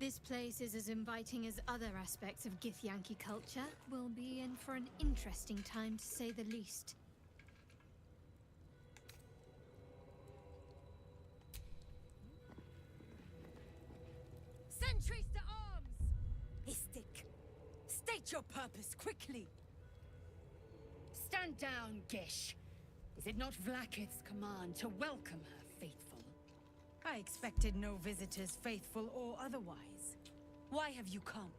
this place is as inviting as other aspects of Githyanki culture, we'll be in for an interesting time to say the least. Sentries to arms! Istik, state your purpose quickly. Stand down, Gish. Is it not Vlaakith's command to welcome her faithful? I expected no visitors, faithful or otherwise. Why have you come?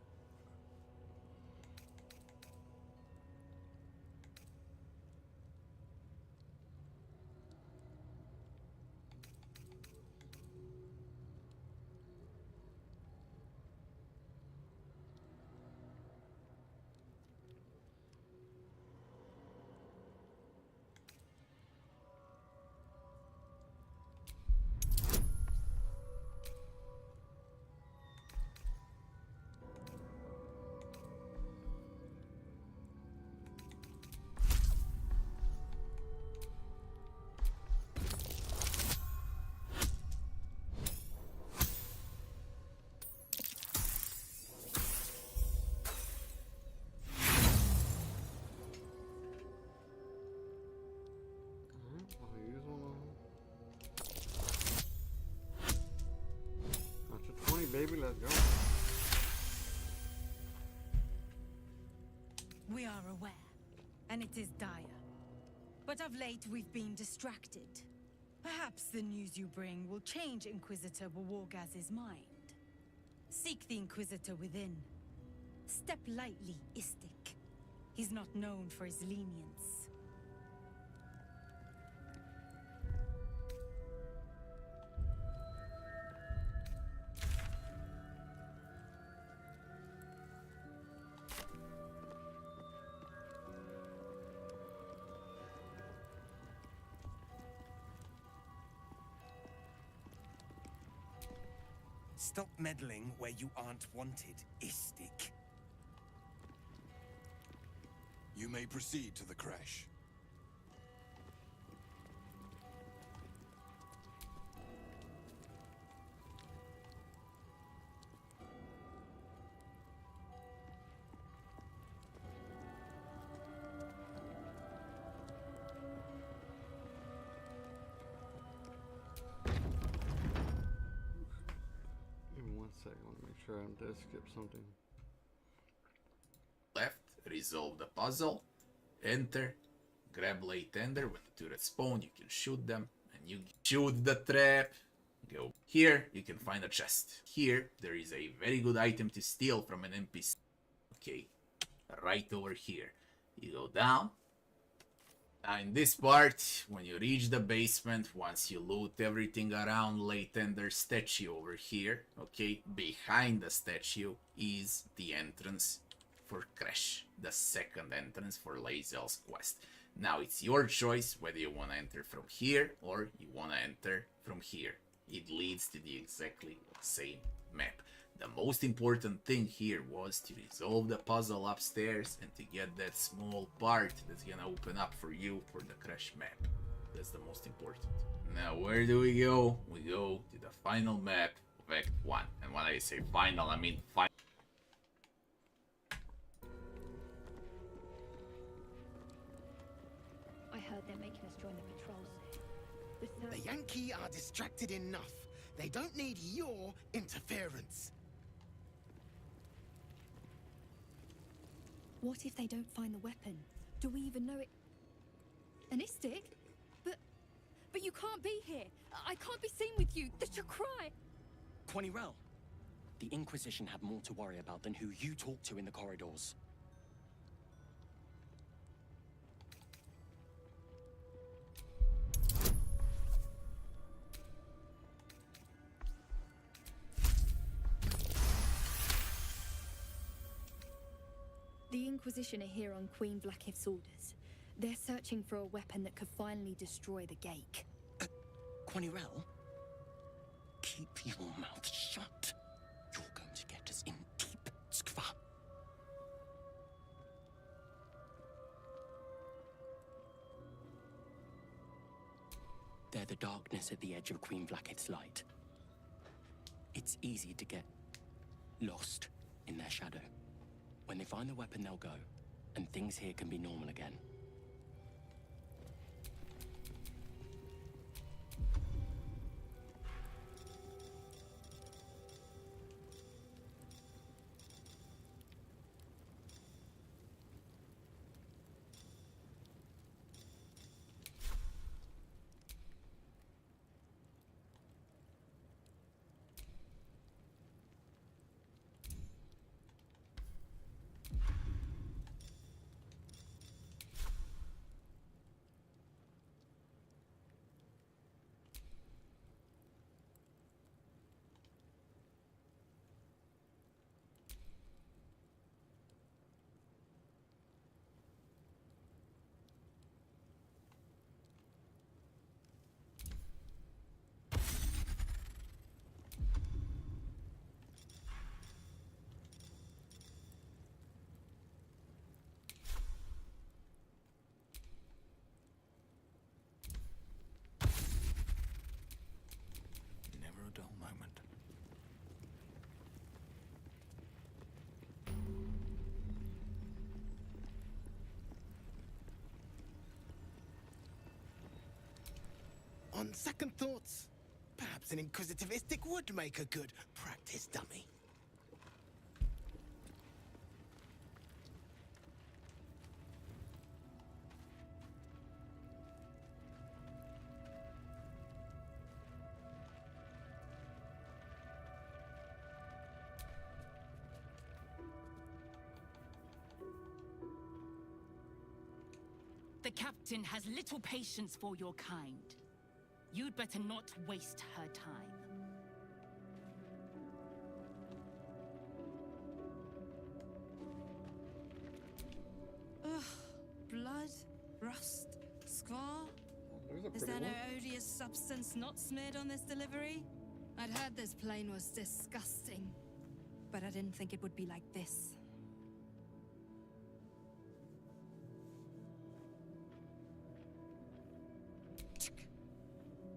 Baby, let's go. We are aware, and it is dire. But of late we've been distracted. Perhaps the news you bring will change Inquisitor Wargaz's mind. Seek the Inquisitor within. Step lightly, Istik. He's not known for his lenience. Stop meddling where you aren't wanted, Istik. You may proceed to the crash. I want to make sure I didn't skip something. Left, resolve the puzzle, enter, grab late tender. When the turrets spawn, you can shoot them, and you shoot the trap. Go here, you can find a chest. Here, there is a very good item to steal from an NPC. Okay, right over here. You go down. Now in this part, when you reach the basement, once you loot everything around late tender statue over here, okay, behind the statue is the entrance for Crash, the second entrance for Lae'zel's quest. Now it's your choice whether you want to enter from here or you want to enter from here. It leads to the exactly same map. The most important thing here was to resolve the puzzle upstairs and to get that small part that's gonna open up for you for the Crash map. That's the most important. Now where do we go? We go to the final map of Act 1. And when I say final, I mean final. I heard they're making us join the patrols. The Yankee are distracted enough. They don't need your interference. What if they don't find the weapon? Do we even know it? An Istik? But you can't be here. I can't be seen with you. That's your cry. Quanirel, the Inquisition have more to worry about than who you talk to in the corridors. The Inquisition are here on Queen Vlaakith's orders. They're searching for a weapon that could finally destroy the Gate. Quanirel, keep your mouth shut. You're going to get us in deep skva. They're the darkness at the edge of Queen Vlaakith's light. It's easy to get lost in their shadow. When they find the weapon, they'll go, and things here can be normal again. Never a dull moment. On second thoughts, perhaps an inquisitivistic would make a good practice dummy. The captain has little patience for your kind. You'd better not waste her time. Ugh, blood, rust, scar. There's a Is pretty there no one. odious substance not smeared on this delivery? I'd heard this plane was disgusting, but I didn't think it would be like this.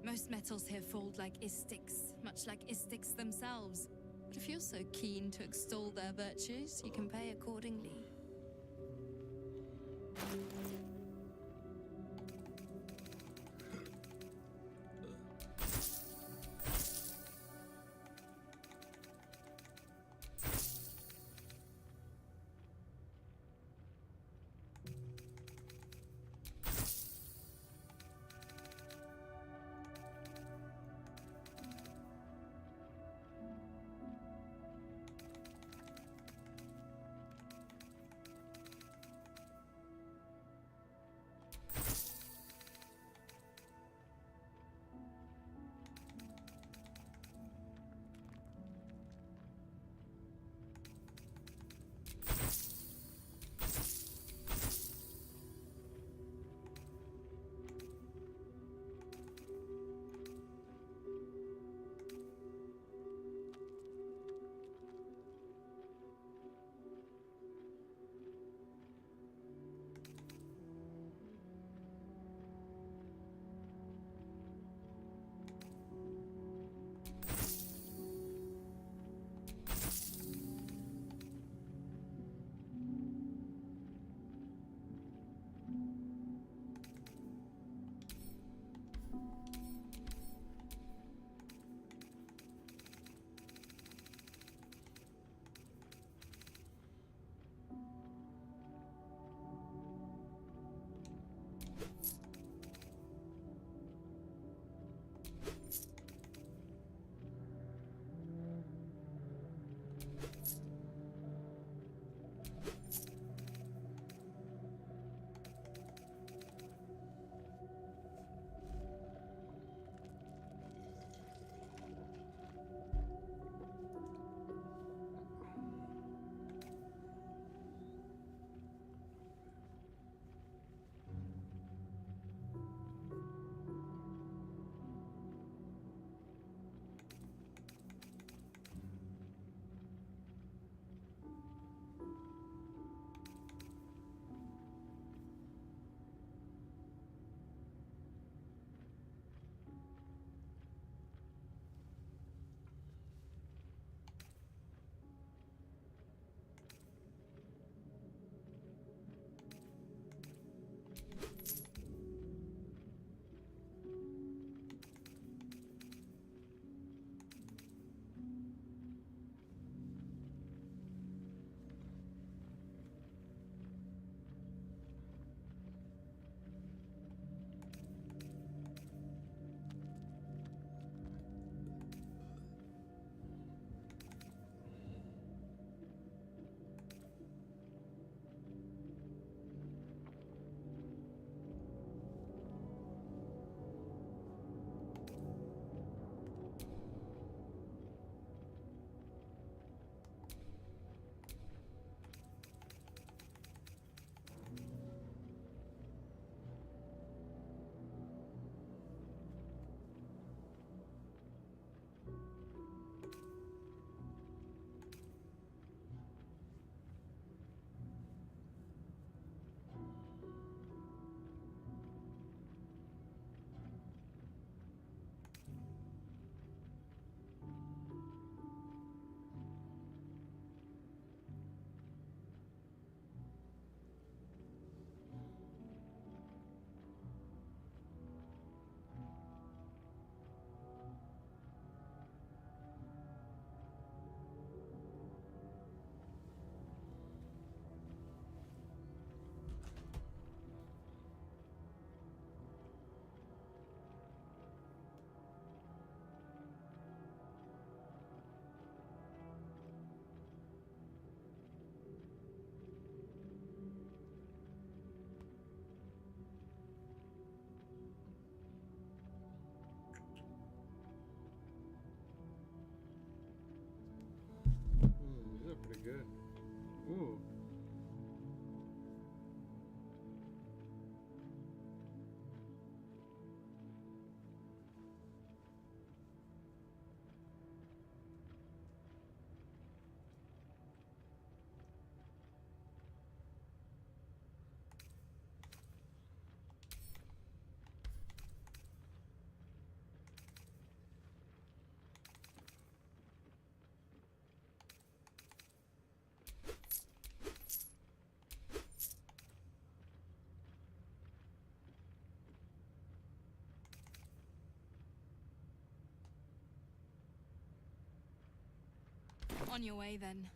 Most metals here fold like istics, much like istics themselves. But if you're so keen to extol their virtues, you can pay accordingly. On your way then.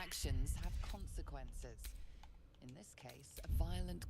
Actions have consequences. In this case, a violent.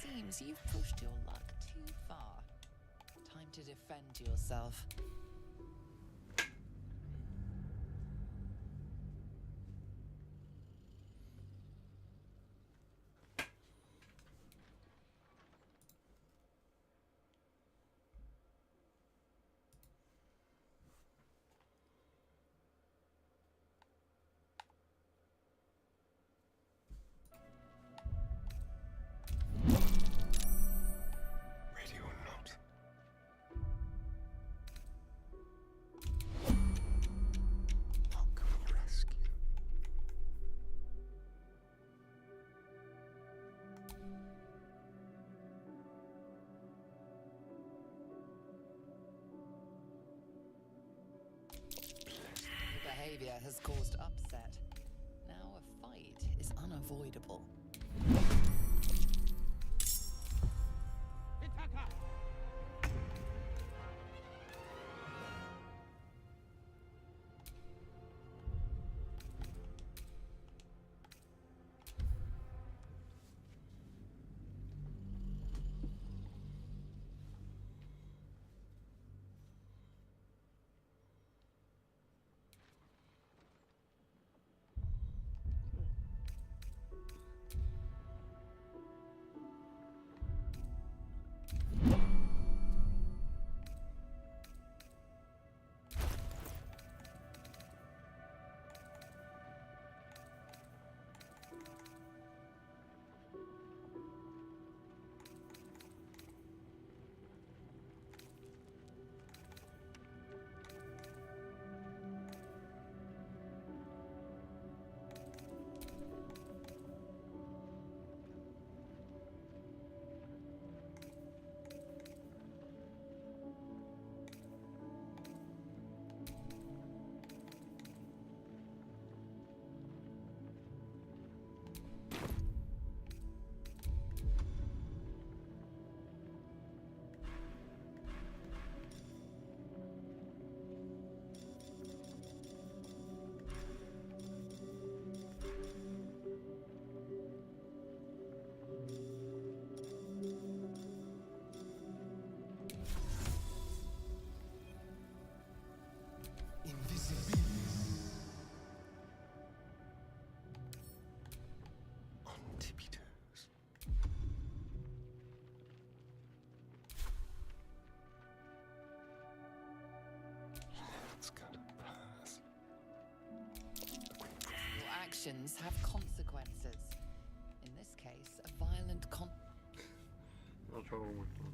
Seems you've pushed your luck too far. Time to defend yourself. Behavior has caused upset. Now a fight is unavoidable. actions have consequences. In this case, a violent I'll try one more time.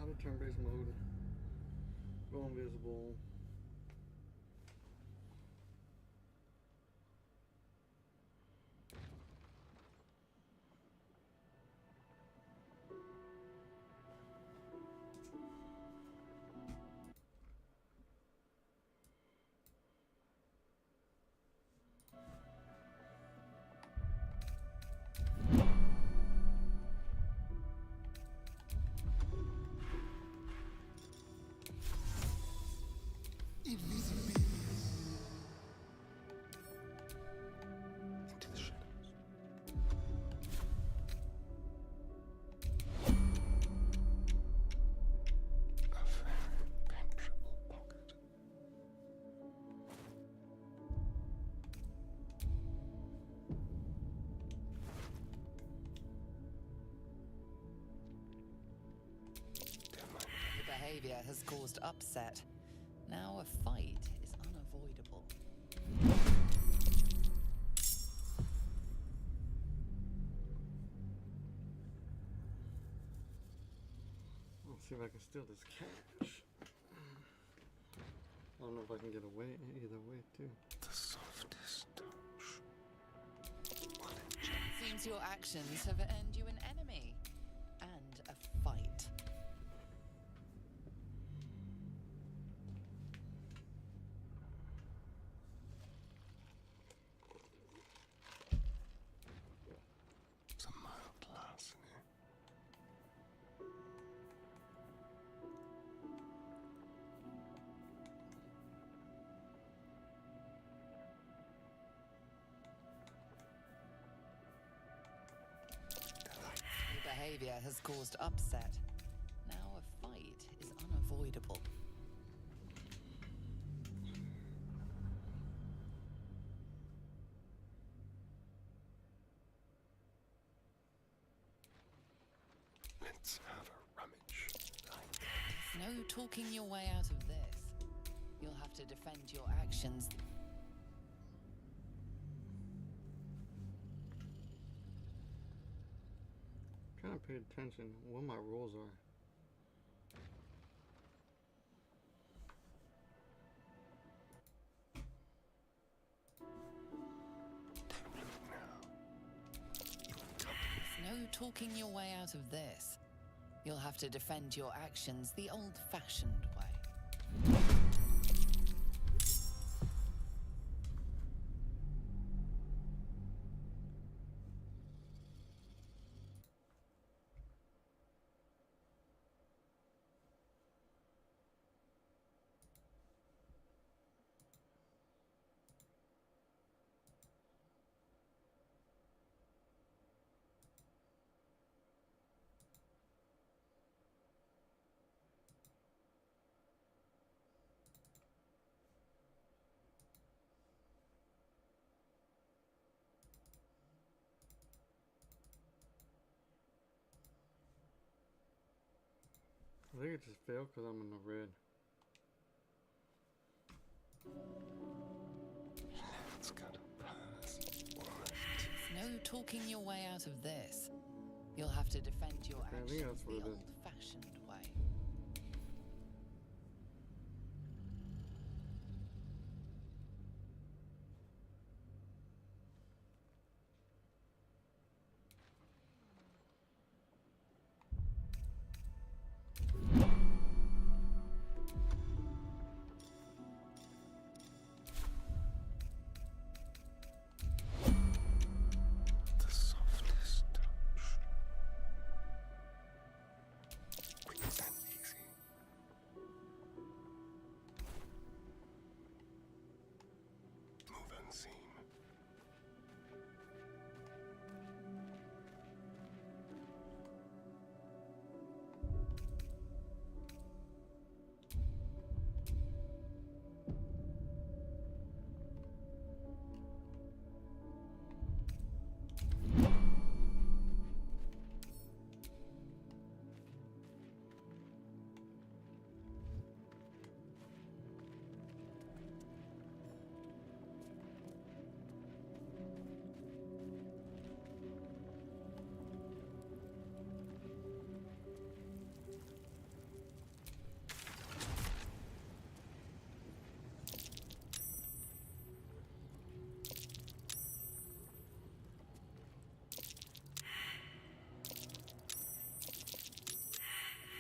Out of turn-based mode. Go invisible. behavior has caused upset. Now a fight is unavoidable. Let's see if I can steal this cash. I don't know if I can get away either way too. The softest touch. Seems your actions have earned you an enemy and a fight. It's a mild larceny. Your behavior has caused upset. Now a fight is unavoidable. Let's have a rummage. There's no talking your way out of this. You'll have to defend your actions. Kind of pay attention what my rules are. Don't look now. There's no talking your way out of this. You'll have to defend your actions the old-fashioned way. I think it just failed because I'm in the red. Let's got a pass. There's no talking your way out of this. You'll have to defend your Okay, I think actions that's the what it is. old-fashioned way. The softest touch. seem.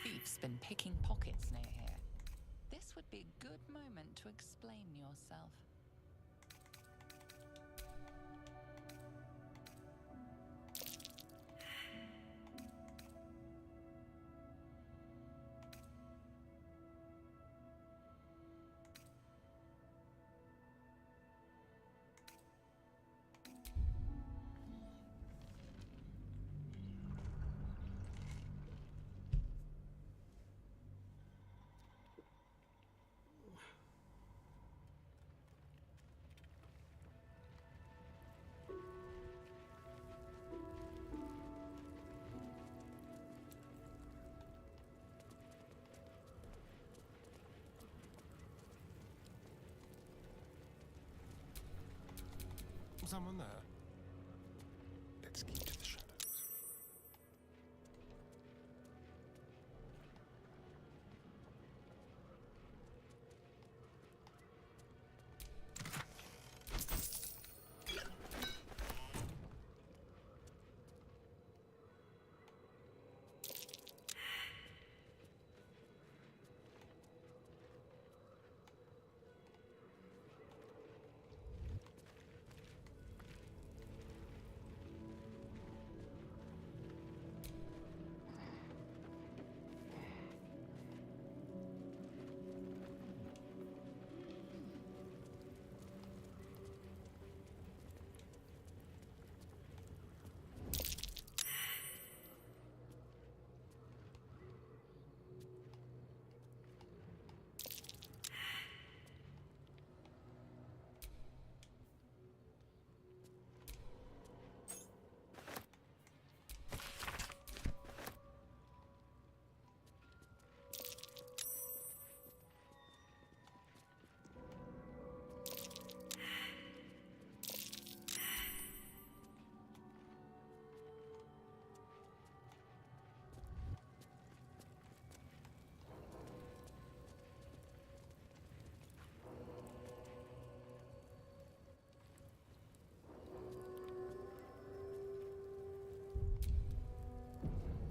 Thief's been picking pockets near here. This would be a good moment to explain yourself. Someone there? Let's keep to the shadows.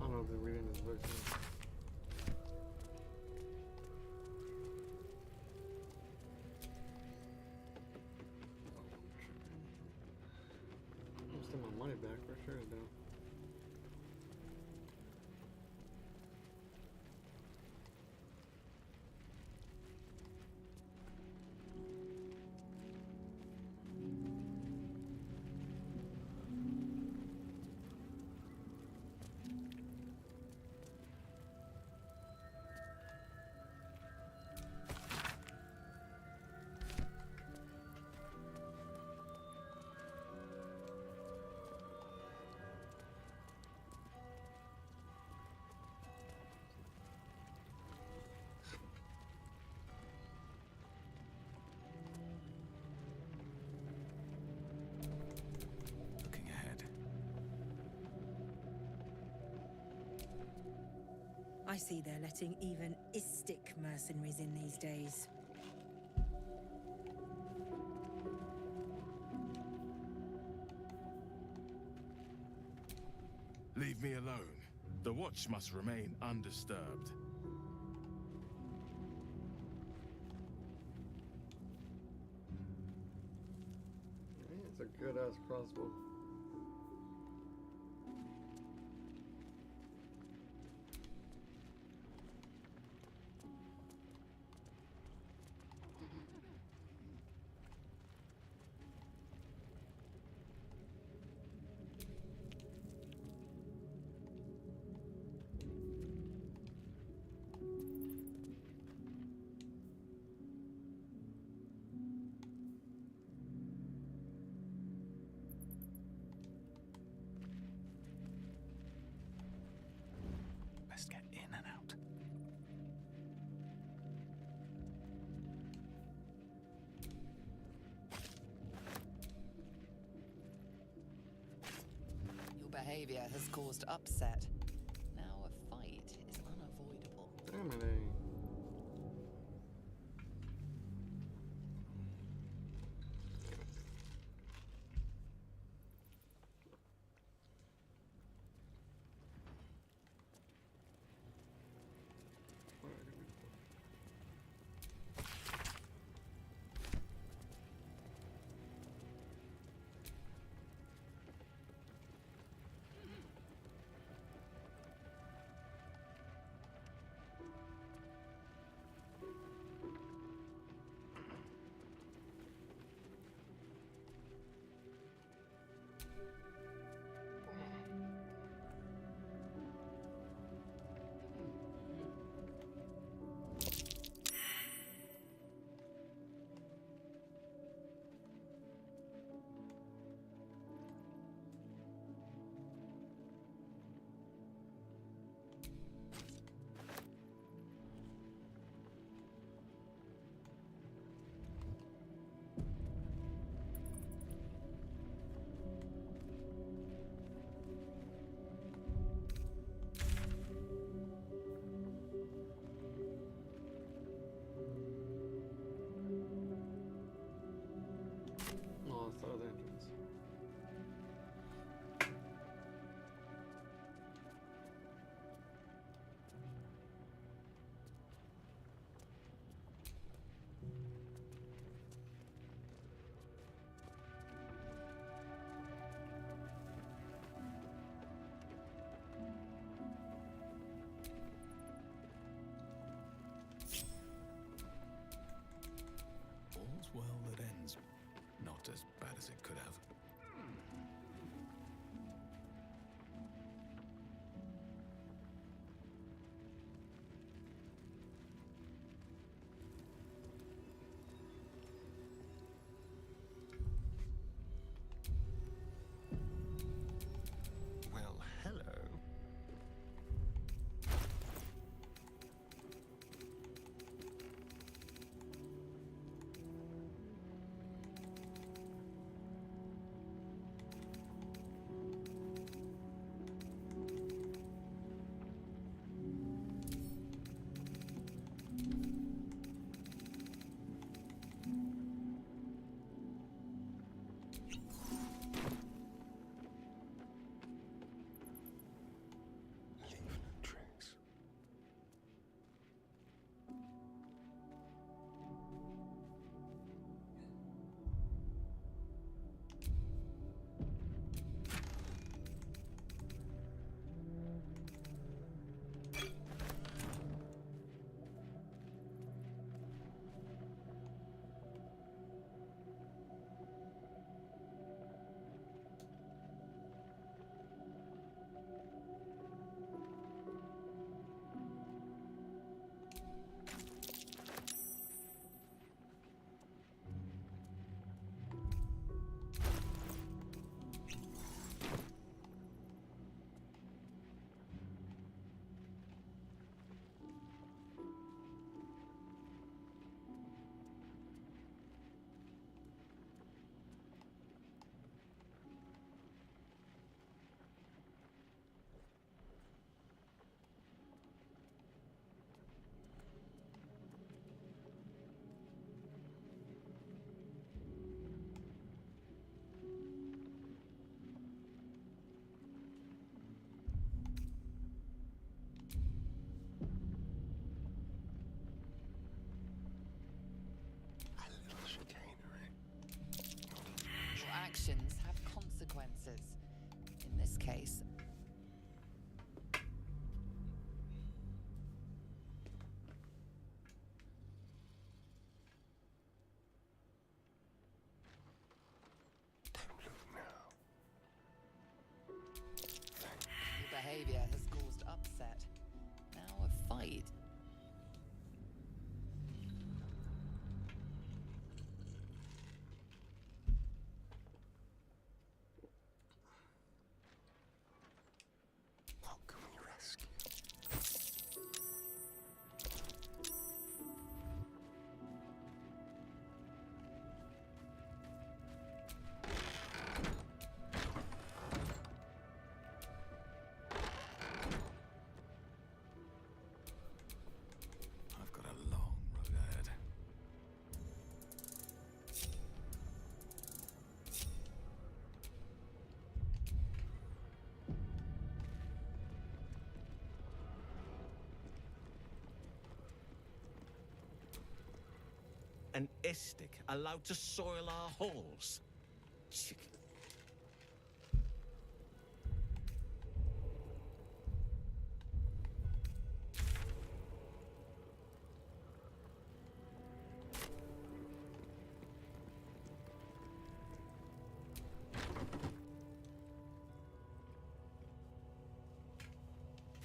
I don't know if they're reading this book. I'm still my money back for sure, though. Looking ahead. I see they're letting even istic mercenaries in these days. Leave me alone. The watch must remain undisturbed. It's a good ass crossbow. behavior has caused upset. Now a fight is unavoidable. Terminate. All's well that ends. Not as bad as it could have. Well, hello. Leave no trace. A little chicanery. Your actions have consequences. In this case, Don't look now. your behavior has caused upset. Now a fight. What can we rescue? An Istik allowed to soil our halls? Chicken.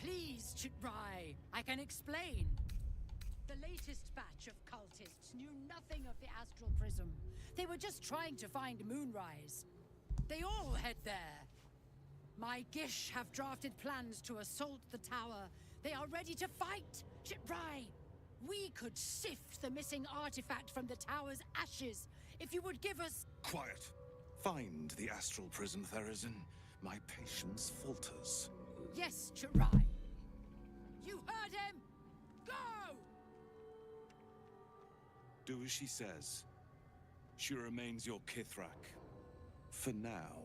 Please, Chitrai, I can explain. The latest batch of cultists knew nothing of the Astral Prism. They were just trying to find Moonrise. They all head there. My Gish have drafted plans to assault the tower. They are ready to fight, Chitrai. We could sift the missing artifact from the tower's ashes if you would give us... Quiet. Find the Astral Prism, Therizin. My patience falters. Yes, Chitrai. You heard him! Go! Do as she says. She remains your Kithrak. For now.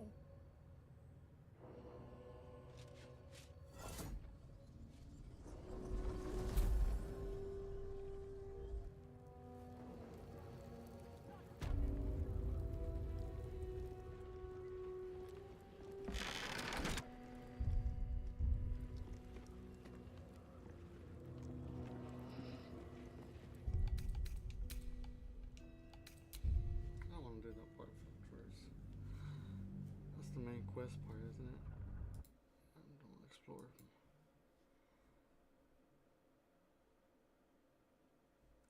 The main quest part, isn't it? I don't want to explore.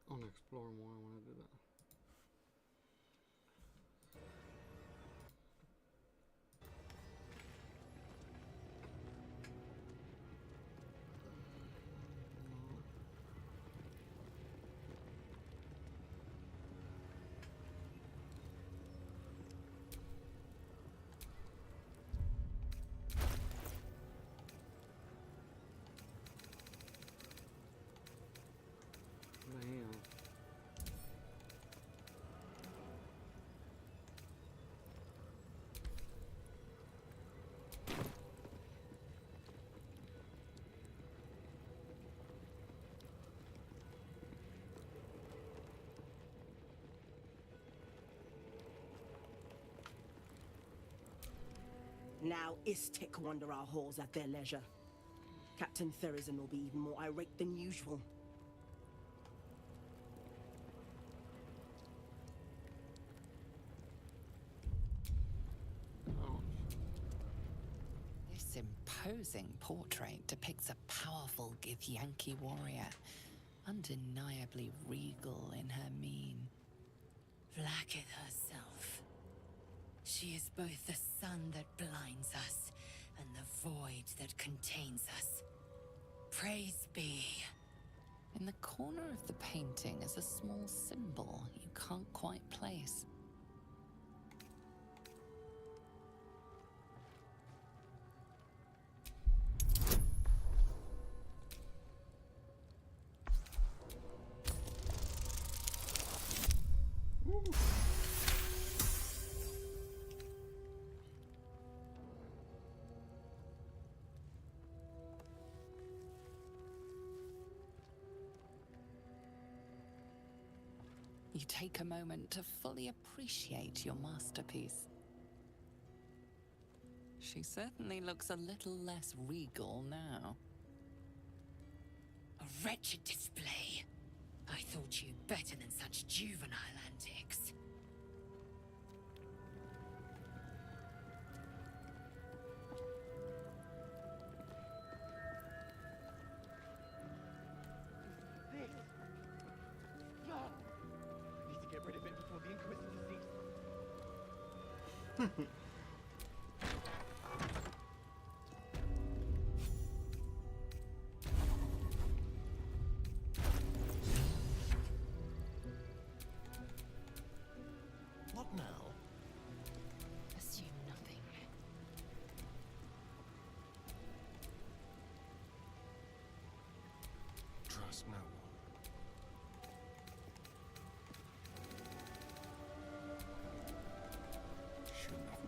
I want to explore more. I want to do that. Now Istik wander our halls at their leisure. Captain Therizin will be even more irate than usual. This imposing portrait depicts a powerful Githyanki warrior, undeniably regal in her mien. Vlaakith herself. She is both the sun that blinds us and the void that contains us. Praise be. In the corner of the painting is a small symbol you can't quite place. You take a moment to fully appreciate your masterpiece. She certainly looks a little less regal now. A wretched display. I thought you better than such juvenile antics. Get rid of it before the Inquisitor sees. What now? Assume nothing. Trust no one. Shouldn't have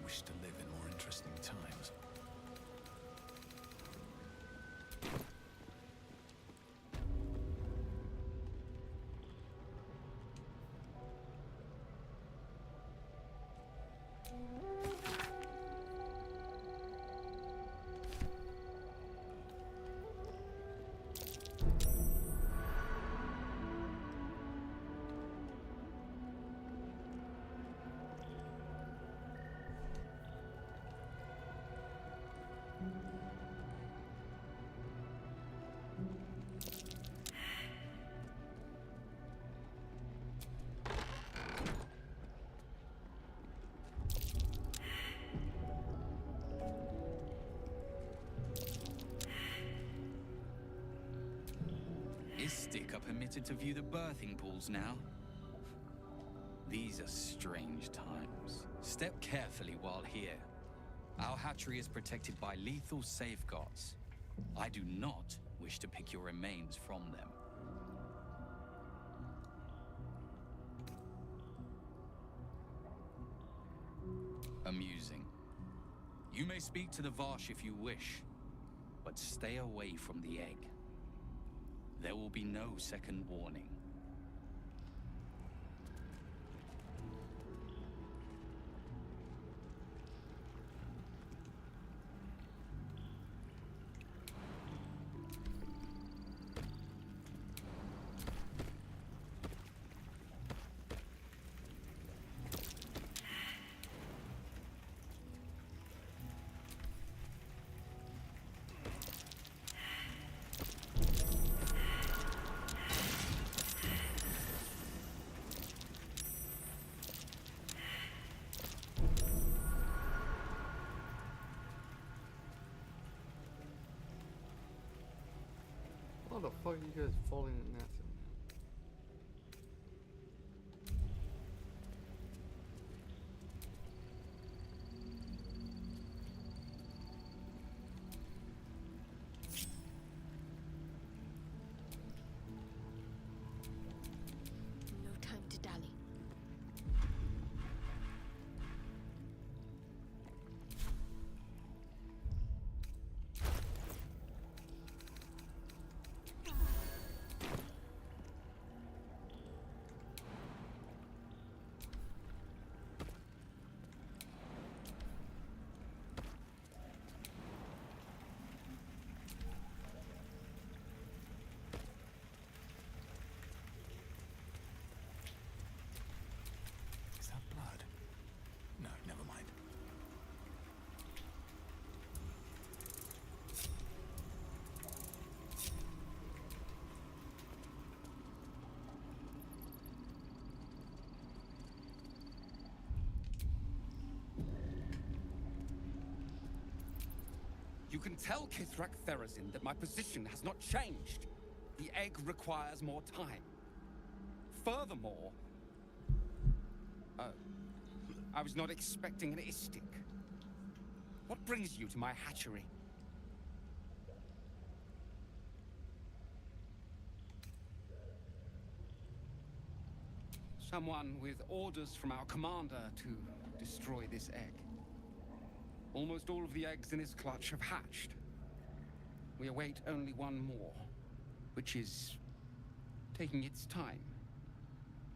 permitted to view the birthing pools now. These are strange times. Step carefully while here. Our hatchery is protected by lethal safeguards. I do not wish to pick your remains from them. Amusing. You may speak to the Varsh if you wish, but stay away from the egg. There will be no second warning. How the fuck are you guys falling in that? No time to dally. Is that blood? No, never mind. You can tell Kithrak Therazin that my position has not changed. The egg requires more time. Furthermore... Oh. I was not expecting an istic. What brings you to my hatchery? Someone with orders from our commander to destroy this egg. Almost all of the eggs in his clutch have hatched. We await only one more, which is taking its time.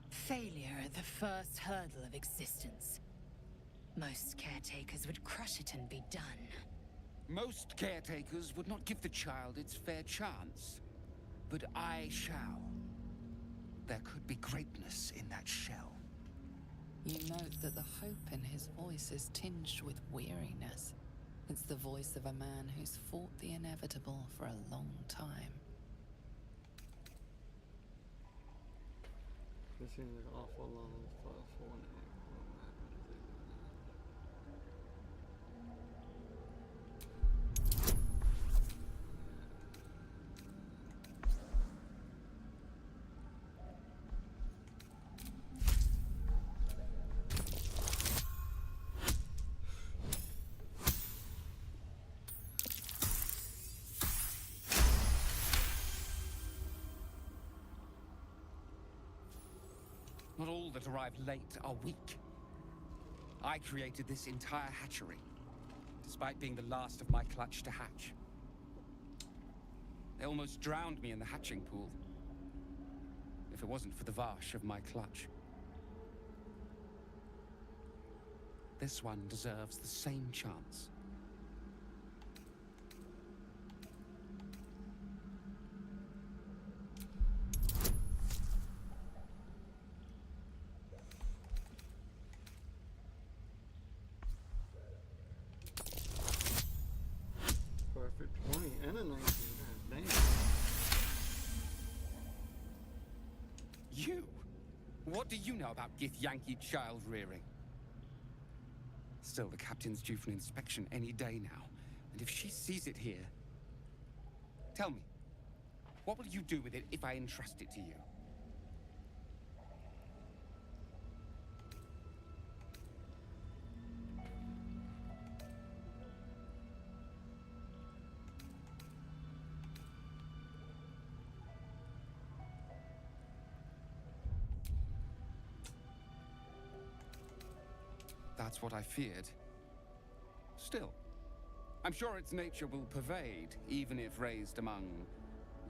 Failure at the first hurdle of existence. Most caretakers would crush it and be done. Most caretakers would not give the child its fair chance. But I shall. There could be greatness in that shell. You note that the hope in his voice is tinged with weariness. It's the voice of a man who's fought the inevitable for a long time. This seems like an awful lot of stuff for one egg. Not all that arrive late are weak. I created this entire hatchery, despite being the last of my clutch to hatch. They almost drowned me in the hatching pool, if it wasn't for the Varsh of my clutch. This one deserves the same chance. Perfect 20 and a 19. God damn. You? What do you know about Githyanki child rearing? Still, the captain's due for an inspection any day now. And if she sees it here... Tell me, What will you do with it if I entrust it to you? That's what I feared. Still, I'm sure its nature will pervade, even if raised among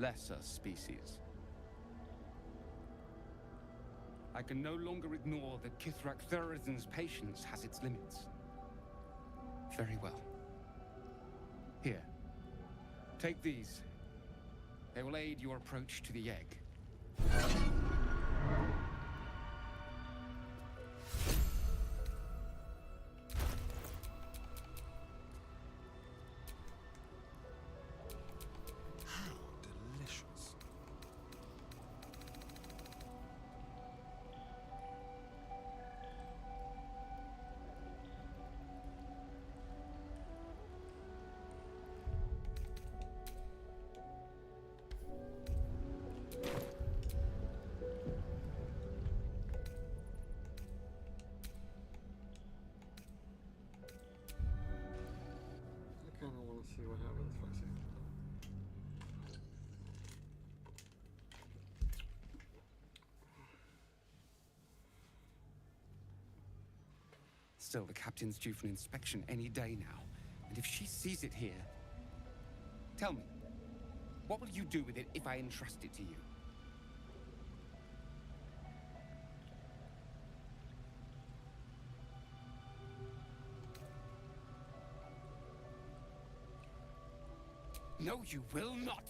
lesser species. I can no longer ignore that Kithrak Therizin's patience has its limits. Very well. Here. Take these. They will aid your approach to the egg. I kind of want to see what happens if I say Still, the captain's due for an inspection any day now. And if she sees it here... Tell me, what will you do with it if I entrust it to you? No, you will not!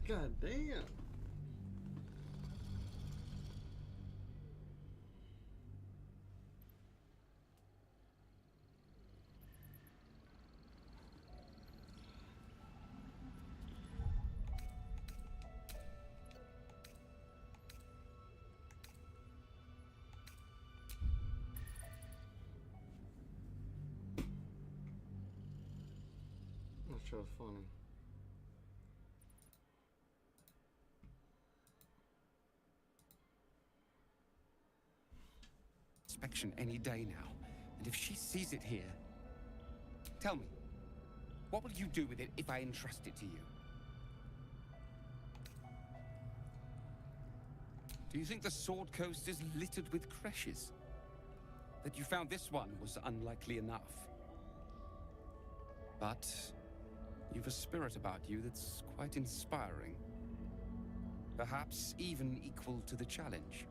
God damn. That show's funny. Inspection any day now. And if she sees it here... Tell me, what will you do with it if I entrust it to you? Do you think the Sword Coast is littered with creches? That you found this one was unlikely enough. But you've a spirit about you that's quite inspiring. Perhaps even equal to the challenge.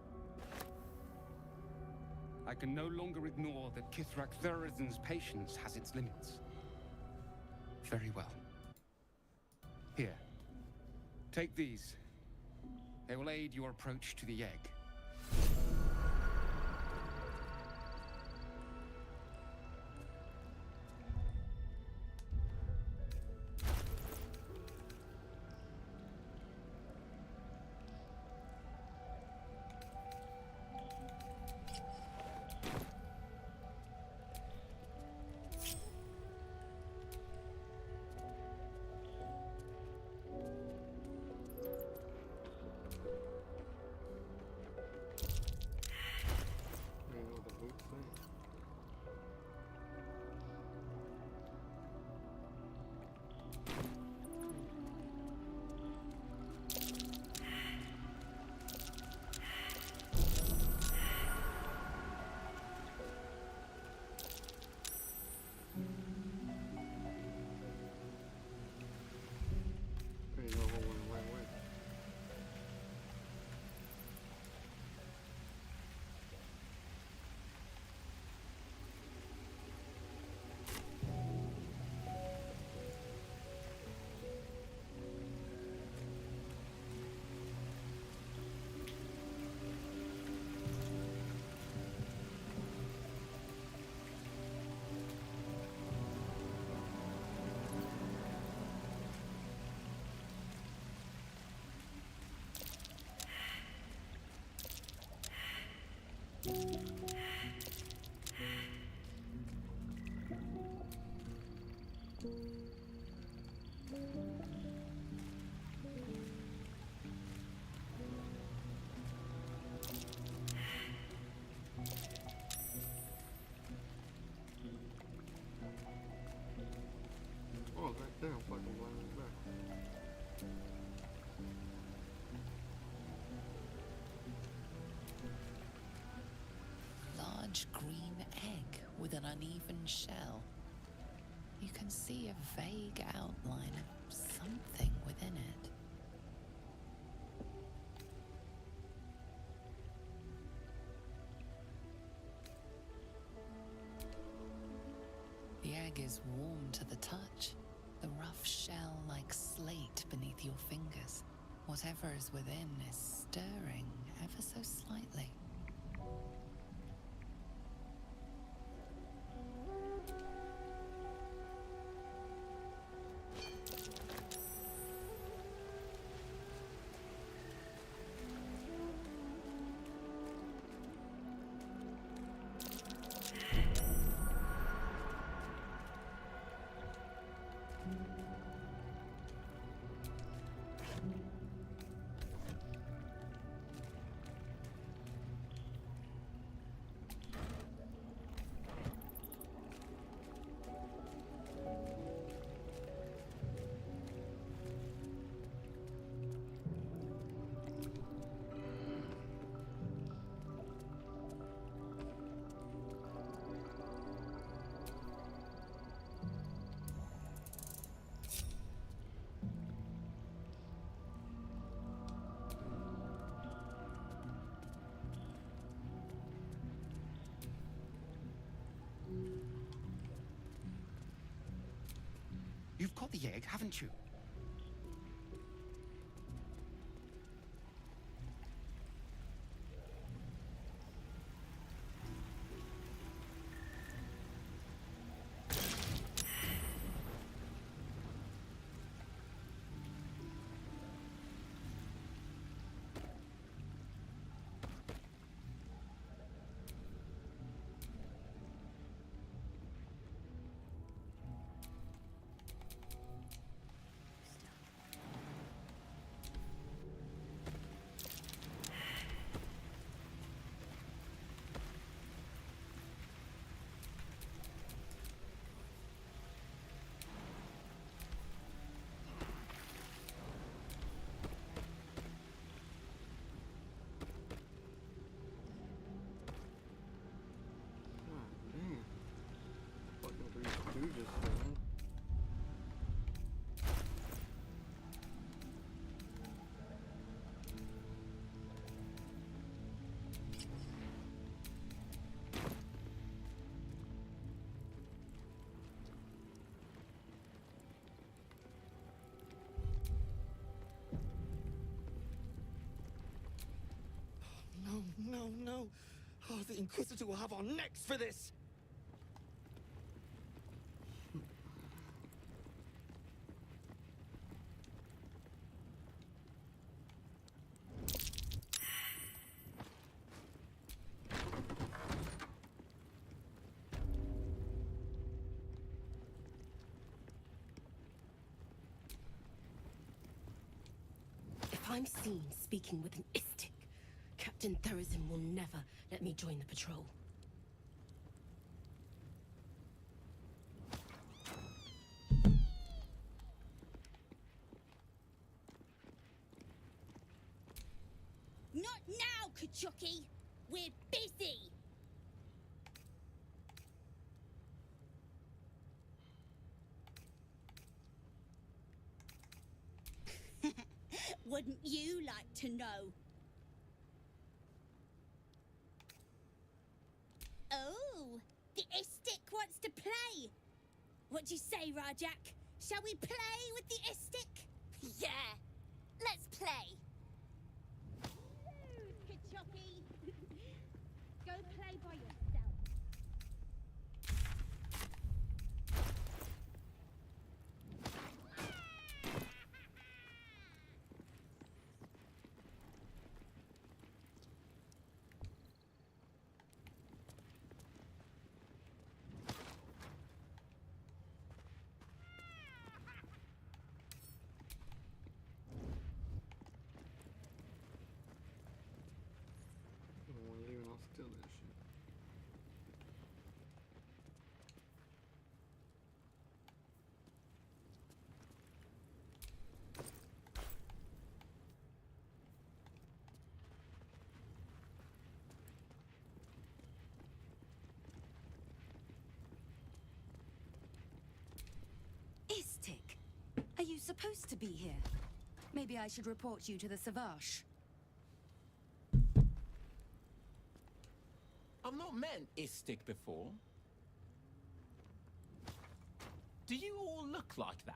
I can no longer ignore that Kithrak Therizin's patience has its limits. Very well. Here. Take these. They will aid your approach to the egg. Damn, fucking blind as that. Large green egg with an uneven shell. You can see a vague outline of something within it. The egg is warm to the touch, the rough shell like slate beneath your fingers. Whatever is within is stirring ever so slightly. You've got the egg, haven't you? No, no, no. Oh, the Inquisitor will have our necks for this. If I'm seen speaking with an Istik, Captain Therazin will never let me join the patrol. Not now, Kachuki! We're busy! Wouldn't you like to know? Oh, the Istik wants to play. What do you say, Rajak? Shall we play with the Istik? Yeah, let's play. Kachuki. Go play by yourself. supposed to be here. Maybe I should report you to the Savage. I've not met Istik before. Do you all look like that?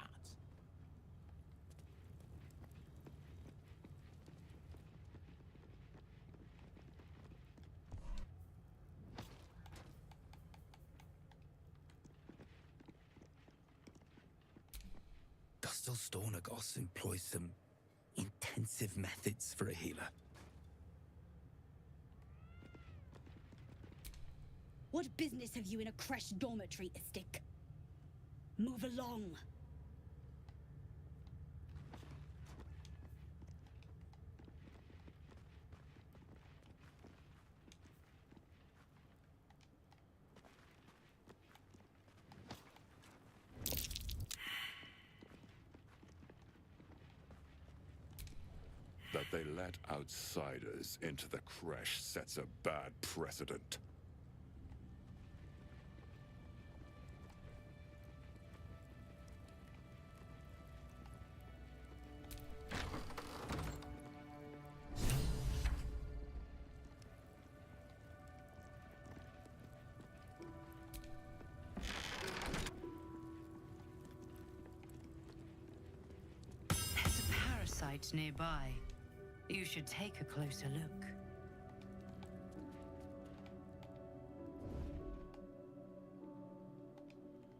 Causal Streamer employs some intensive methods for a healer. What business have you in a crashed dormitory, Istik? Move along. That they let outsiders into the crash sets a bad precedent. There's a parasite nearby. You should take a closer look.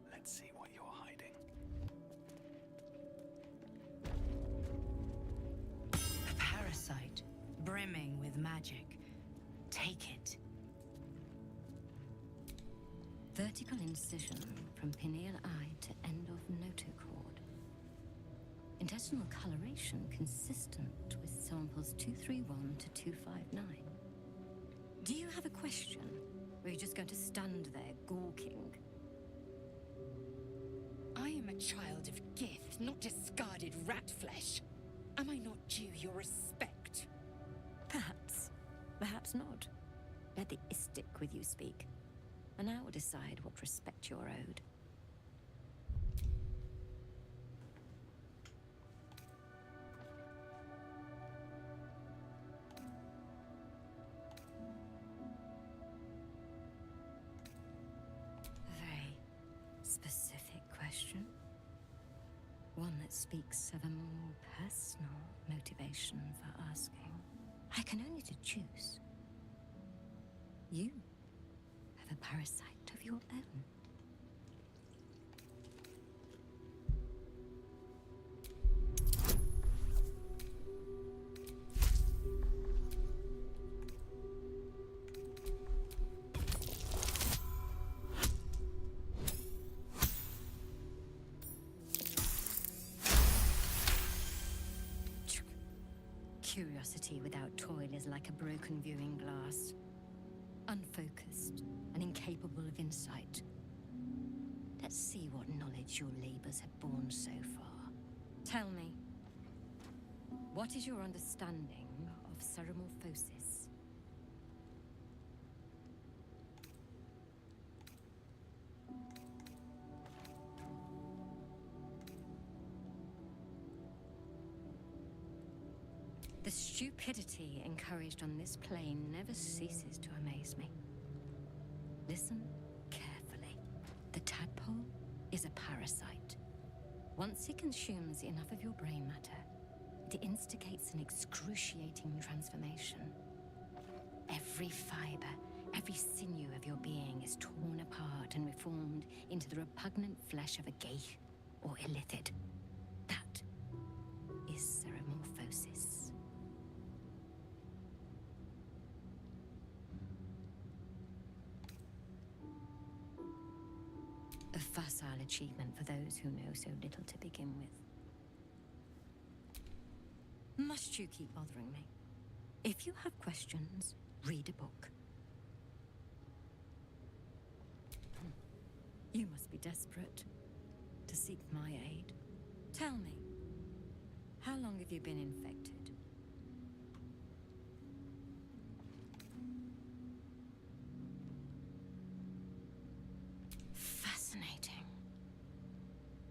Let's see what you're hiding. A parasite, brimming with magic. Take it. Vertical incision from pineal eye to end of notochord. Intestinal coloration consistent with samples 231 to 259. Do you have a question? Or are you just going to stand there gawking? I am a child of Gith, not discarded rat flesh. Am I not due your respect? Perhaps. Perhaps not. Let the Istik with you speak, and I will decide what respect you're owed. Very specific question. One that speaks of a more personal motivation for asking. I can only to choose. You have a parasite of your own. Curiosity without toil is like a broken viewing glass. Unfocused and incapable of insight. Let's see what knowledge your labors have borne so far. Tell me, what is your understanding of ceremorphosis? The stupidity encouraged on this plane never ceases to amaze me. Listen carefully. The tadpole is a parasite. Once it consumes enough of your brain matter, it instigates an excruciating transformation. Every fiber, every sinew of your being is torn apart and reformed into the repugnant flesh of a geich or illithid. That is ceremorphosis. A facile achievement for those who know so little to begin with. Must you keep bothering me? If you have questions, read a book. You must be desperate to seek my aid. Tell me, how long have you been infected? Fascinating.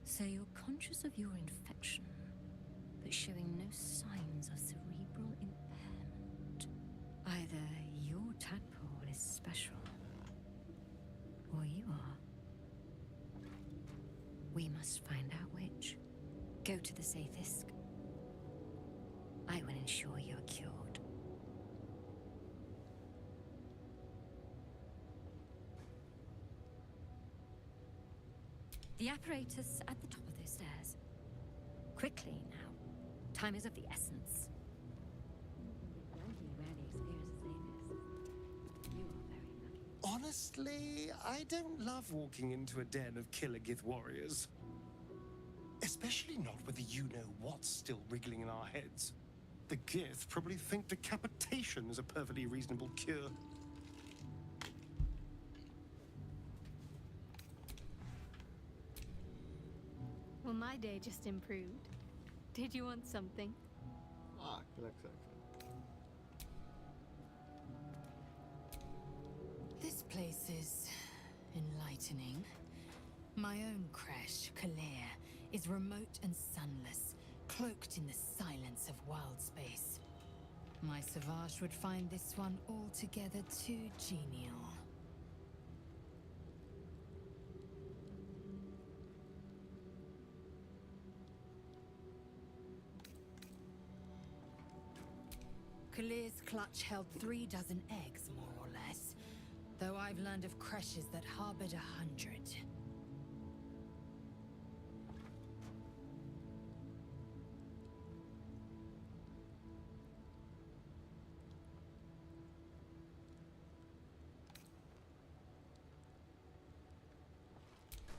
So you're conscious of your infection, but showing no signs of cerebral impairment. Either your tadpole is special, or you are. We must find out which. Go to the Sathisk. I will ensure you're cured. The apparatus at the top of those stairs. Quickly now. Time is of the essence. Yankee rarely experiences this. You are very lucky. Honestly, I don't love walking into a den of killer Gith warriors. Especially not with the you-know-what's still wriggling in our heads. The Gith probably think decapitation is a perfectly reasonable cure. Well, my day just improved. Did you want something? Ah, exactly. This place is enlightening. My own creche, Kalir, is remote and sunless, cloaked in the silence of wild space. My Savage would find this one altogether too genial. Kalir's clutch held 3 dozen eggs, more or less, though I've learned of creches that harbored 100.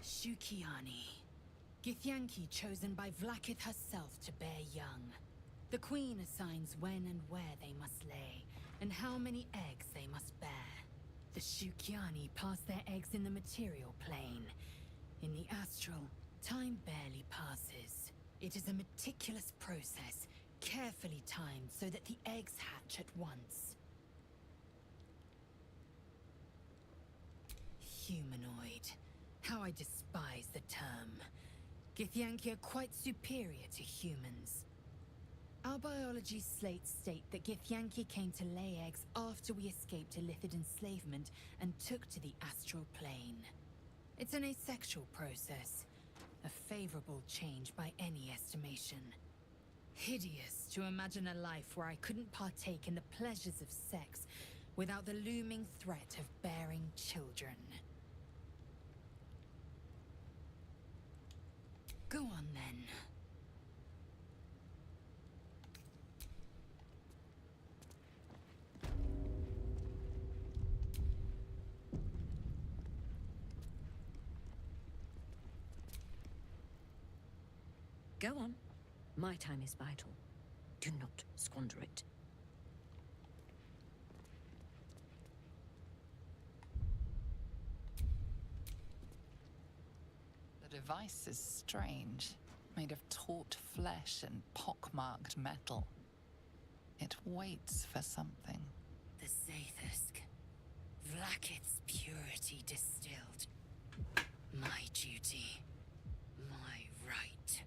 Shukiani, Githyanki chosen by Vlaakith herself to bear young. The Queen assigns when and where they must lay, and how many eggs they must bear. The Shukiani pass their eggs in the material plane. In the astral, time barely passes. It is a meticulous process, carefully timed so that the eggs hatch at once. Humanoid. How I despise the term. Githyanki are quite superior to humans. Our biology slates state that Githyanki came to lay eggs after we escaped Illithid enslavement and took to the astral plane. It's an asexual process, a favorable change by any estimation. Hideous to imagine a life where I couldn't partake in the pleasures of sex without the looming threat of bearing children. Go on then. Go on. My time is vital. Do not squander it. The device is strange, made of taut flesh and pockmarked metal. It waits for something. The Sathisk. Vlaakith's purity distilled. My duty. My right.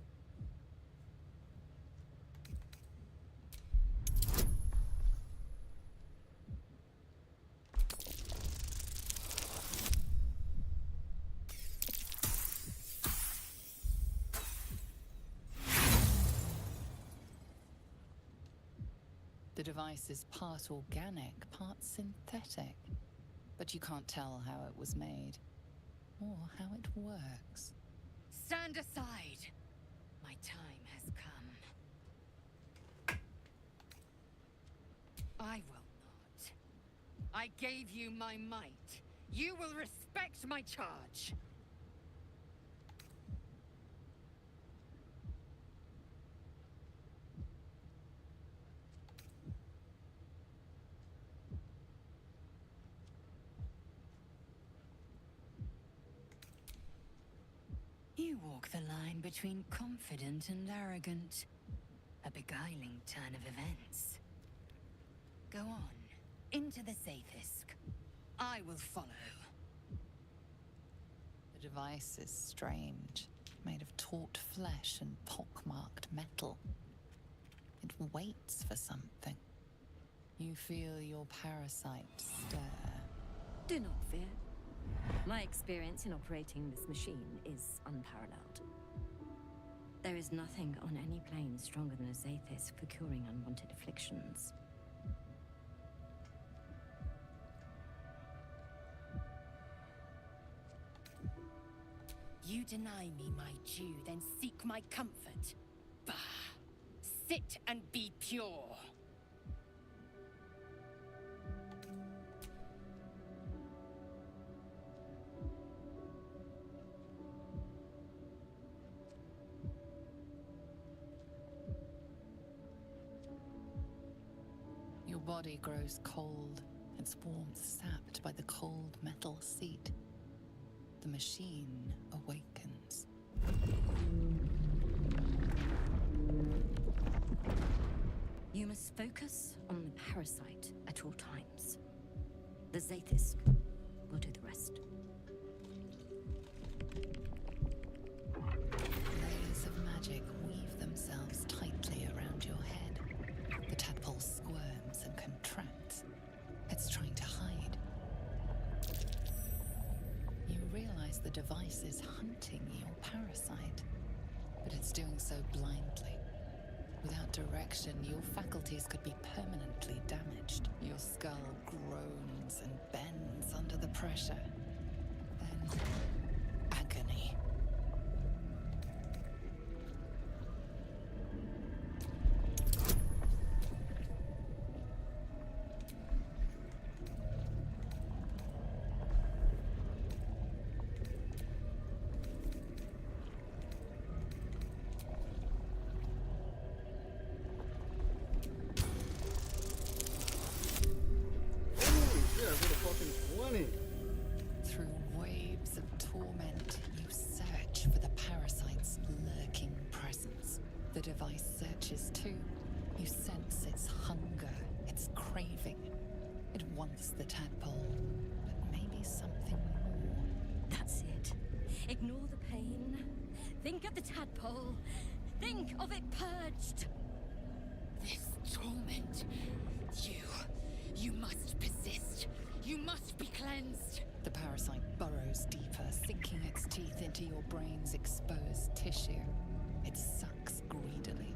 The device is part organic, part synthetic. But you can't tell how it was made, or how it works. Stand aside! My time has come. I will not. I gave you my might. You will respect my charge. You walk the line between confident and arrogant. A beguiling turn of events. Go on, into the Sathisk. I will follow. The device is strange, made of taut flesh and pockmarked metal. It waits for something. You feel your parasite stir. Do not fear. My experience in operating this machine is unparalleled. There is nothing on any plane stronger than a Zathis for curing unwanted afflictions. You deny me my due, then seek my comfort. Bah! Sit and be pure. Your body grows cold, its warmth sapped by the cold metal seat. The machine awakens. You must focus on the parasite at all times. The Zathis will do the rest. Layers of magic weave themselves tightly around your head. The tadpole squirms and contracts. It's trying to hide. You realize the device is hunting your parasite, but it's doing so blindly. Without direction, your faculties could be permanently damaged. Your skull groans and bends under the pressure. Then, agony. Through waves of torment, you search for the parasite's lurking presence. The device searches too. You sense its hunger, its craving. It wants the tadpole, but maybe something more. That's it. Ignore the pain. Think of the tadpole. Think of it purged. This torment. You must persist. You must be cleansed. The parasite burrows deeper, sinking its teeth into your brain's exposed tissue. It sucks greedily.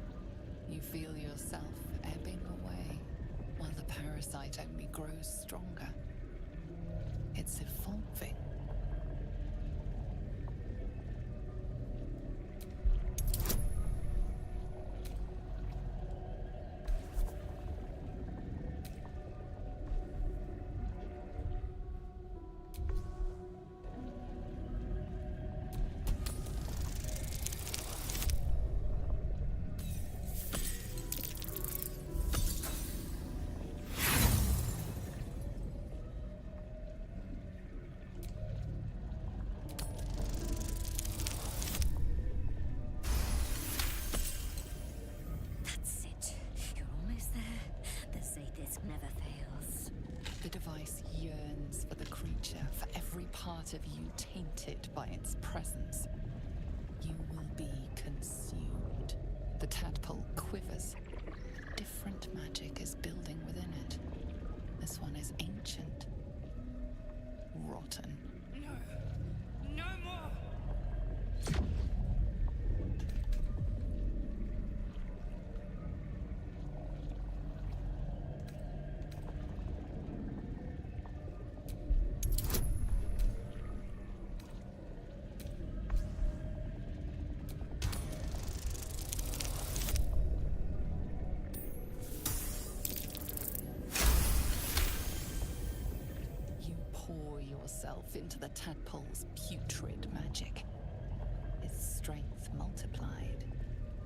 You feel yourself ebbing away, while the parasite only grows stronger. It's evolving. Never fails. The device yearns for the creature, for every part of you tainted by its presence. You will be consumed. The tadpole quivers. Different magic is building within it. This one is ancient. Rotten. No! No more! Into the tadpole's putrid magic. Its strength multiplied.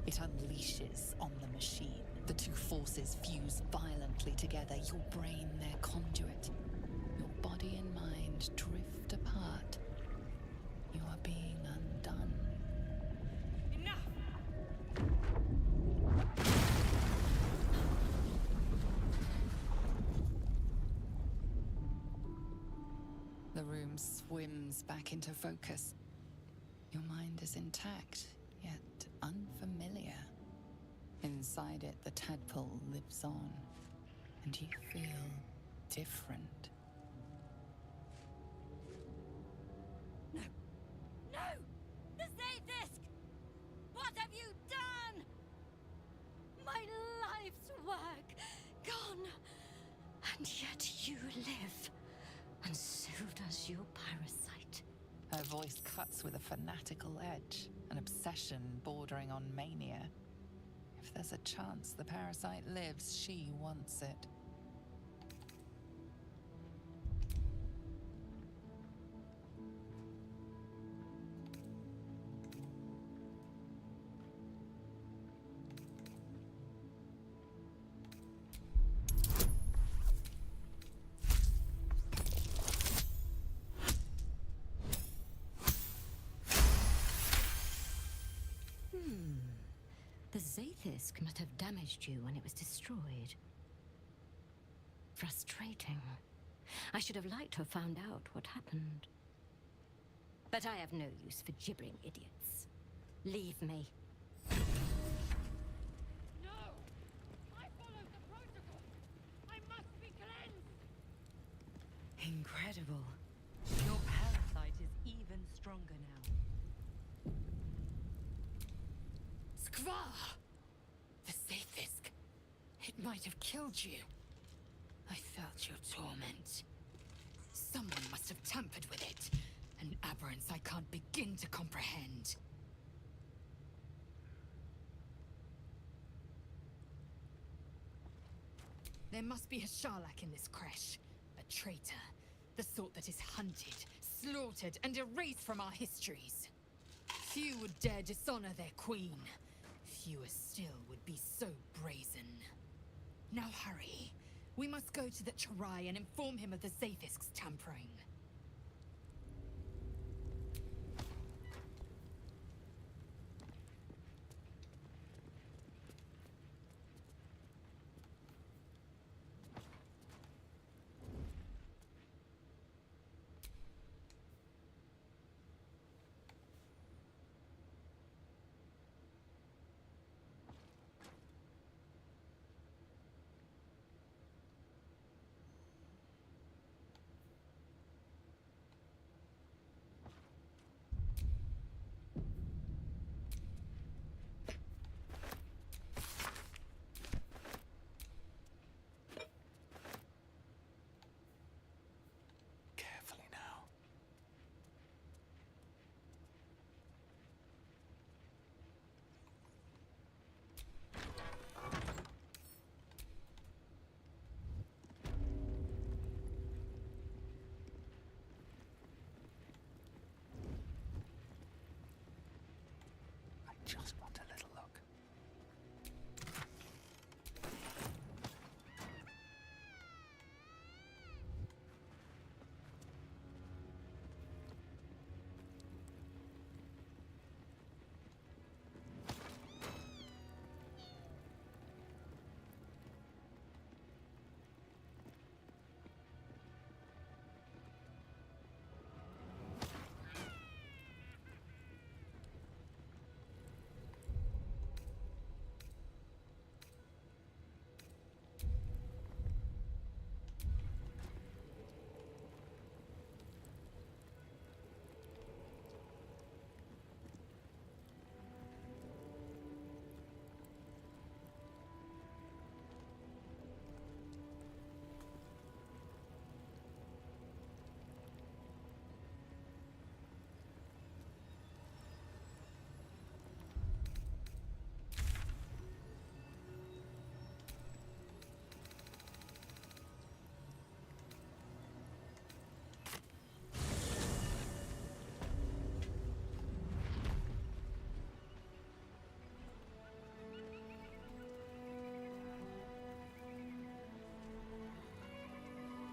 It unleashes on the machine. The two forces fuse violently together, your brain their conduit. Your body and mind drift apart. You are being undone. The room swims back into focus. Your mind is intact, yet unfamiliar. Inside it, the tadpole lives on, and you feel different. No! The Zaythisk! What have you done? My life's work gone. And yet you live. And so does your parasite. Her voice cuts with a fanatical edge, an obsession bordering on mania. If there's a chance the parasite lives, she wants it. The Zaythisk must have damaged you when it was destroyed. Frustrating. I should have liked to have found out what happened. But I have no use for gibbering idiots. Leave me. No! I followed the protocol! I must be cleansed! Incredible. Your parasite is even stronger now. Skvar! The Zaythisk. It might have killed you. I felt your torment. Someone must have tampered with it. An aberrance I can't begin to comprehend. There must be a Sharlak in this crash. A traitor. The sort that is hunted, slaughtered, and erased from our histories. Few would dare dishonor their queen. Fewer still would be so brazen. Now hurry. We must go to the Charai and inform him of the Zaythisk's tampering. Just want a little look.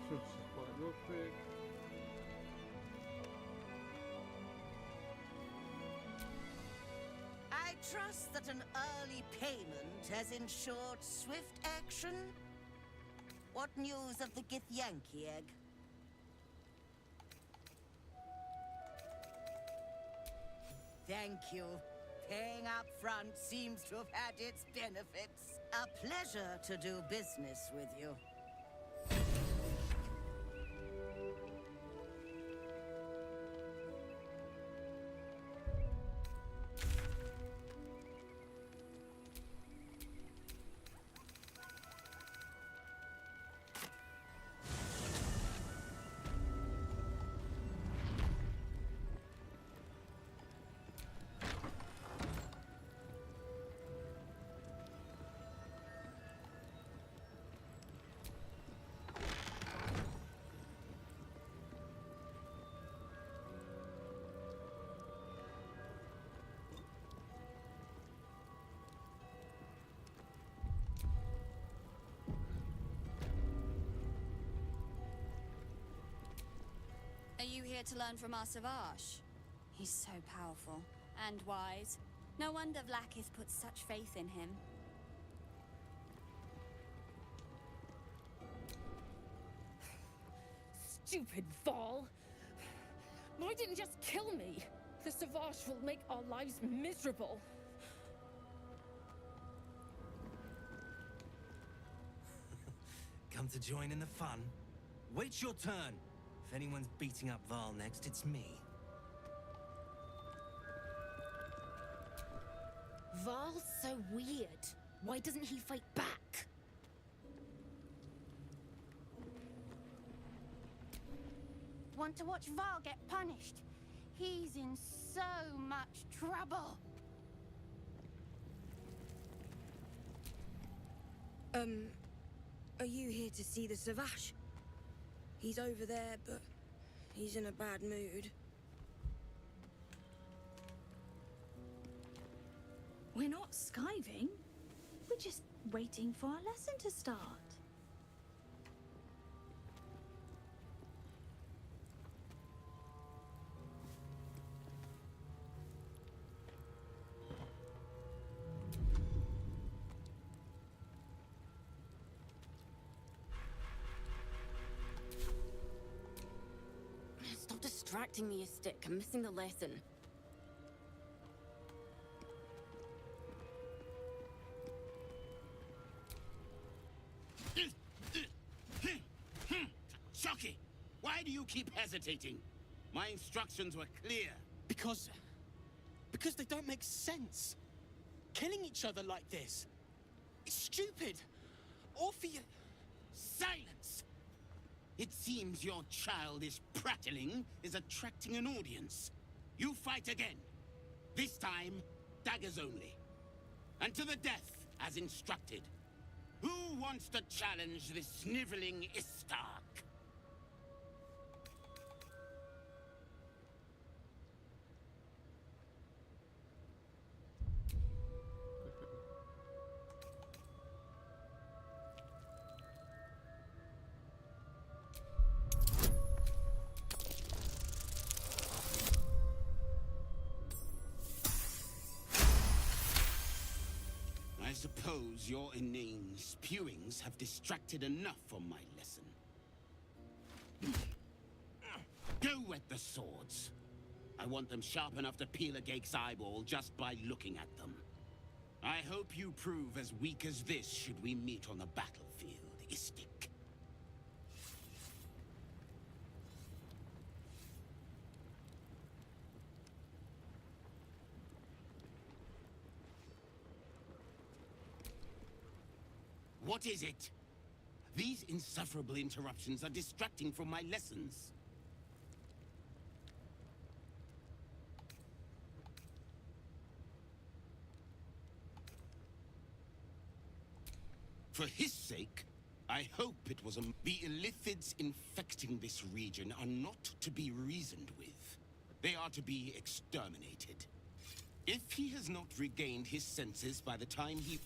Switch the spot real quick. I trust that an early payment has ensured swift action. What news of the Githyanki egg? Thank you. Paying up front seems to have had its benefits. A pleasure to do business with you. Are you here to learn from our Savage? He's so powerful and wise. No wonder Vlaakith put such faith in him. Stupid Val! Why didn't you just kill me? The Savage will make our lives miserable. Come to join in the fun? Wait your turn. If anyone's beating up Val next, it's me. Val's so weird. Why doesn't he fight back? Want to watch Val get punished? He's in so much trouble. Are you here to see the Savage? He's over there, but he's in a bad mood. We're not skiving. We're just waiting for our lesson to start. Stop distracting me, Stick. I'm missing the lesson. Shocky! Why do you keep hesitating? My instructions were clear. Because they don't make sense. Killing each other like this. It's stupid. Or for you... Silence! It seems your childish prattling is attracting an audience. You fight again. This time, daggers only. And to the death, as instructed. Who wants to challenge this sniveling Istark? I suppose your inane spewings have distracted enough from my lesson. Go wet the swords. I want them sharp enough to peel a Gake's eyeball just by looking at them. I hope you prove as weak as this should we meet on the battlefield, Istik. What is it? These insufferable interruptions are distracting from my lessons. For his sake, I hope it was the Illithids infecting this region are not to be reasoned with. They are to be exterminated. If he has not regained his senses by the time he...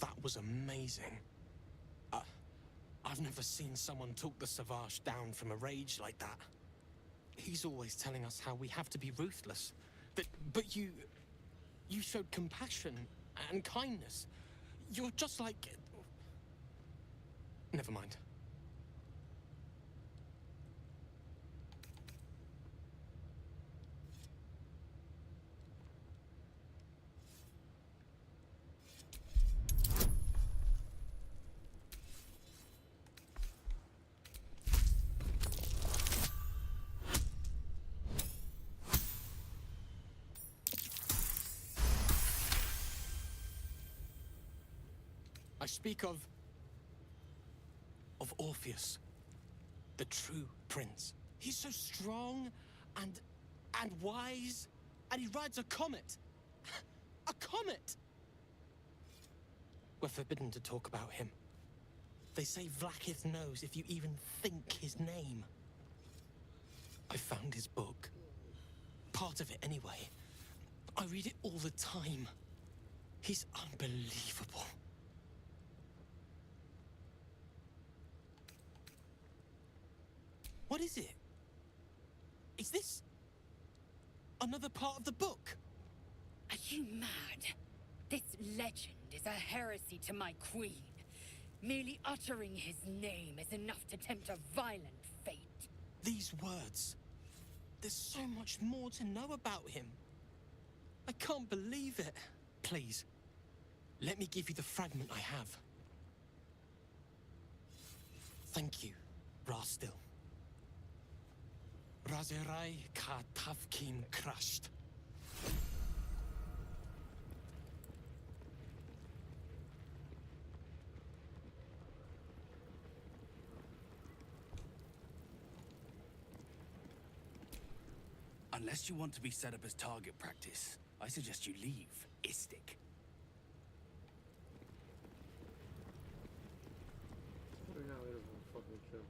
That was amazing. I've never seen someone talk the Savage down from a rage like that. He's always telling us how we have to be ruthless. But you showed compassion and kindness. You're just like... Never mind. I speak of Orpheus, the true prince. He's so strong and wise, and he rides a comet. A comet! We're forbidden to talk about him. They say Vlaakith knows if you even think his name. I found his book. Part of it, anyway. I read it all the time. He's unbelievable. What is it? Is this another part of the book? Are you mad? This legend is a heresy to my queen. Merely uttering his name is enough to tempt a violent fate. These words. There's so much more to know about him. I can't believe it. Please, let me give you the fragment I have. Thank you, Rastil. Razerai ka tafkin crushed. Unless you want to be set up as target practice, I suggest you leave, Istik. We're not ready for fucking kill.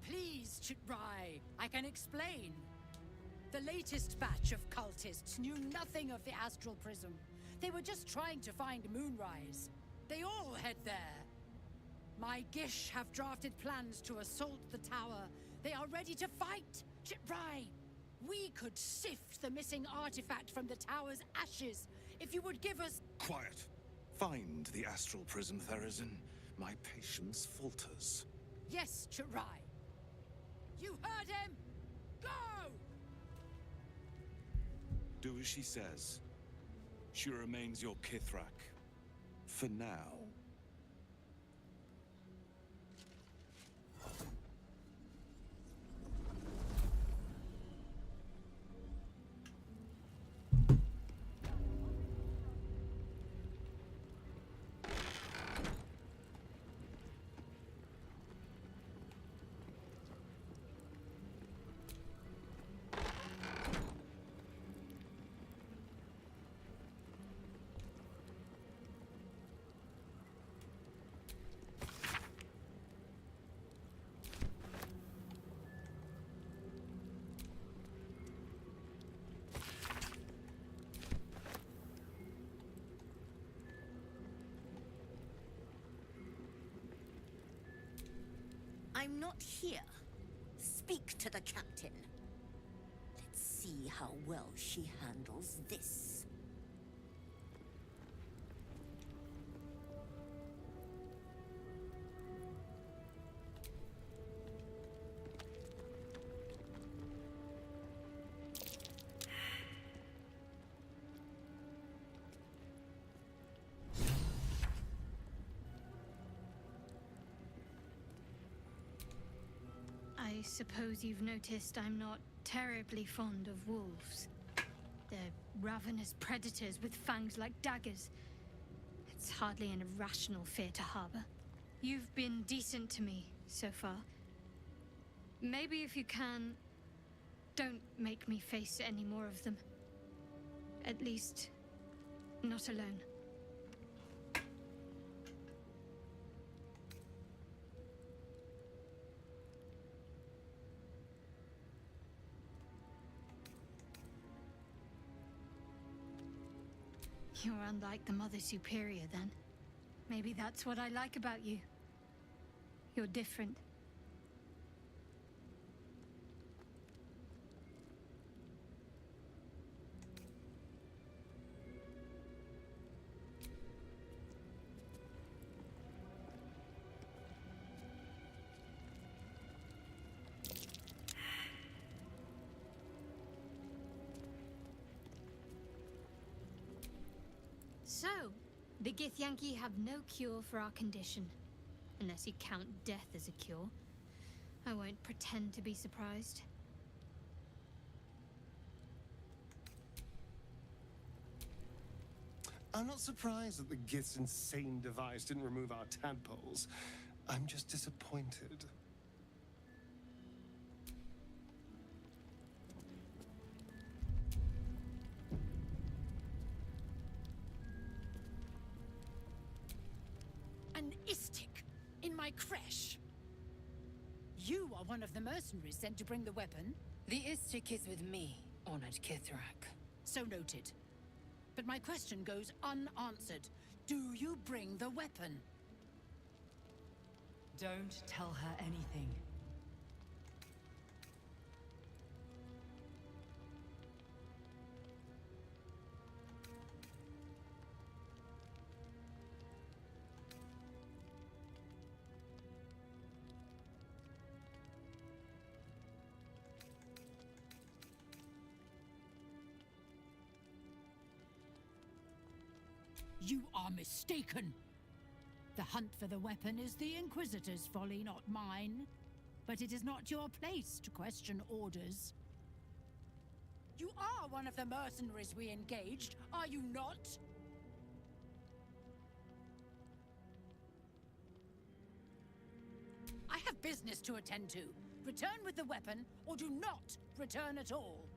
Please, Chitrai, I can explain. The latest batch of cultists knew nothing of the Astral Prism. They were just trying to find Moonrise. They all head there. My Gish have drafted plans to assault the tower. They are ready to fight, Chitrai. We could sift the missing artifact from the tower's ashes if you would give us... Quiet. Find the Astral Prism, Therazin. My patience falters. Yes, Chitrai. You heard him! Go! Do as she says. She remains your Kithrak. For now. I'm not here. Speak to the captain. Let's see how well she handles this. I suppose you've noticed I'm not terribly fond of wolves. They're ravenous predators with fangs like daggers. It's hardly an irrational fear to harbor. You've been decent to me so far. Maybe if you can, don't make me face any more of them. At least, not alone. You're unlike the Mother Superior, then. Maybe that's what I like about you. You're different. So, the Githyanki have no cure for our condition. Unless you count death as a cure. I won't pretend to be surprised. I'm not surprised that the Gith's insane device didn't remove our tadpoles. I'm just disappointed. An istik in my creche. You are one of the mercenaries sent to bring the weapon. The istik is with me, honored Kithrak. So noted. But my question goes unanswered. Do you bring the weapon? Don't tell her anything. You are mistaken. The hunt for the weapon is the Inquisitor's folly, not mine. But it is not your place to question orders. You are one of the mercenaries we engaged, are you not? I have business to attend to. Return with the weapon, or do not return at all.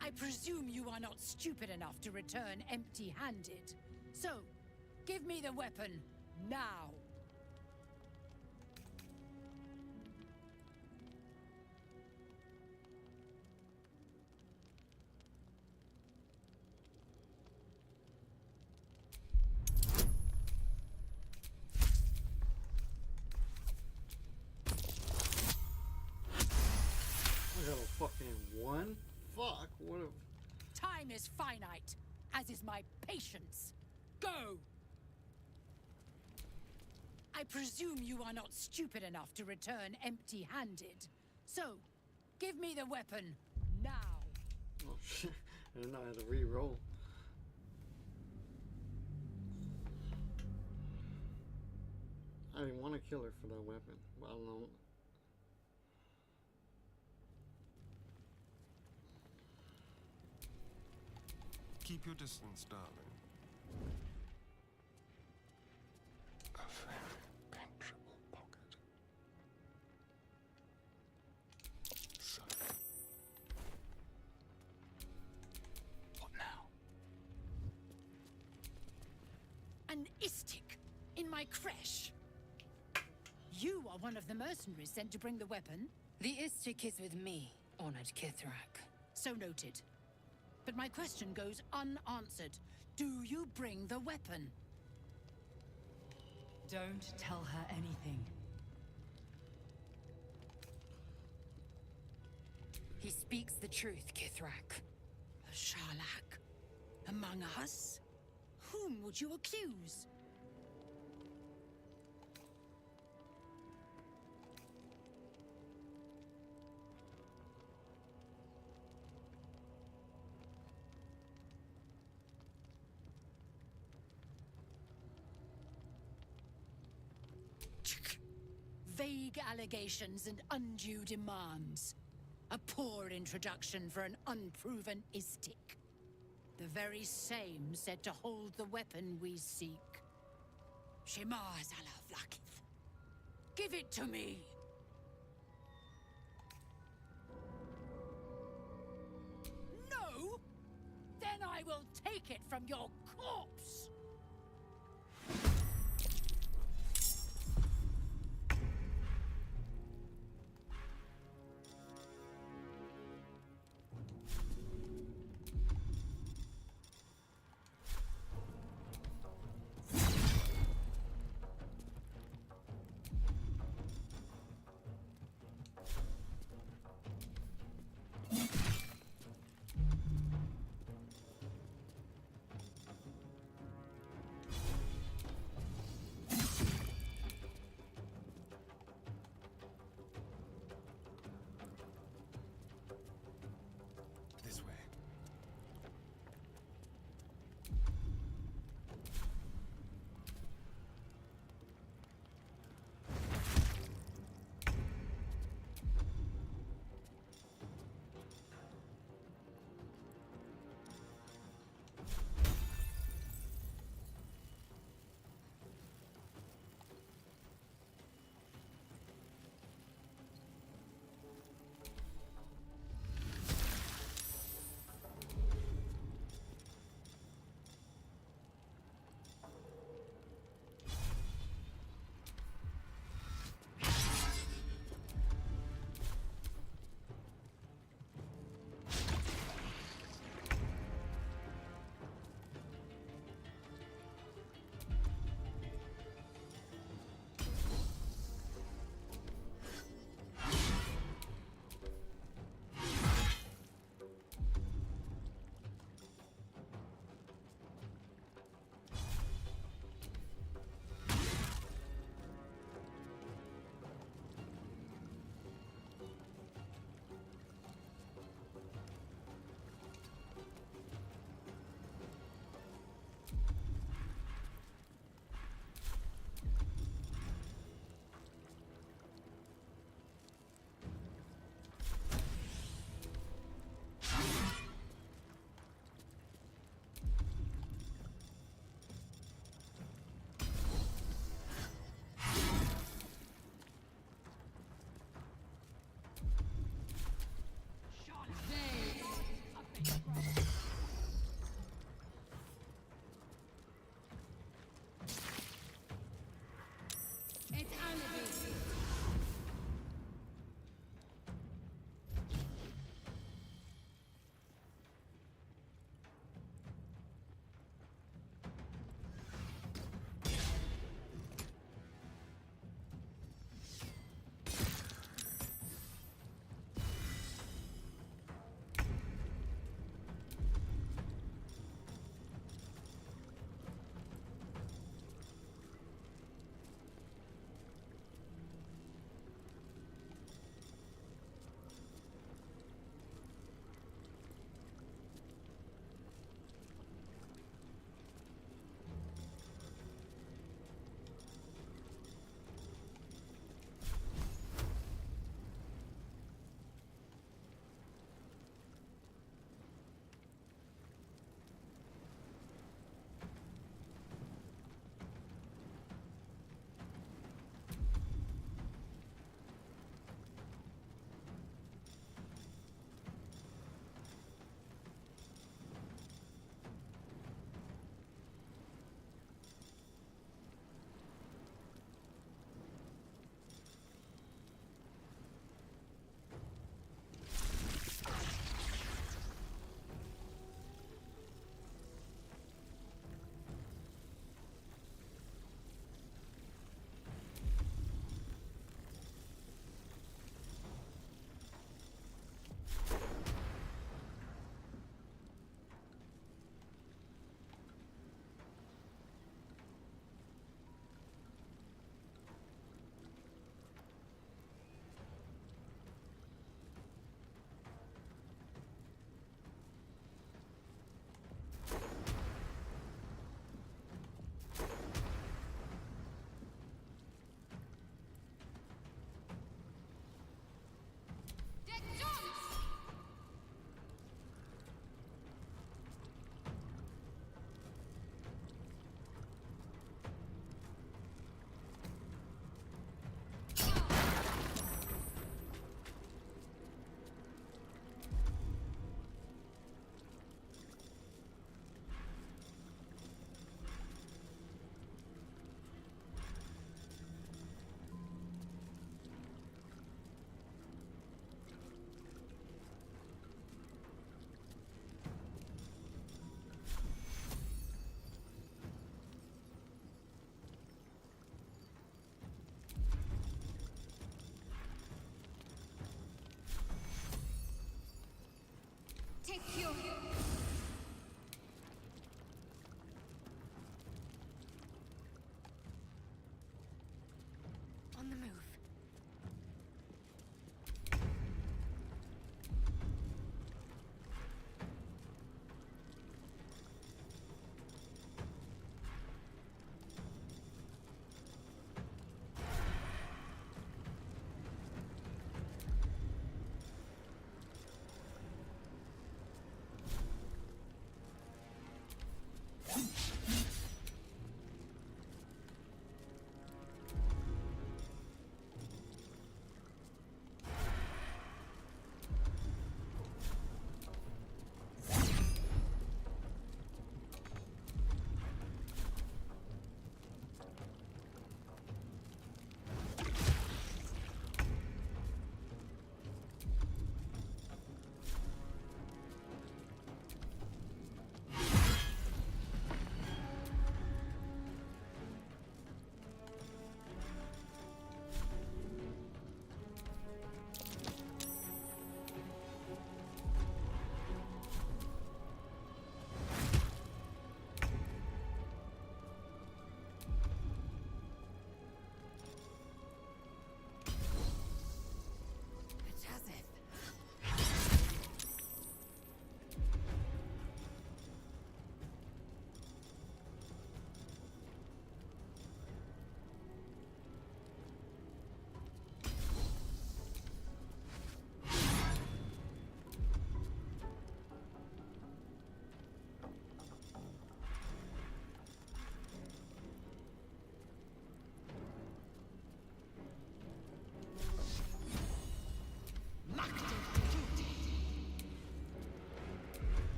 I presume you are not stupid enough to return empty-handed. So, give me the weapon, now. We got a fucking one? Fuck, what a... Time is finite, as is my patience. Go! I presume you are not stupid enough to return empty-handed. So, give me the weapon, now. Oh shit, I didn't know I had to re-roll. I didn't want to kill her for that weapon, but I don't know. Keep your distance, darling. A very penetrable pocket. So. What now? An istik in my creche. You are one of the mercenaries sent to bring the weapon. The istik is with me, honored Kithrak. So noted. But my question goes unanswered. Do you bring the weapon? Don't tell her anything. He speaks the truth, Kithrak. A Sharlak? Among us? Whom would you accuse? Vague allegations and undue demands. A poor introduction for an unproven istik. The very same said to hold the weapon we seek. Shema Zala Vlakith. Give it to me! No? Then I will take it from your corpse! On the move.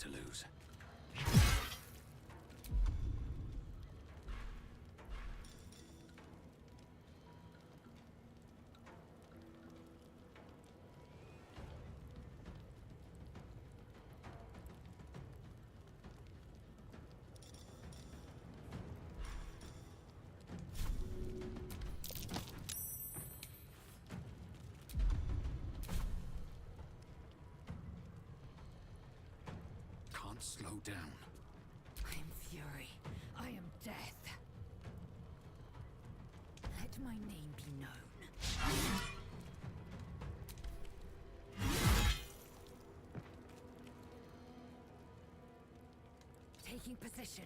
to lose. Slow down. I am fury. I am death. Let my name be known. Taking position.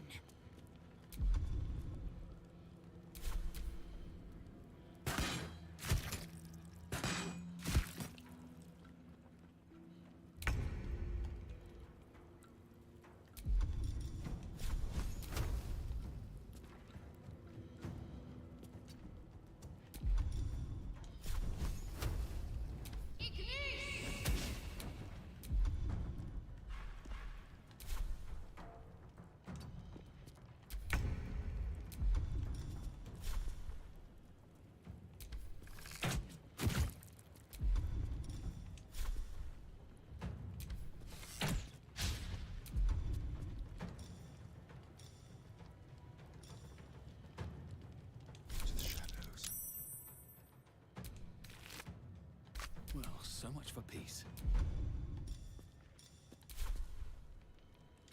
Well, so much for peace.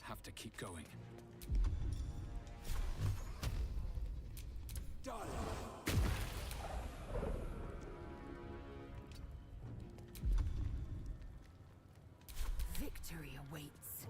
Have to keep going. Done! Victory awaits.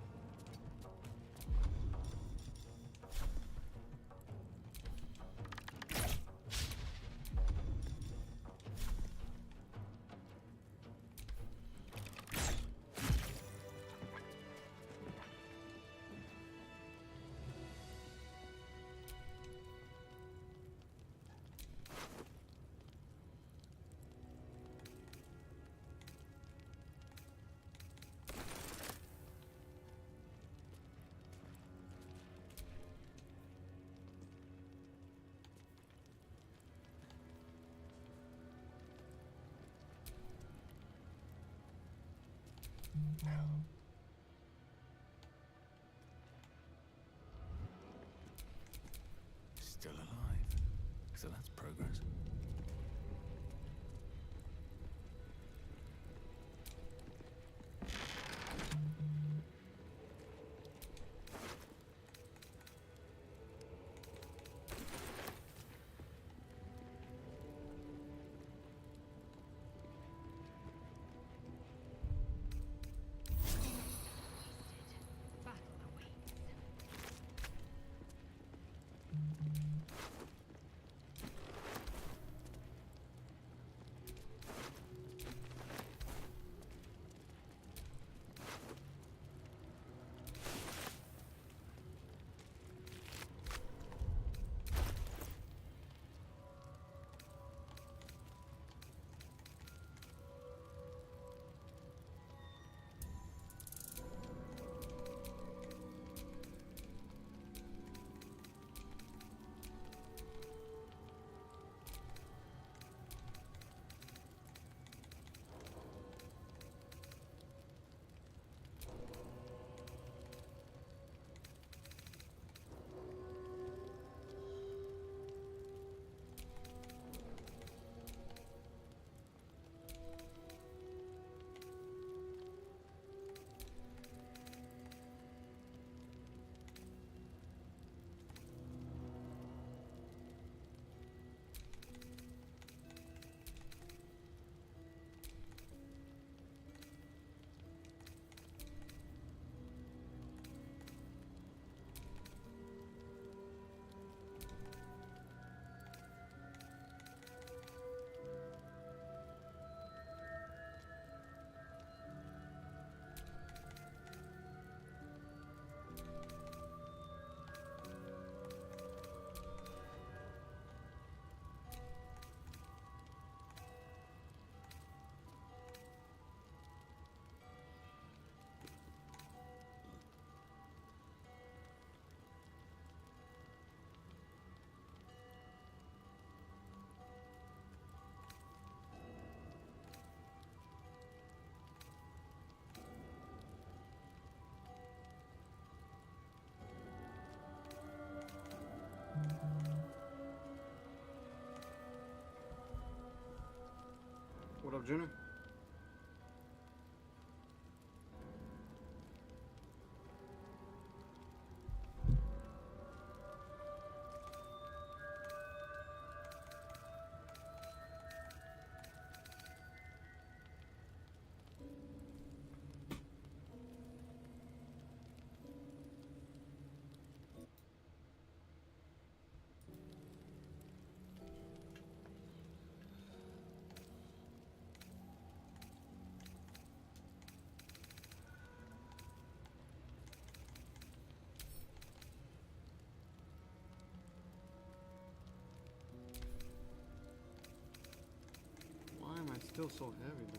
Still alive. So that's progress. What up, Junior? Still so heavy though.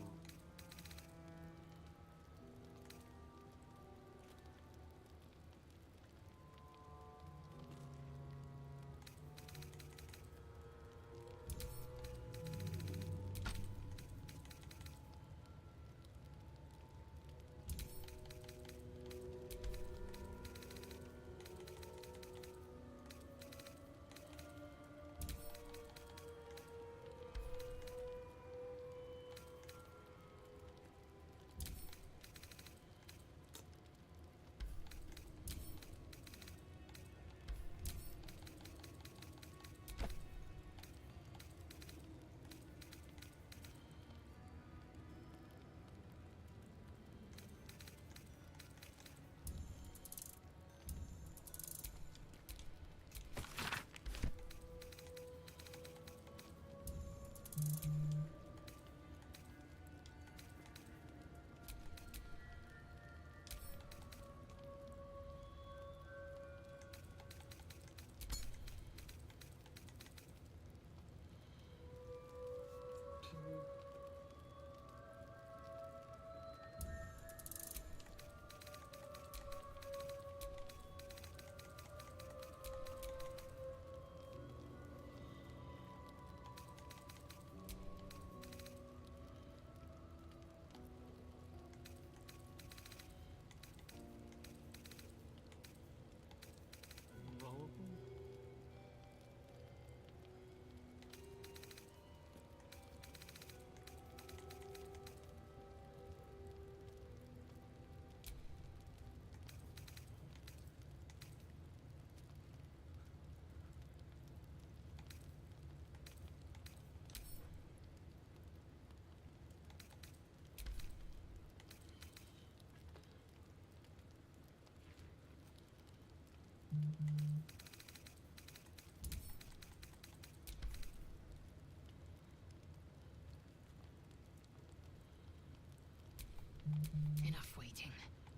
Enough waiting.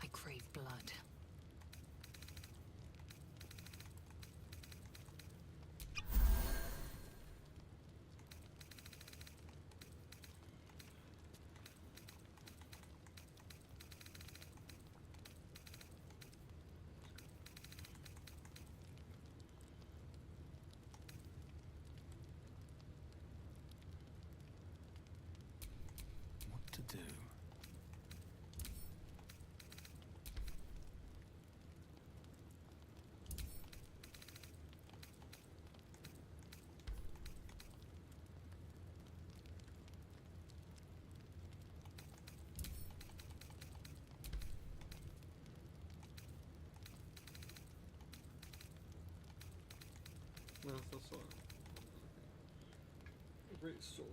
I crave blood. What to do? Master sword. Great sword.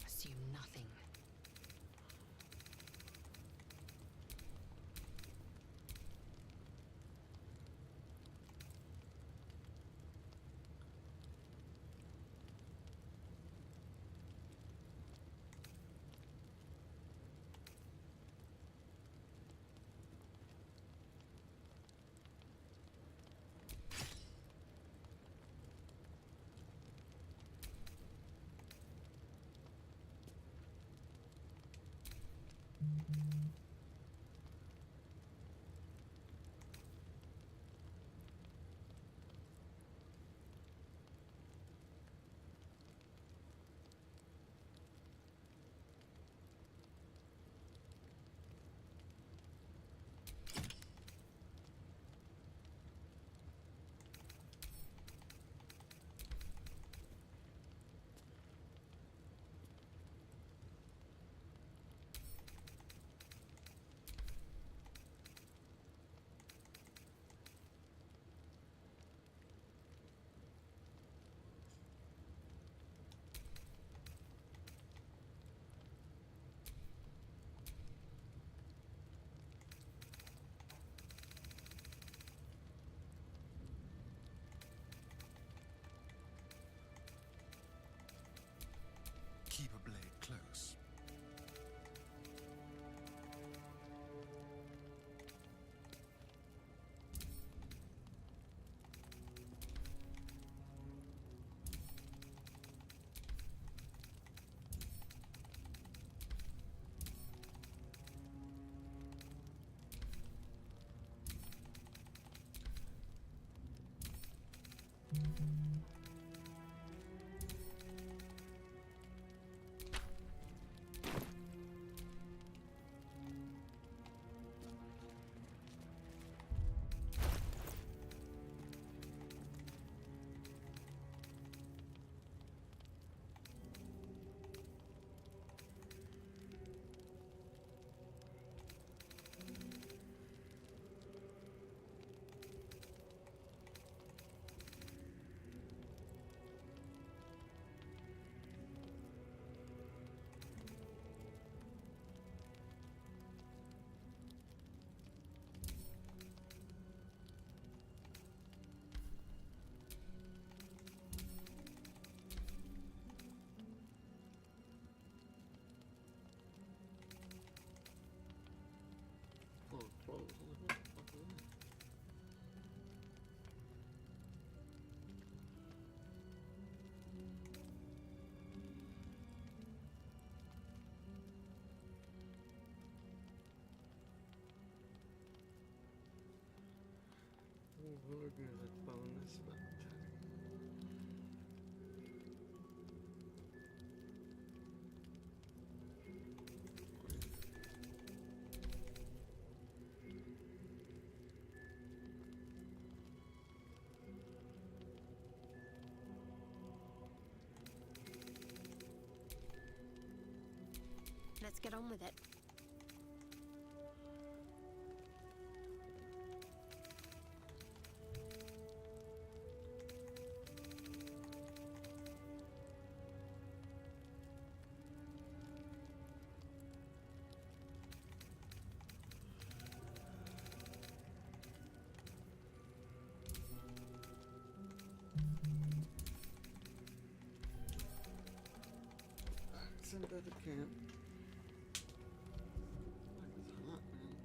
Assume nothing. Oh, close. What the fuck is that? Hologram bonus button. Let's get on with it. Send her to camp. It's hot, man.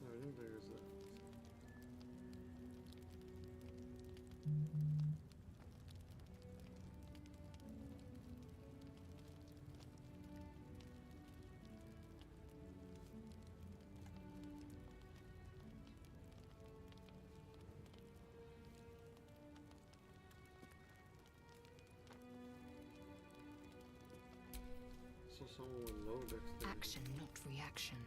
I think there's a... So someone with low dexterity. Action, not reaction.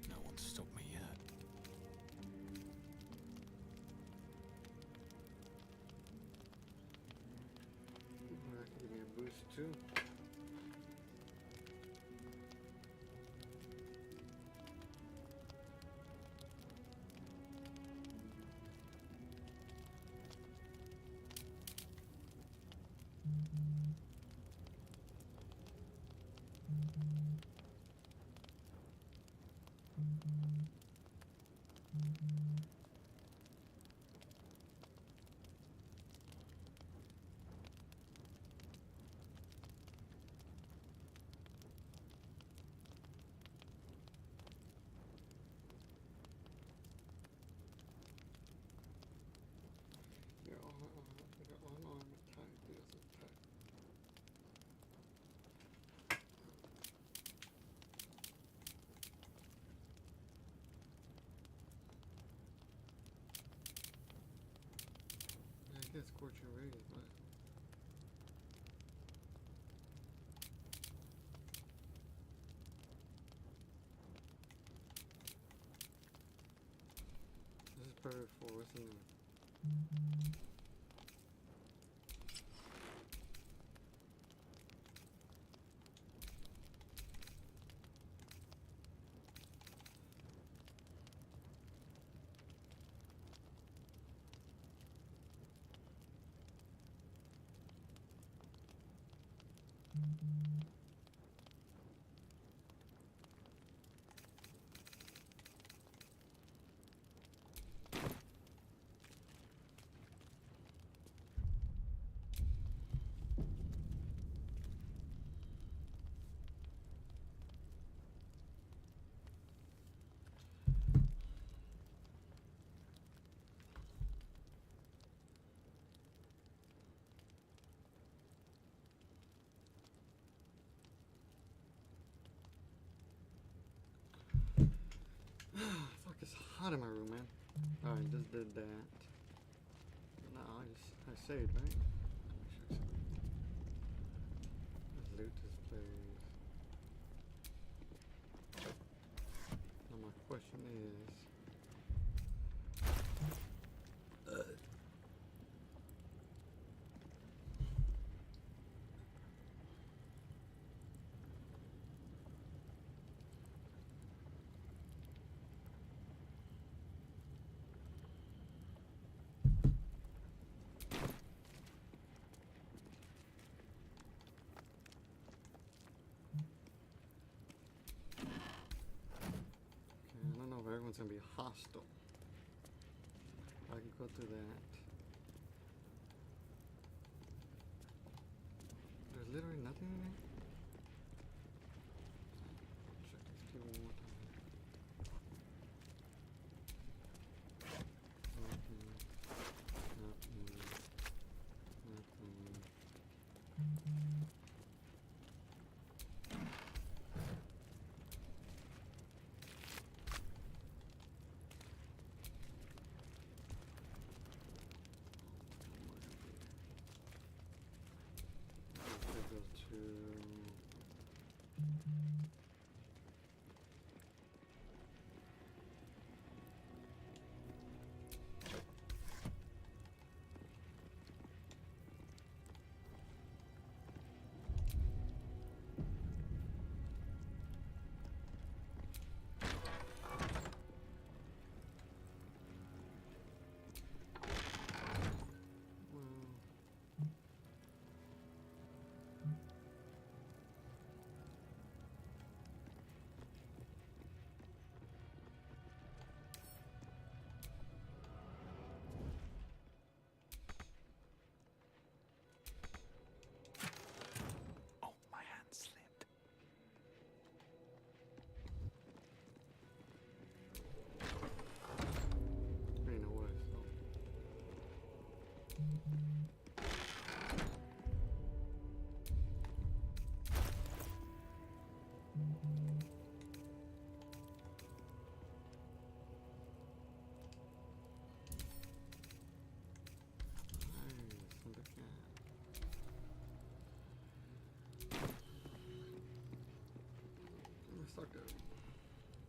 No one's stopped me yet. That can give me a boost too. Your unarmed attack deals attack. I guess Scorching Ray is what? This is perfect for what's the name? Fuck, it's hot in my room, man. Alright, just did that. No, I saved, right? Let's loot this place. Now my question is... I don't know if everyone's gonna be hostile. I can go through that. There's literally nothing in there. Check this key one more time. Nothing.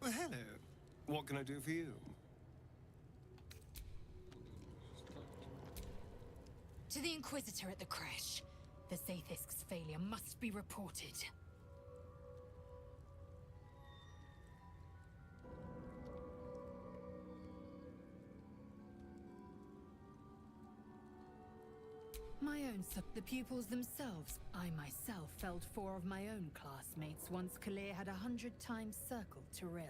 Well, hello. What can I do for you? To the Inquisitor at the creche. The Sathisk's failure must be reported. My own the pupils themselves. I myself felt repelled 4 of my own classmates once Kalir had 100 times circled Tyrell.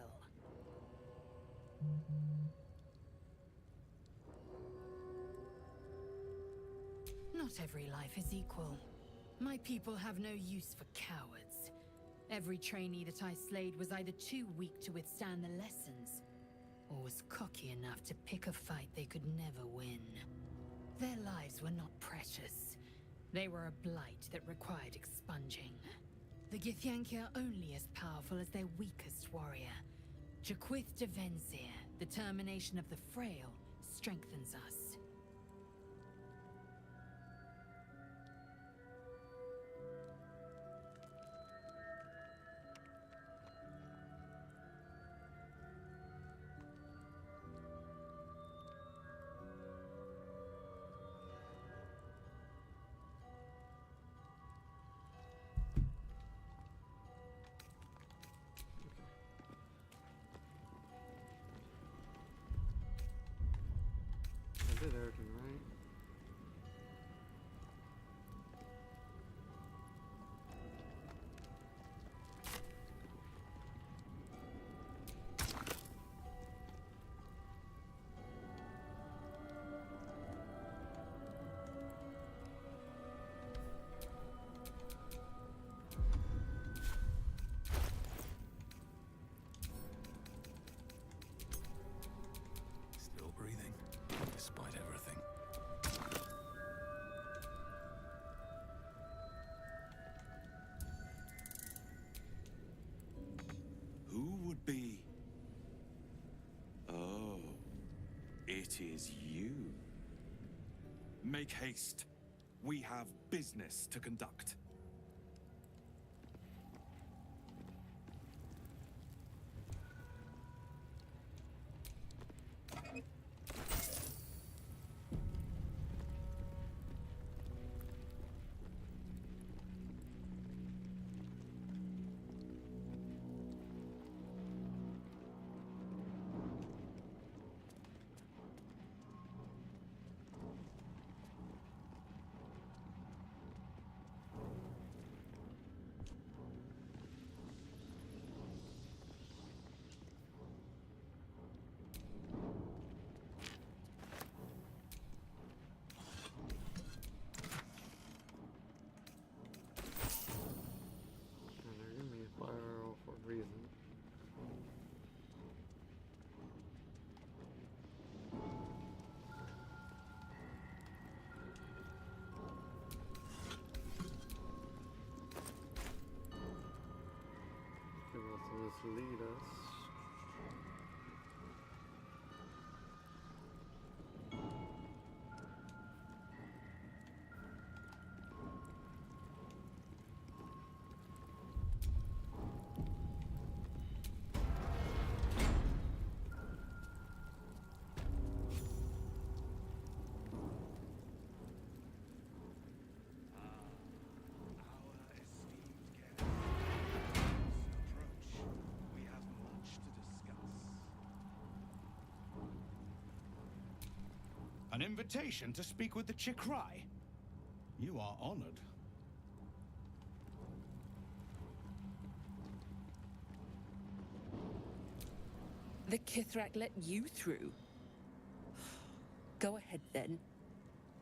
Not every life is equal. My people have no use for cowards. Every trainee that I slayed was either too weak to withstand the lessons, or was cocky enough to pick a fight they could never win. Their lives were not precious. They were a blight that required expunging. The Githyanki are only as powerful as their weakest warrior. Jaquith de Venzir, the termination of the frail, strengthens us. I did everything right. Still breathing, despite everything. Who would be? Oh, it is you. Make haste. We have business to conduct. And they're giving me a fire arrow for a reason. Could also mislead us. An invitation to speak with the Chikrai? You are honored. The Kithrak let you through. Go ahead then,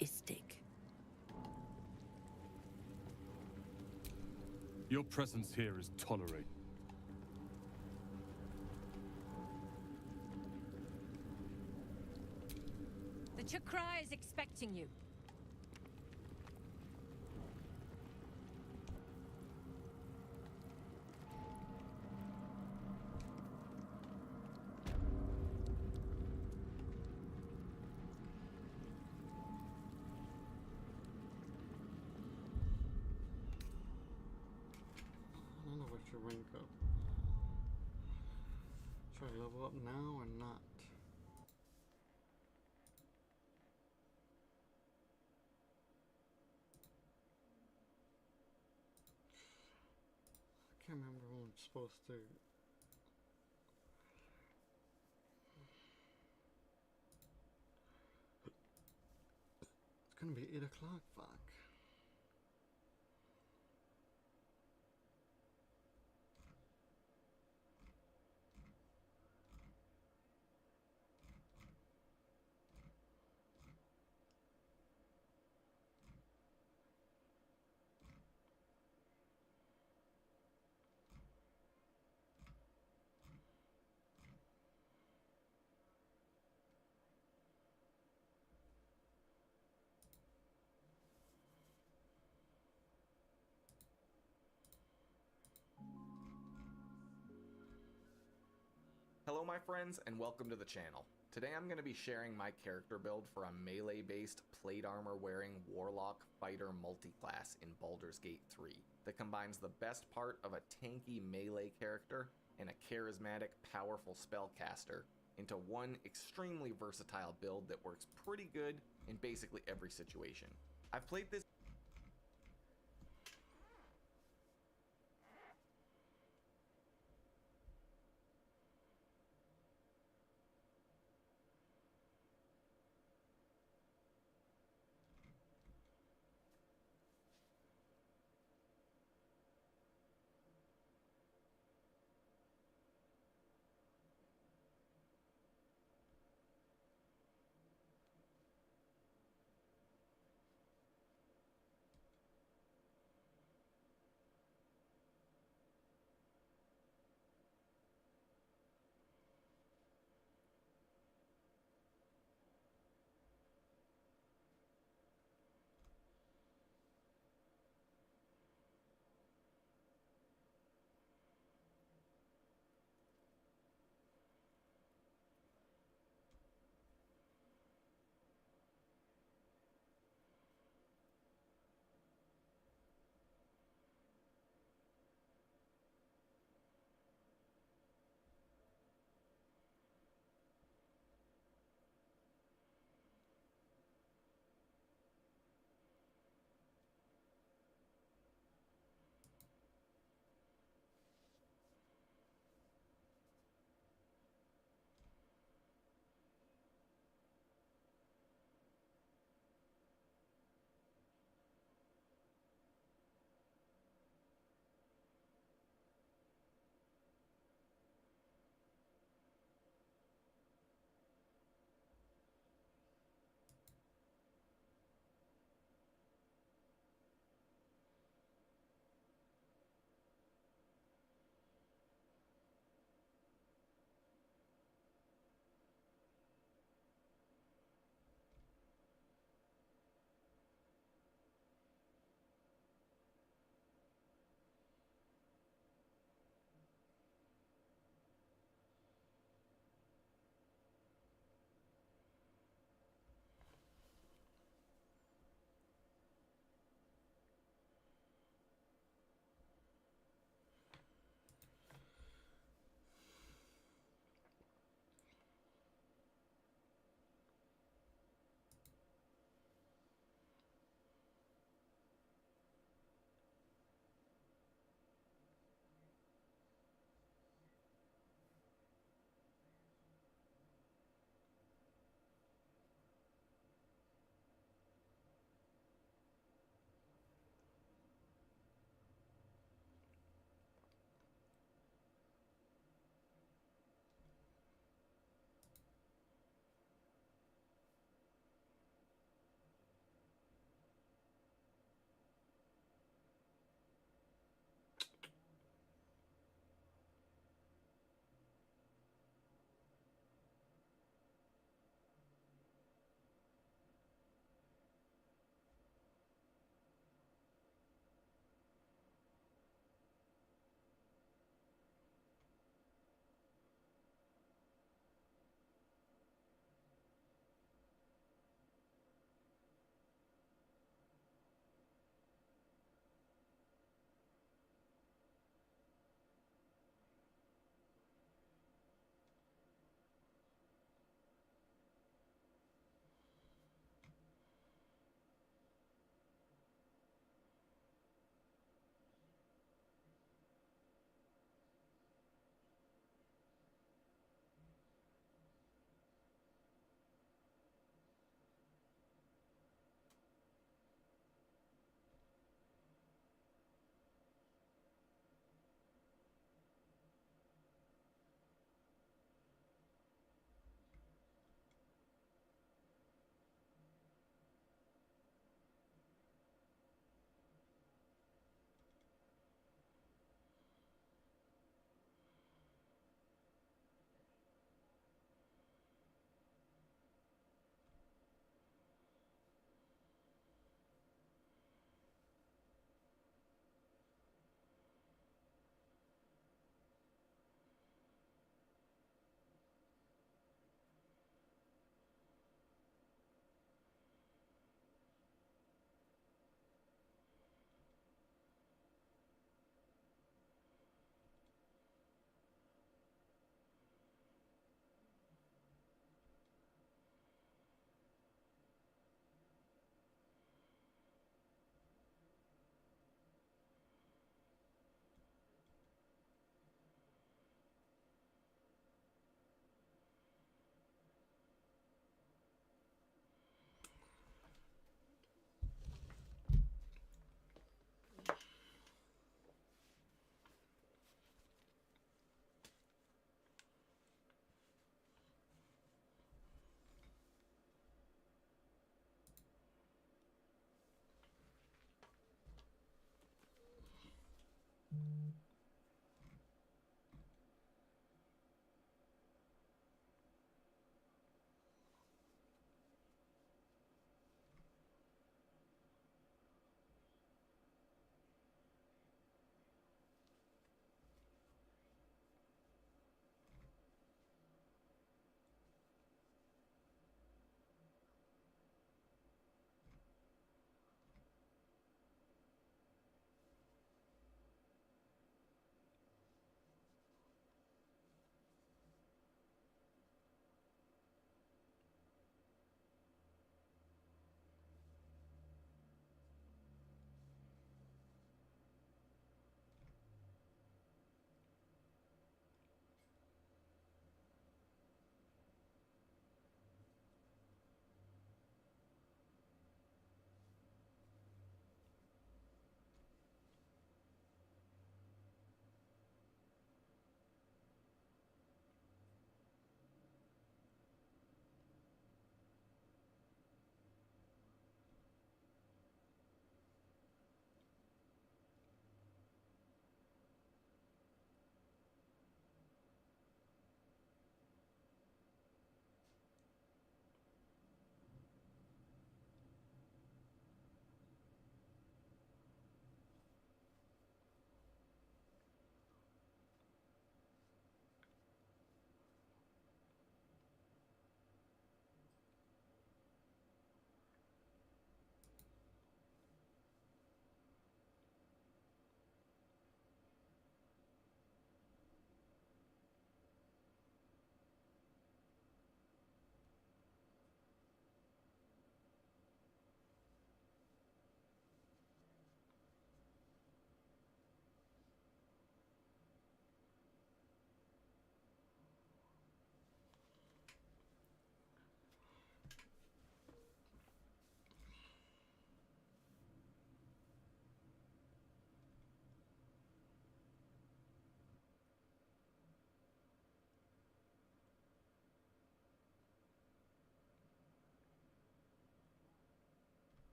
Istik. Your presence here is tolerated. The Chakrai is expecting you. I don't know what your rank up. Try to level up now or not. I can't remember when I'm supposed to. It's gonna be 8 o'clock, fuck. my friends, and welcome to the channel. Today I'm going to be sharing my character build for a melee-based, plate armor-wearing Warlock fighter multi-class in Baldur's Gate 3 that combines the best part of a tanky melee character and a charismatic, powerful spellcaster into one extremely versatile build that works pretty good in basically every situation. I've played this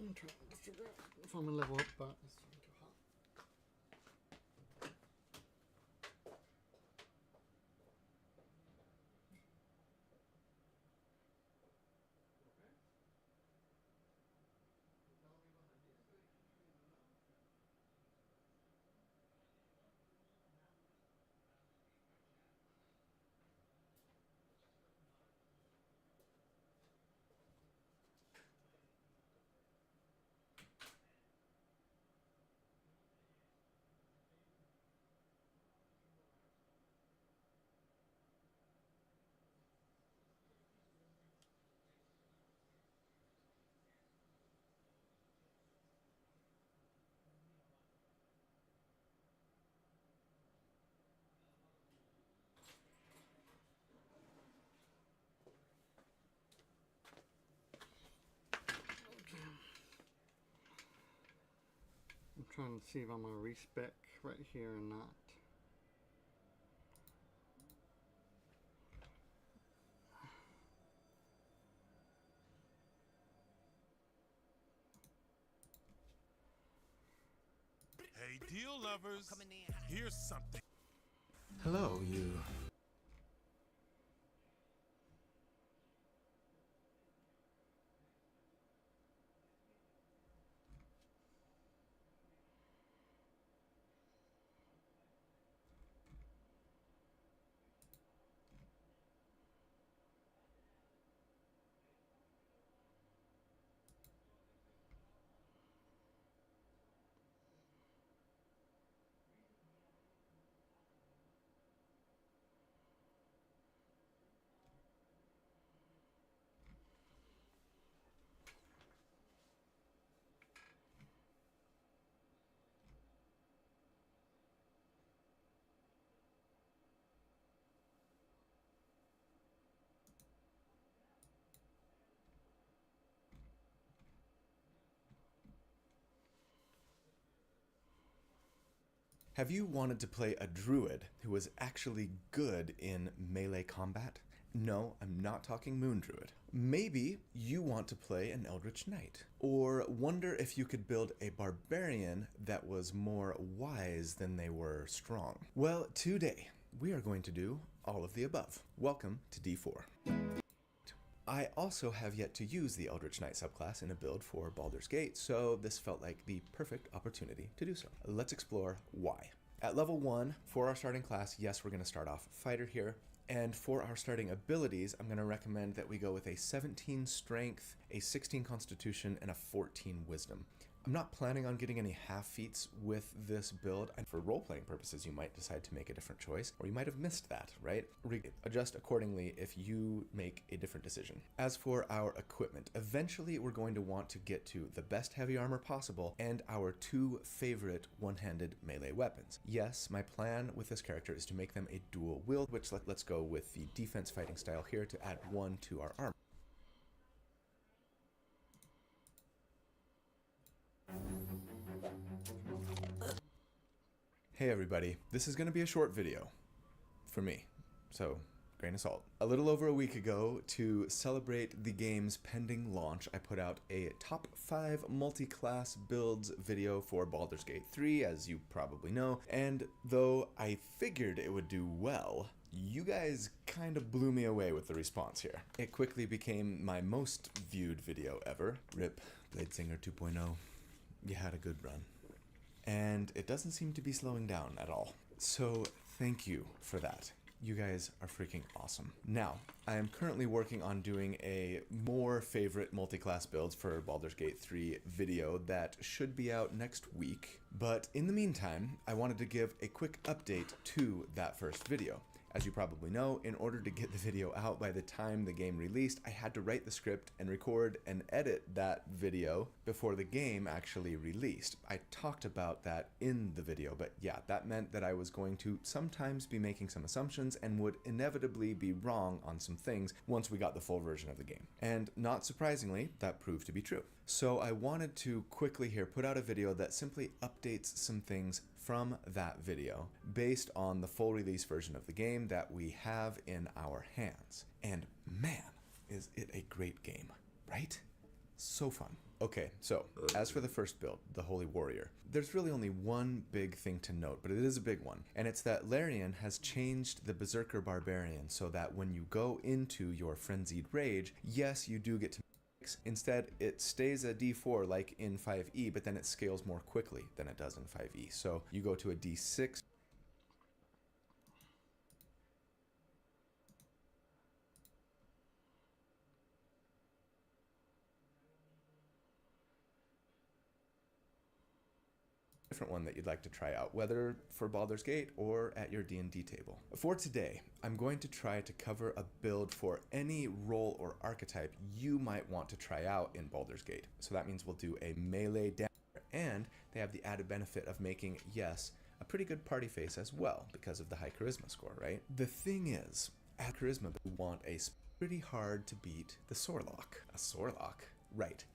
I'm trying to figure out if I'm gonna level up, but it's too hot. I'm trying to see if I'm gonna respec right here or not. Hey, deal lovers. Here's something. Hello, you. Have you wanted to play a druid who was actually good in melee combat? No, I'm not talking Moon Druid. Maybe you want to play an Eldritch Knight, or wonder if you could build a barbarian that was more wise than they were strong. Well, today we are going to do all of the above. Welcome to D4. I also have yet to use the Eldritch Knight subclass in a build for Baldur's Gate, so this felt like the perfect opportunity to do so. Let's explore why. At level 1, for our starting class, yes, we're going to start off fighter here, and for our starting abilities, I'm going to recommend that we go with a 17 strength, a 16 constitution, and a 14 wisdom. I'm not planning on getting any half feats with this build, and for role-playing purposes, you might decide to make a different choice, or you might have missed that, right? Adjust accordingly if you make a different decision. As for our equipment, eventually we're going to want to get to the best heavy armor possible and our 2 favorite one-handed melee weapons. Yes, my plan with this character is to make them a dual wield, which let's go with the defense fighting style here to add 1 to our armor. Hey everybody, this is going to be a short video for me, so grain of salt. A little over a week ago, to celebrate the game's pending launch, I put out a top 5 multi-class builds video for Baldur's Gate 3, as you probably know, and though I figured it would do well, you guys kind of blew me away with the response here. It quickly became my most viewed video ever. RIP Bladesinger 2.0. You had a good run. And it doesn't seem to be slowing down at all. So thank you for that. You guys are freaking awesome. Now, I am currently working on doing a more favorite multi-class builds for Baldur's Gate 3 video that should be out next week. But in the meantime, I wanted to give a quick update to that first video. As you probably know, in order to get the video out by the time the game released, I had to write the script and record and edit that video before the game actually released. I talked about that in the video, but yeah, that meant that I was going to sometimes be making some assumptions and would inevitably be wrong on some things once we got the full version of the game. And not surprisingly, that proved to be true. So I wanted to quickly here put out a video that simply updates some things from that video based on the full release version of the game that we have in our hands. And man, is it a great game, right? So fun. Okay, so as for the first build, the Holy Warrior, there's really only one big thing to note, but it is a big one, and it's that Larian has changed the Berserker Barbarian so that when you go into your Frenzied Rage, yes, you do get to mix. Instead, it stays a D4 like in 5e, but then it scales more quickly than it does in 5e. So you go to a D6. Different one that you'd like to try out, whether for Baldur's Gate or at your D&D table. For today, I'm going to try to cover a build for any role or archetype you might want to try out in Baldur's Gate. So that means we'll do a melee damage, and they have the added benefit of making, yes, a pretty good party face as well because of the high charisma score, right? The thing is, at charisma, we want a pretty hard to beat the Sorlock. A Sorlock? Right.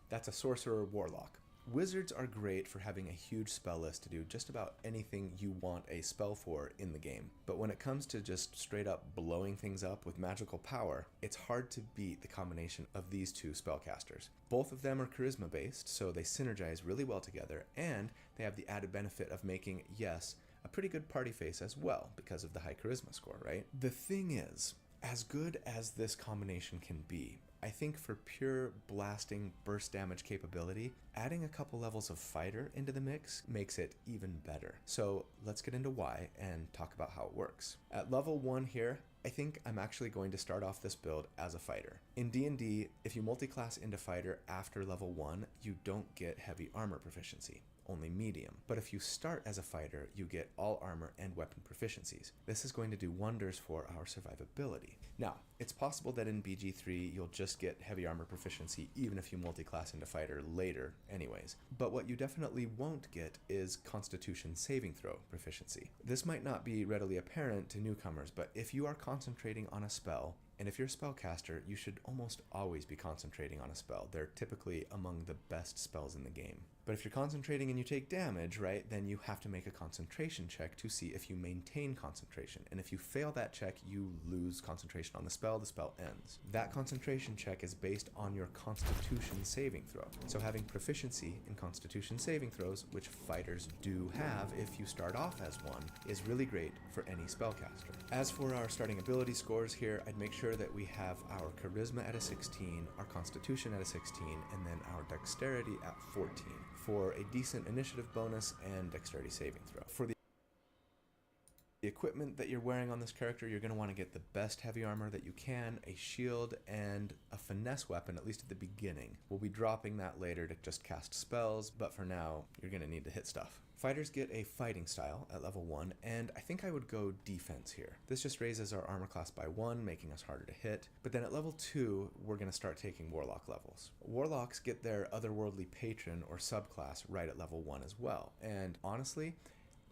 That's a sorcerer warlock. Wizards are great for having a huge spell list to do just about anything you want a spell for in the game. But when it comes to just straight up blowing things up with magical power, it's hard to beat the combination of these two spellcasters. Both of them are charisma based, so they synergize really well together, and they have the added benefit of making, yes, a pretty good party face as well because of the high charisma score, right? The thing is, as good as this combination can be, I think for pure blasting burst damage capability, adding a couple levels of fighter into the mix makes it even better. So let's get into why and talk about how it works. At level 1 here, I think I'm actually going to start off this build as a fighter. In D&D, if you multi-class into fighter after level 1, you don't get heavy armor proficiency, only medium. But if you start as a fighter, you get all armor and weapon proficiencies. This is going to do wonders for our survivability. Now, it's possible that in BG3 you'll just get heavy armor proficiency even if you multi-class into fighter later anyways. But what you definitely won't get is Constitution saving throw proficiency. This might not be readily apparent to newcomers, but if you are concentrating on a spell, and if you're a spellcaster, you should almost always be concentrating on a spell. They're typically among the best spells in the game. But if you're concentrating and you take damage, right, then you have to make a concentration check to see if you maintain concentration. And if you fail that check, you lose concentration on the spell ends. That concentration check is based on your Constitution saving throw. So having proficiency in Constitution saving throws, which fighters do have if you start off as one, is really great for any spellcaster. As for our starting ability scores here, I'd make sure that we have our Charisma at a 16, our Constitution at a 16, and then our Dexterity at 14 for a decent initiative bonus and Dexterity saving throw. For the equipment that you're wearing on this character, you're going to want to get the best heavy armor that you can, a shield, and a finesse weapon, at least at the beginning. We'll be dropping that later to just cast spells, but for now, you're going to need to hit stuff. Fighters get a fighting style at level 1, and I think I would go defense here. This just raises our armor class by 1, making us harder to hit. But then at level 2, we're going to start taking warlock levels. Warlocks get their otherworldly patron or subclass right at level 1 as well. And honestly,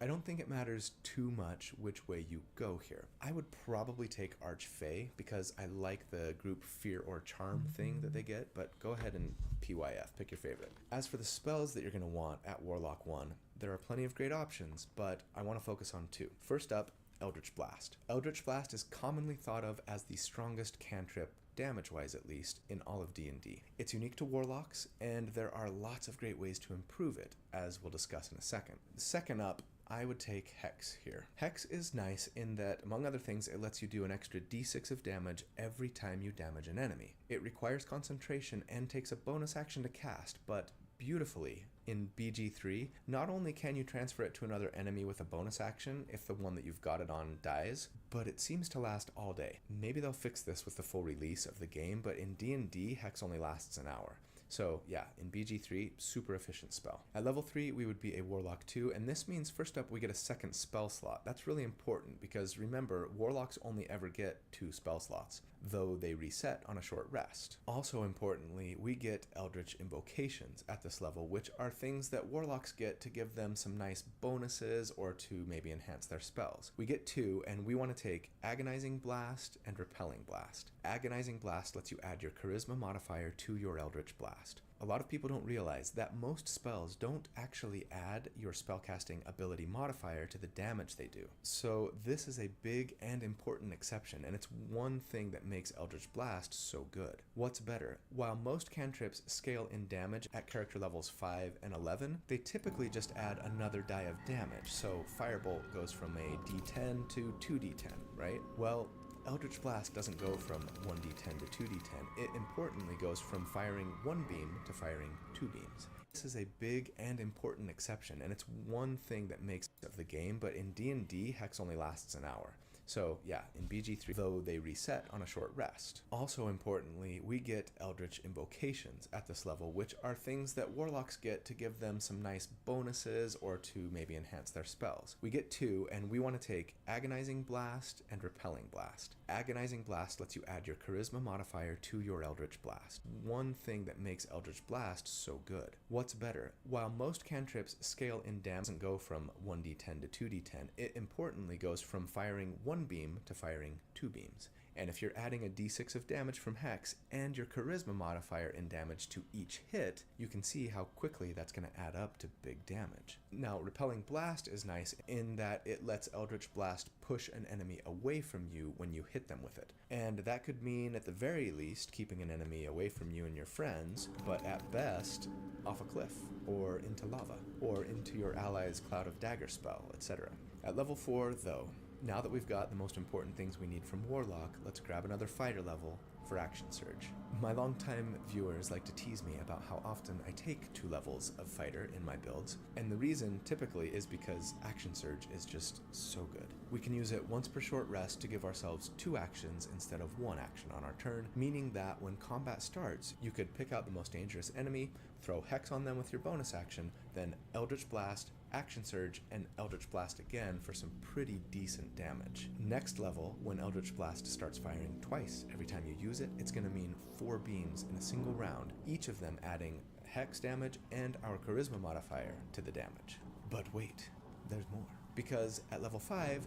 I don't think it matters too much which way you go here. I would probably take Archfey because I like the group Fear or Charm thing that they get, but go ahead and PYF, pick your favorite. As for the spells that you're going to want at Warlock 1, there are plenty of great options, but I want to focus on 2. First up, Eldritch Blast. Eldritch Blast is commonly thought of as the strongest cantrip, damage-wise at least, in all of D&D. It's unique to Warlocks, and there are lots of great ways to improve it, as we'll discuss in a second. Second up, I would take Hex here. Hex is nice in that, among other things, it lets you do an extra d6 of damage every time you damage an enemy. It requires concentration and takes a bonus action to cast, but beautifully, in BG3, not only can you transfer it to another enemy with a bonus action if the one that you've got it on dies, but it seems to last all day. Maybe they'll fix this with the full release of the game, but in D&D, Hex only lasts an hour. So yeah, in BG3, super efficient spell. At level 3, we would be a Warlock 2, and this means first up we get a second spell slot. That's really important because remember, Warlocks only ever get 2 spell slots, though they reset on a short rest. Also importantly, we get Eldritch Invocations at this level, which are things that Warlocks get to give them some nice bonuses or to maybe enhance their spells. We get 2, and we want to take Agonizing Blast and Repelling Blast. Agonizing Blast lets you add your Charisma modifier to your Eldritch Blast. A lot of people don't realize that most spells don't actually add your spellcasting ability modifier to the damage they do. So this is a big and important exception, and it's one thing that makes Eldritch Blast so good. What's better? While most cantrips scale in damage at character levels 5 and 11, they typically just add another die of damage. So Firebolt goes from a D10 to 2D10, right? Well, Eldritch Blast doesn't go from 1d10 to 2d10. It importantly goes from firing one beam to firing two beams. This is a big and important exception, and it's one thing that makes of the game, but in D&D, Hex only lasts an hour. So yeah, in BG3, though they reset on a short rest. Also importantly, we get Eldritch Invocations at this level, which are things that Warlocks get to give them some nice bonuses or to maybe enhance their spells. We get two, and we want to take Agonizing Blast and Repelling Blast. Agonizing Blast lets you add your Charisma modifier to your Eldritch Blast. One thing that makes Eldritch Blast so good. What's better? While most cantrips scale in damage and go from 1d10 to 2d10, it importantly goes from firing one beam to firing two beams. And if you're adding a d6 of damage from Hex and your Charisma modifier in damage to each hit, you can see how quickly that's going to add up to big damage. Now, Repelling Blast is nice in that it lets Eldritch Blast push an enemy away from you when you hit them with it. And that could mean, at the very least, keeping an enemy away from you and your friends, but at best, off a cliff, or into lava, or into your ally's Cloud of Dagger spell, etc. At level 4, though, now that we've got the most important things we need from Warlock, let's grab another fighter level for Action Surge. My longtime viewers like to tease me about how often I take 2 levels of fighter in my builds, and the reason typically is because Action Surge is just so good. We can use it once per short rest to give ourselves 2 actions instead of 1 action on our turn, meaning that when combat starts, you could pick out the most dangerous enemy, throw Hex on them with your bonus action, then Eldritch Blast, Action Surge, and Eldritch Blast again for some pretty decent damage. Next level, when Eldritch Blast starts firing twice every time you use it, it's going to mean 4 beams in a single round, each of them adding Hex damage and our Charisma modifier to the damage. But wait, there's more. Because at level 5,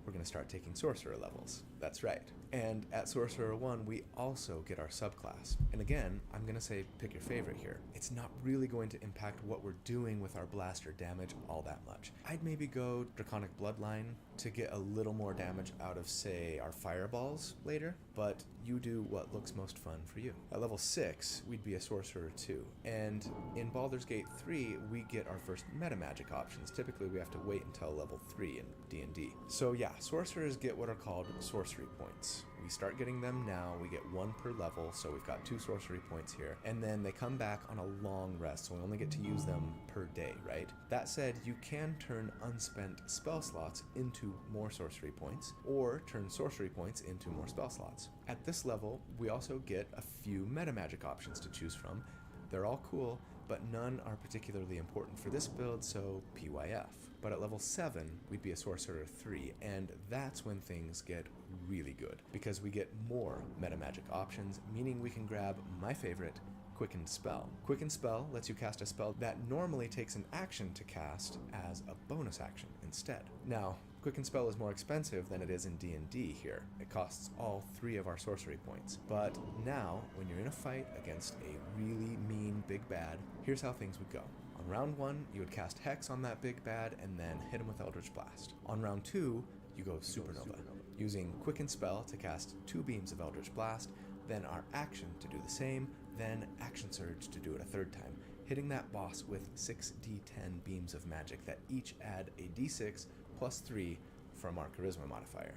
we're going to start taking Sorcerer levels. That's right. And at Sorcerer 1, we also get our subclass. And again, I'm going to say pick your favorite here. It's not really going to impact what we're doing with our blaster damage all that much. I'd maybe go Draconic Bloodline to get a little more damage out of, say, our fireballs later, but you do what looks most fun for you. At level 6, we'd be a Sorcerer 2, and in Baldur's Gate 3, we get our first meta magic options. Typically, we have to wait until level 3 in D&D. So yeah, Sorcerers get what are called sorcery points. We start getting them now, we get 1 per level, so we've got 2 sorcery points here, and then they come back on a long rest, so we only get to use them per day, right? That said, you can turn unspent spell slots into more sorcery points, or turn sorcery points into more spell slots. At this level, we also get a few meta magic options to choose from. They're all cool, but none are particularly important for this build, so PYF. But at level 7, we'd be a Sorcerer 3, and that's when things get really good, because we get more meta magic options, meaning we can grab my favorite, Quicken Spell. Quicken Spell lets you cast a spell that normally takes an action to cast as a bonus action instead. Now, Quicken Spell is more expensive than it is in D&D here. It costs all 3 of our sorcery points. But now, when you're in a fight against a really mean big bad, here's how things would go. On round 1, you would cast Hex on that big bad and then hit him with Eldritch Blast. On round 2, you go Supernova, using Quicken Spell to cast 2 beams of Eldritch Blast, then our action to do the same, then Action Surge to do it a 3rd time, hitting that boss with 6d10 beams of magic that each add a d6 plus 3 from our Charisma modifier.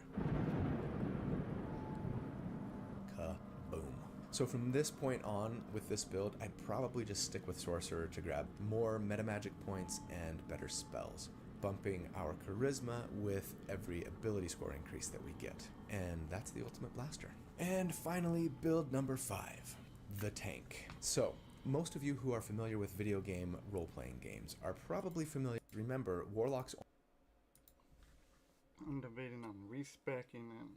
Kaboom. So from this point on, with this build, I'd probably just stick with Sorcerer to grab more meta magic points and better spells, bumping our Charisma with every ability score increase that we get. And that's the ultimate blaster. And finally, build number 5, the Tank. So, most of you who are familiar with video game role-playing games are probably familiar. Remember, Warlocks... I'm debating on respecking and...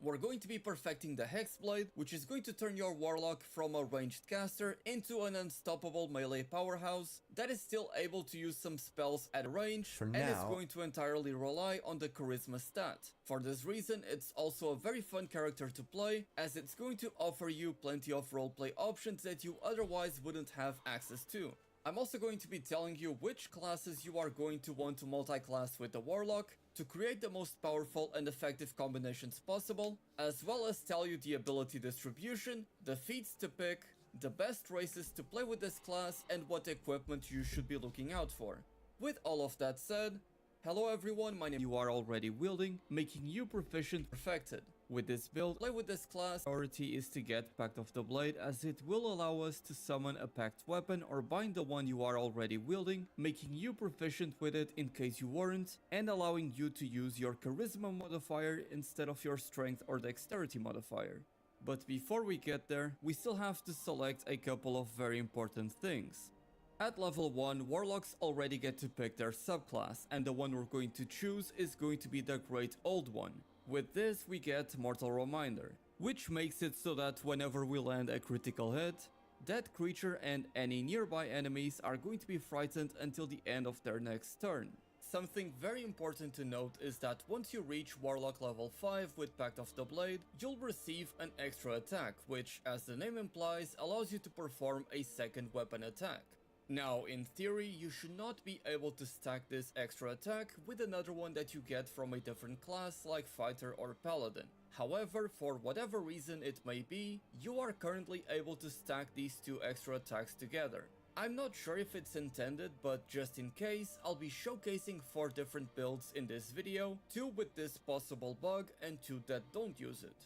We're going to be perfecting the Hexblade, which is going to turn your Warlock from a ranged caster into an unstoppable melee powerhouse that is still able to use some spells at range and is going to entirely rely on the Charisma stat. For this reason, it's also a very fun character to play, as it's going to offer you plenty of roleplay options that you otherwise wouldn't have access to. I'm also going to be telling you which classes you are going to want to multi-class with the Warlock to create the most powerful and effective combinations possible, as well as tell you the ability distribution, the feats to pick, the best races to play with this class, and what equipment you should be looking out for. With all of that said, hello everyone, my name you are already wielding, making you proficient perfected. With this build, play with this class, priority is to get Pact of the Blade, as it will allow us to summon a packed weapon or bind the one you are already wielding, making you proficient with it in case you weren't, and allowing you to use your Charisma modifier instead of your Strength or Dexterity modifier. But before we get there, we still have to select a couple of very important things. At level 1, Warlocks already get to pick their subclass, and the one we're going to choose is going to be the Great Old One. With this, we get Mortal Reminder, which makes it so that whenever we land a critical hit, that creature and any nearby enemies are going to be frightened until the end of their next turn. Something very important to note is that once you reach Warlock level 5 with Pact of the Blade, you'll receive an extra attack, which, as the name implies, allows you to perform a second weapon attack. Now, in theory, you should not be able to stack this extra attack with another one that you get from a different class like Fighter or Paladin. However, for whatever reason it may be, you are currently able to stack these two extra attacks together. I'm not sure if it's intended, but just in case, I'll be showcasing 4 different builds in this video, 2 with this possible bug and 2 that don't use it.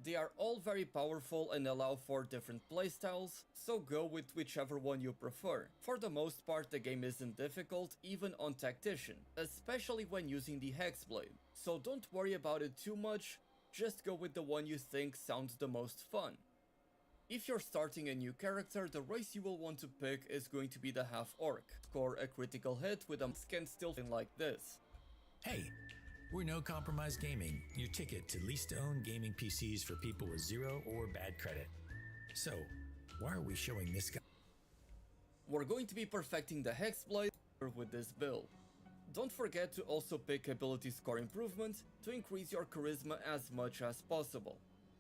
They are all very powerful and allow for different playstyles, so go with whichever one you prefer. For the most part, the game isn't difficult, even on Tactician, especially when using the Hexblade, so don't worry about it too much, just go with the one you think sounds the most fun. If you're starting a new character, the race you will want to pick is going to be the Half-Orc. Score a critical hit with a scan still like this. Hey! We're No Compromise Gaming, your ticket to lease-to-own gaming PCs for people with 0 or bad credit. So, why are we showing this guy? We're going to be perfecting the Hexblade with this build. Don't forget to also pick ability score improvements to increase your charisma as much as possible.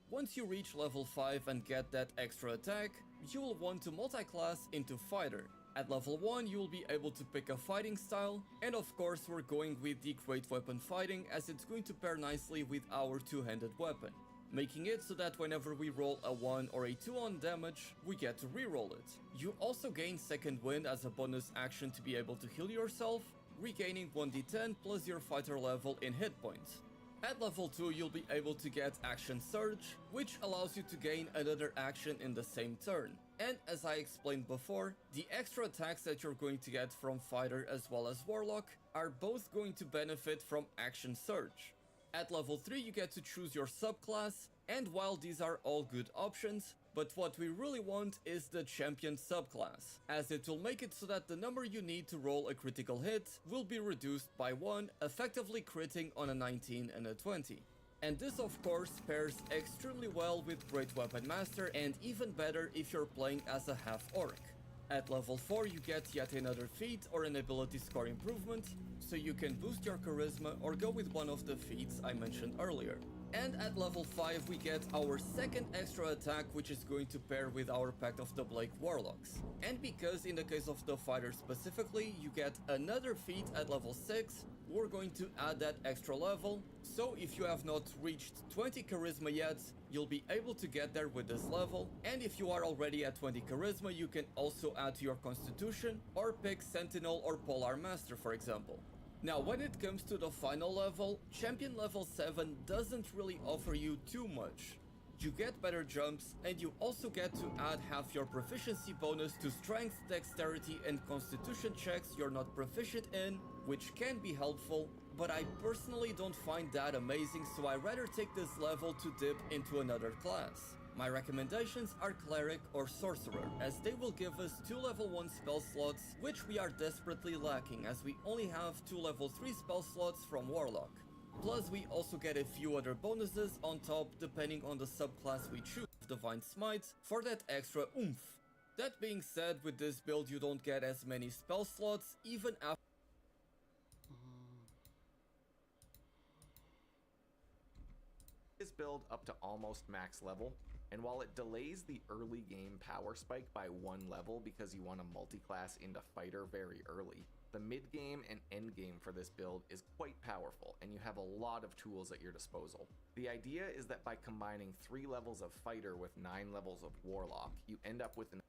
Once you reach level 5 and get that extra attack, you will want to multi-class into Fighter. At level 1, you will be able to pick a fighting style, and of course we're going with the Great Weapon Fighting, as it's going to pair nicely with our two-handed weapon, making it so that whenever we roll a 1 or a 2 on damage, we get to reroll it. You also gain Second Wind as a bonus action to be able to heal yourself, regaining 1d10 plus your fighter level in hit points. At level 2, you'll be able to get Action Surge, which allows you to gain another action in the same turn. And as I explained before, the extra attacks that you're going to get from Fighter as well as Warlock are both going to benefit from Action Surge. At level 3, you get to choose your subclass, and while these are all good options, but what we really want is the Champion subclass, as it will make it so that the number you need to roll a critical hit will be reduced by 1, effectively critting on a 19 and a 20. And this of course pairs extremely well with Great Weapon Master, and even better if you're playing as a half-orc. At level 4 you get yet another feat or an ability score improvement, so you can boost your charisma or go with one of the feats I mentioned earlier. And at level 5 we get our second extra attack, which is going to pair with our Pact of the Blade Warlocks. And because in the case of the Fighter specifically, you get another feat at level 6, we're going to add that extra level, so if you have not reached 20 charisma yet, you'll be able to get there with this level, and if you are already at 20 charisma, you can also add to your constitution, or pick Sentinel or Polar Master for example. Now when it comes to the final level, Champion level 7 doesn't really offer you too much. You get better jumps, and you also get to add half your proficiency bonus to strength, dexterity and constitution checks you're not proficient in, which can be helpful, but I personally don't find that amazing, so I rather take this level to dip into another class. My recommendations are Cleric or Sorcerer, as they will give us 2 level 1 spell slots, which we are desperately lacking as we only have 2 level 3 spell slots from Warlock. Plus we also get a few other bonuses on top depending on the subclass we choose of Divine Smite for that extra oomph. That being said, with this build you don't get as many spell slots even after this build up to almost max level, and while it delays the early game power spike by 1 level because you want to multi-class into fighter very early, the mid-game and end-game for this build is quite powerful, and you have a lot of tools at your disposal. The idea is that by combining 3 levels of fighter with 9 levels of warlock, you end up with an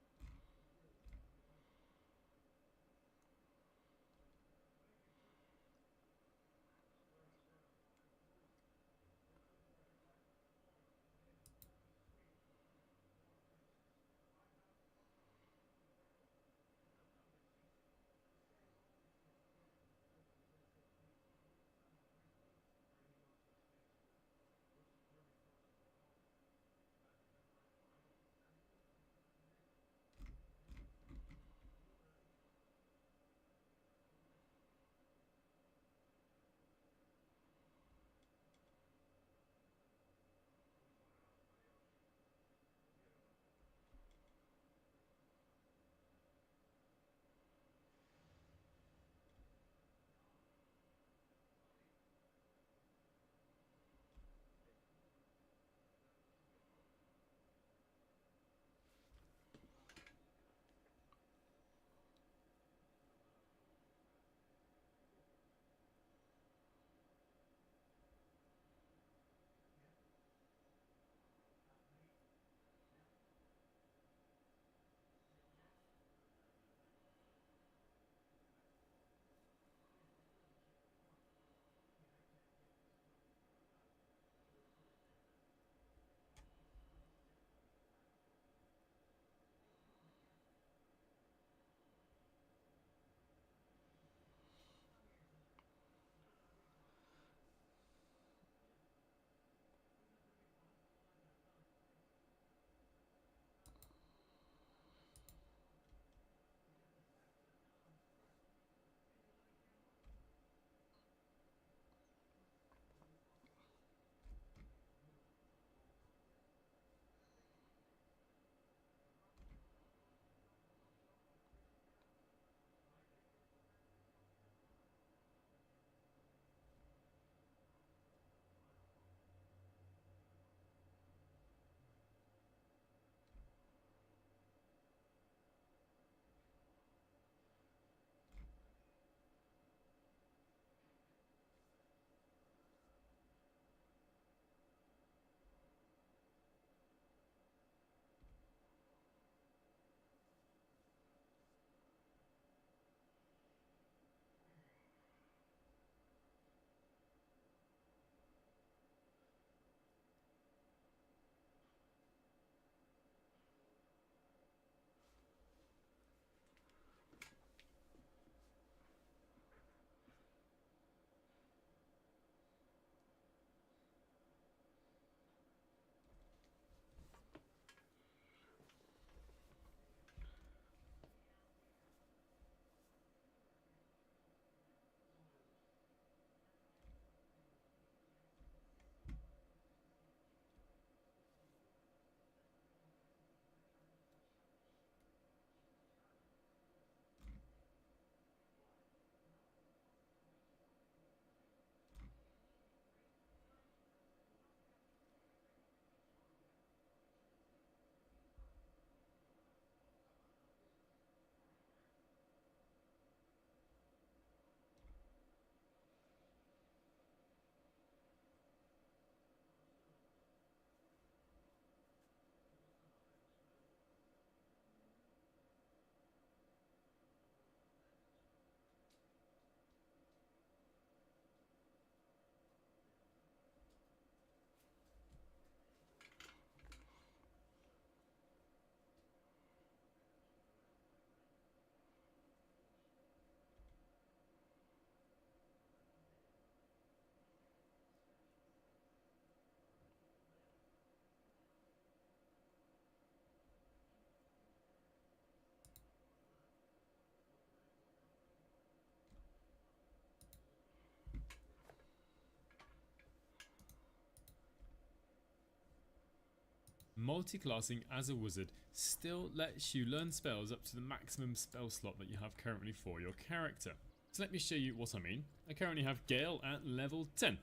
multi-classing as a wizard still lets you learn spells up to the maximum spell slot that you have currently for your character. So let me show you what I mean. I currently have Gale at level 10.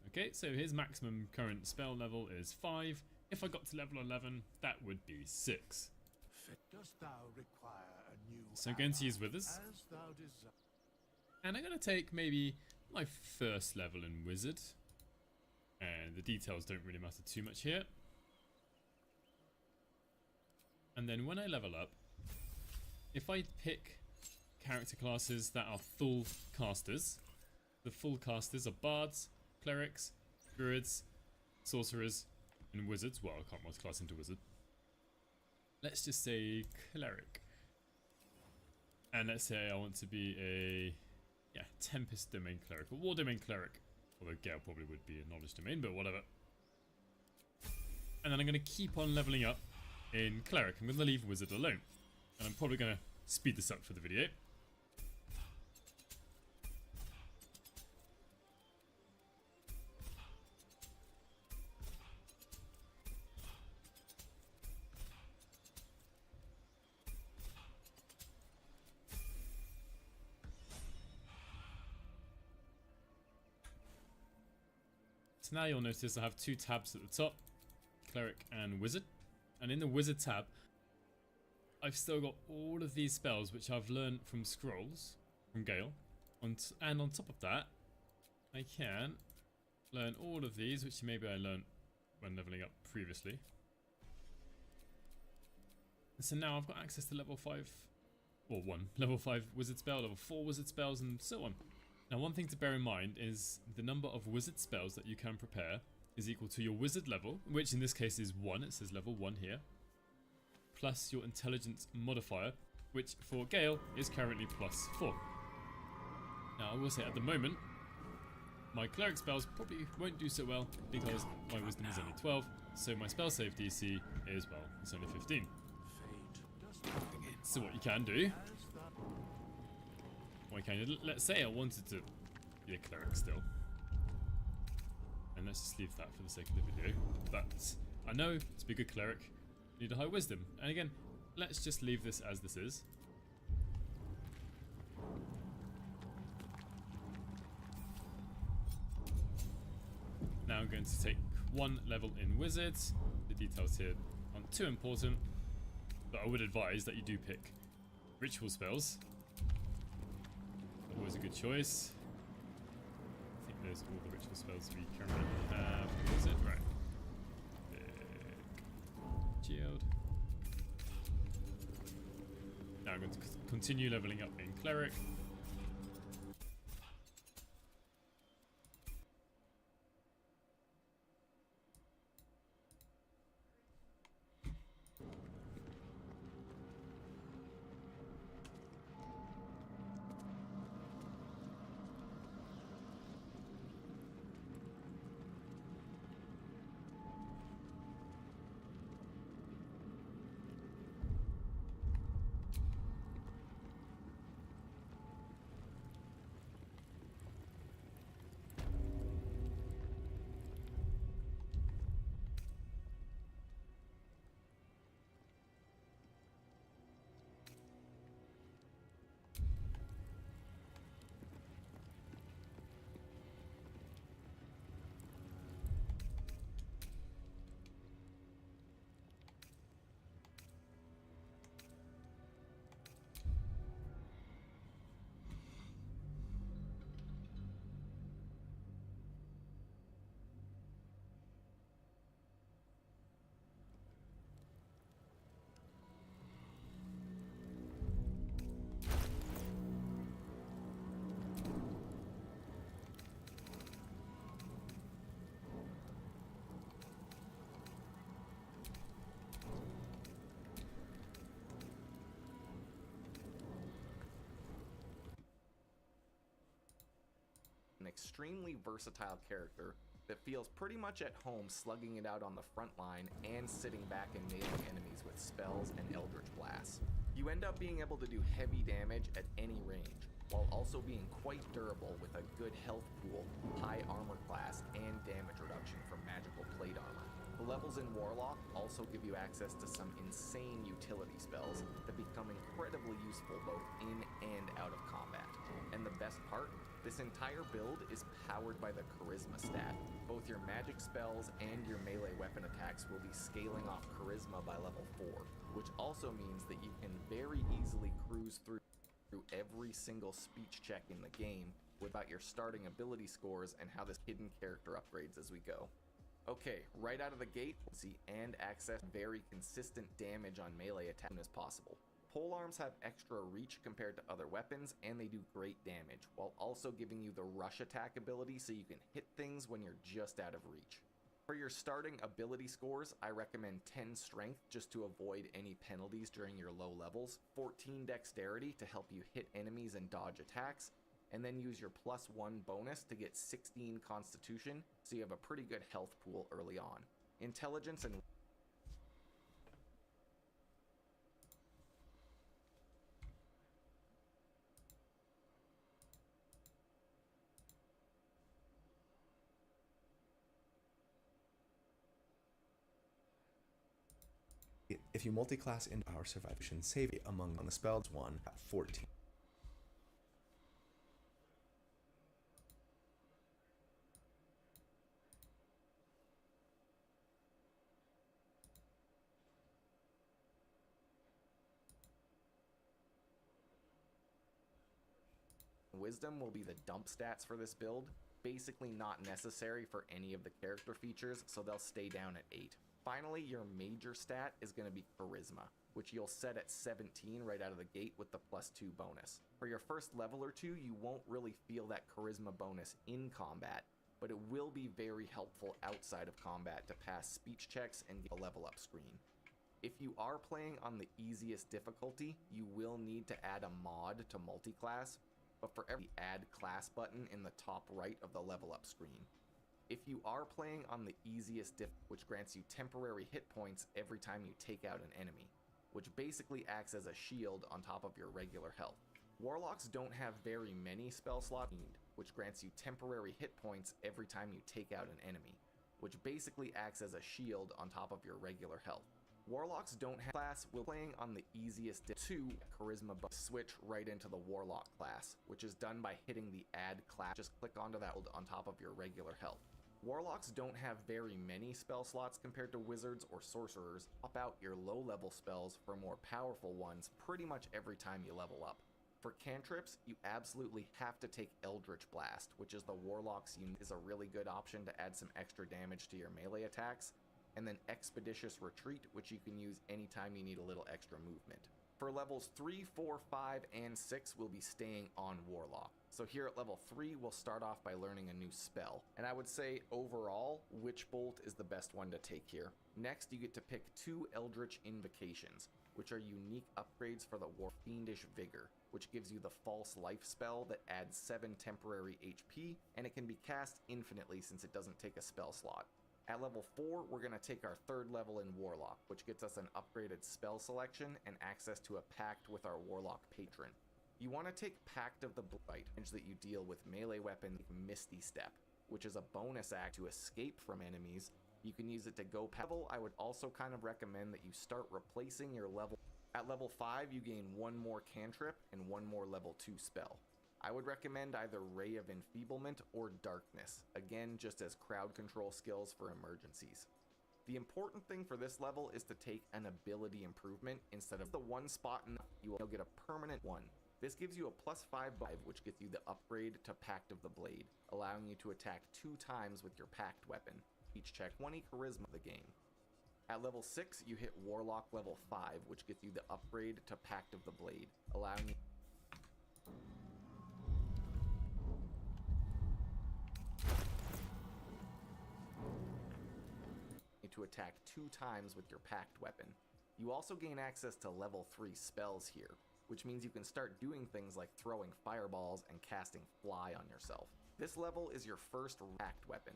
Okay, so his maximum current spell level is 5. If I got to level 11, that would be 6. Dost thou require a new So I'm going to use Withers. as thou desire? And I'm going to take maybe my first level in Wizard. And the details don't really matter too much here. And then when I level up, if I pick character classes that are full casters, the full casters are bards, clerics, druids, sorcerers, and wizards. Well, I can't multi-class into wizard. Let's just say cleric. And let's say I want to be a Tempest domain cleric or war domain cleric. Although Gale probably would be a knowledge domain, but whatever. And then I'm going to keep on leveling up in cleric. I'm going to leave wizard alone. And I'm probably going to speed this up for the video. So now you'll notice I have two tabs at the top, cleric and wizard. And in the wizard tab, I've still got all of these spells which I've learned from scrolls, from Gale. And on top of that, I can learn all of these, which maybe I learned when leveling up previously. And so now I've got access to level 5, or 1, level 5 wizard spell, level 4 wizard spells, and so on. Now one thing to bear in mind is the number of wizard spells that you can prepare is equal to your wizard level, which in this case is 1, it says level 1 here, plus your intelligence modifier, which for Gale is currently plus 4. Now I will say at the moment, my cleric spells probably won't do so well because my wisdom is only 12, so my spell save DC is, well, it's only 15. So what you can do, let's say I wanted to be a cleric still, and let's just leave that for the sake of the video, but I know to be a good cleric you need a high wisdom, and again let's just leave this as this is. Now I'm going to take 1 level in wizards. The details here aren't too important, but I would advise that you do pick ritual spells. Always a good choice. I think there's all the ritual spells we currently have. Is it? Right. Geode. Now I'm going to continue leveling up in cleric. An extremely versatile character that feels pretty much at home slugging it out on the front line and sitting back and nailing enemies with spells and eldritch blasts. You end up being able to do heavy damage at any range, while also being quite durable with a good health pool, high armor class, and damage reduction from magical plate armor. The levels in Warlock also give you access to some insane utility spells that become incredibly useful both in and out of combat. And the best part, this entire build is powered by the Charisma stat. Both your magic spells and your melee weapon attacks will be scaling off Charisma by level 4, which also means that you can very easily cruise through every single speech check in the game without your starting ability scores and how this hidden character upgrades as we go. Okay, right out of the gate, we'll see and access very consistent damage on melee attack as possible. Polearms have extra reach compared to other weapons, and they do great damage, while also giving you the rush attack ability so you can hit things when you're just out of reach. For your starting ability scores, I recommend 10 strength just to avoid any penalties during your low levels, 14 dexterity to help you hit enemies and dodge attacks, and then use your +1 bonus to get 16 constitution so you have a pretty good health pool early on. Intelligence and if you multi-class into our survival, save among the spells one at 14. Wisdom will be the dump stats for this build, basically not necessary for any of the character features, so they'll stay down at 8. Finally, your major stat is going to be Charisma, which you'll set at 17 right out of the gate with the +2 bonus. For your first level or two, you won't really feel that Charisma bonus in combat, but it will be very helpful outside of combat to pass speech checks and get a level up screen. If you are playing on the easiest difficulty, you will need to add a mod to multiclass, but for every add class button in the top right of the level up screen. If you are playing on the easiest which grants you temporary hit points every time you take out an enemy, which basically acts as a shield on top of your regular health. Warlocks don't have very many spell slots, which grants you temporary hit points every time you take out an enemy, which basically acts as a shield on top of your regular health. Warlocks don't have class will playing on the easiest 2 charisma switch right into the Warlock class, which is done by hitting the add class. Just click onto that on top of your regular health. Warlocks don't have very many spell slots compared to wizards or sorcerers. Pop out your low level spells for more powerful ones pretty much every time you level up. For cantrips, you absolutely have to take Eldritch Blast, which is the Warlock's unit, is a really good option to add some extra damage to your melee attacks, and then Expeditious Retreat, which you can use anytime you need a little extra movement. For levels 3, 4, 5, and 6, we'll be staying on Warlock. So here at level 3, we'll start off by learning a new spell. And I would say, overall, Witch Bolt is the best one to take here. Next, you get to pick 2 Eldritch Invocations, which are unique upgrades for the Fiendish Vigor, which gives you the False Life spell that adds 7 temporary HP, and it can be cast infinitely since it doesn't take a spell slot. At level 4, we're going to take our 3rd level in Warlock, which gets us an upgraded spell selection and access to a pact with our Warlock patron. You want to take Pact of the Blight, that you deal with melee weapon Misty Step, which is a bonus act to escape from enemies. You can use it to go level. I would also kind of recommend that you start replacing your level. At level 5, you gain 1 more cantrip and 1 more level 2 spell. I would recommend either Ray of Enfeeblement or Darkness, again just as crowd control skills for emergencies. The important thing for this level is to take an ability improvement instead of the 1 spot in you will get a permanent 1. This gives you a +5 which gets you the upgrade to Pact of the Blade, allowing you to attack 2 times with your Pact weapon. Each check 20 charisma of the game. At level 6, you hit Warlock level 5, which gets you the upgrade to Pact of the Blade, allowing you to attack 2 times with your Pact weapon. You also gain access to level 3 spells here, which means you can start doing things like throwing fireballs and casting Fly on yourself. This level is your first Pact weapon.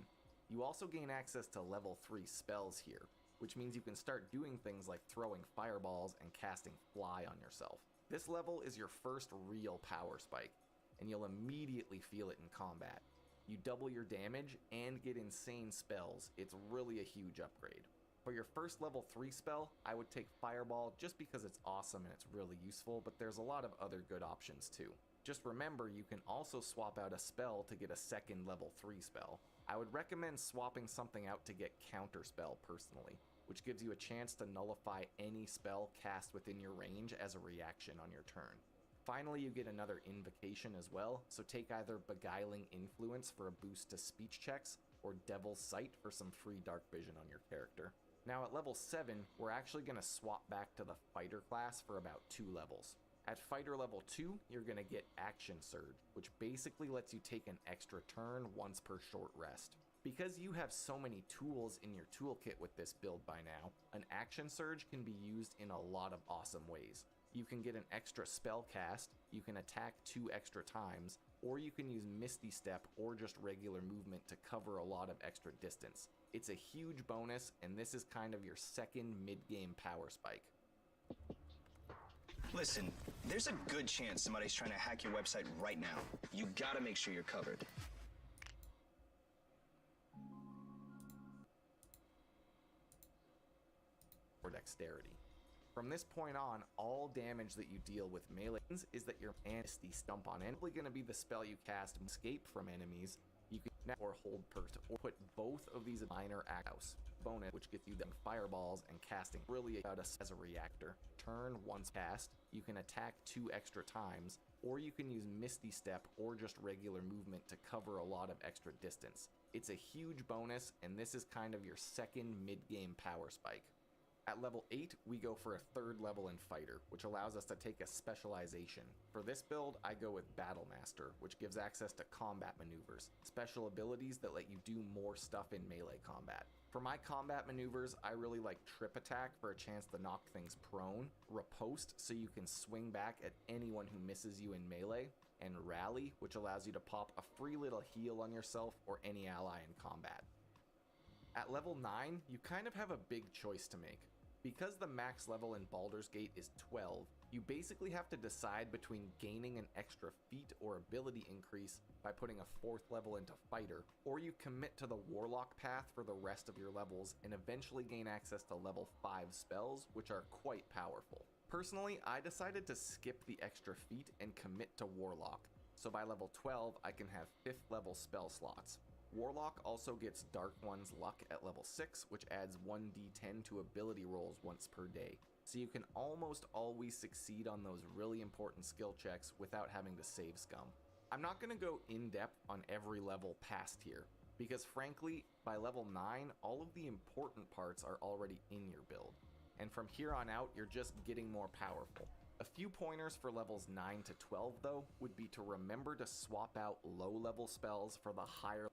You also gain access to level 3 spells here, which means you can start doing things like throwing fireballs and casting Fly on yourself. This level is your first real power spike, and you'll immediately feel it in combat. You double your damage and get insane spells. It's really a huge upgrade. For your first level 3 spell, I would take Fireball just because it's awesome and it's really useful, but there's a lot of other good options too. Just remember, you can also swap out a spell to get a second level 3 spell. I would recommend swapping something out to get Counterspell personally, which gives you a chance to nullify any spell cast within your range as a reaction on your turn. Finally, you get another Invocation as well, so take either Beguiling Influence for a boost to speech checks, or Devil's Sight for some free dark vision on your character. Now at level 7, we're actually going to swap back to the Fighter class for about 2 levels. At Fighter level 2, you're going to get Action Surge, which basically lets you take an extra turn once per short rest. Because you have so many tools in your toolkit with this build by now, an Action Surge can be used in a lot of awesome ways. You can get an extra spell cast, you can attack 2 extra times, or you can use Misty Step or just regular movement to cover a lot of extra distance. It's a huge bonus, and this is kind of your second mid-game power spike. Listen, there's a good chance somebody's trying to hack your website right now. You gotta make sure you're covered. Or dexterity. From this point on, all damage that you deal with melee is that your Misty Stump on enemy is going to be the spell you cast escape from enemies. You can or hold perk or put both of these minor house bonus, which gets you them fireballs and casting really about us as a reactor. Turn once cast, you can attack 2 extra times, or you can use Misty Step or just regular movement to cover a lot of extra distance. It's a huge bonus, and this is kind of your second mid-game power spike. At level 8, we go for a 3rd level in Fighter, which allows us to take a specialization. For this build, I go with Battle Master, which gives access to combat maneuvers, special abilities that let you do more stuff in melee combat. For my combat maneuvers, I really like Trip Attack for a chance to knock things prone, Riposte so you can swing back at anyone who misses you in melee, and Rally, which allows you to pop a free little heal on yourself or any ally in combat. At level 9, you kind of have a big choice to make. Because the max level in Baldur's Gate is 12, you basically have to decide between gaining an extra feat or ability increase by putting a 4th level into Fighter, or you commit to the Warlock path for the rest of your levels and eventually gain access to level 5 spells, which are quite powerful. Personally, I decided to skip the extra feat and commit to Warlock, so by level 12 I can have 5th level spell slots. Warlock also gets Dark One's Luck at level 6, which adds 1d10 to ability rolls once per day, so you can almost always succeed on those really important skill checks without having to save scum. I'm not going to go in depth on every level past here, because frankly, by level 9, all of the important parts are already in your build, and from here on out, you're just getting more powerful. A few pointers for levels 9 to 12 though would be to remember to swap out low level spells for the higher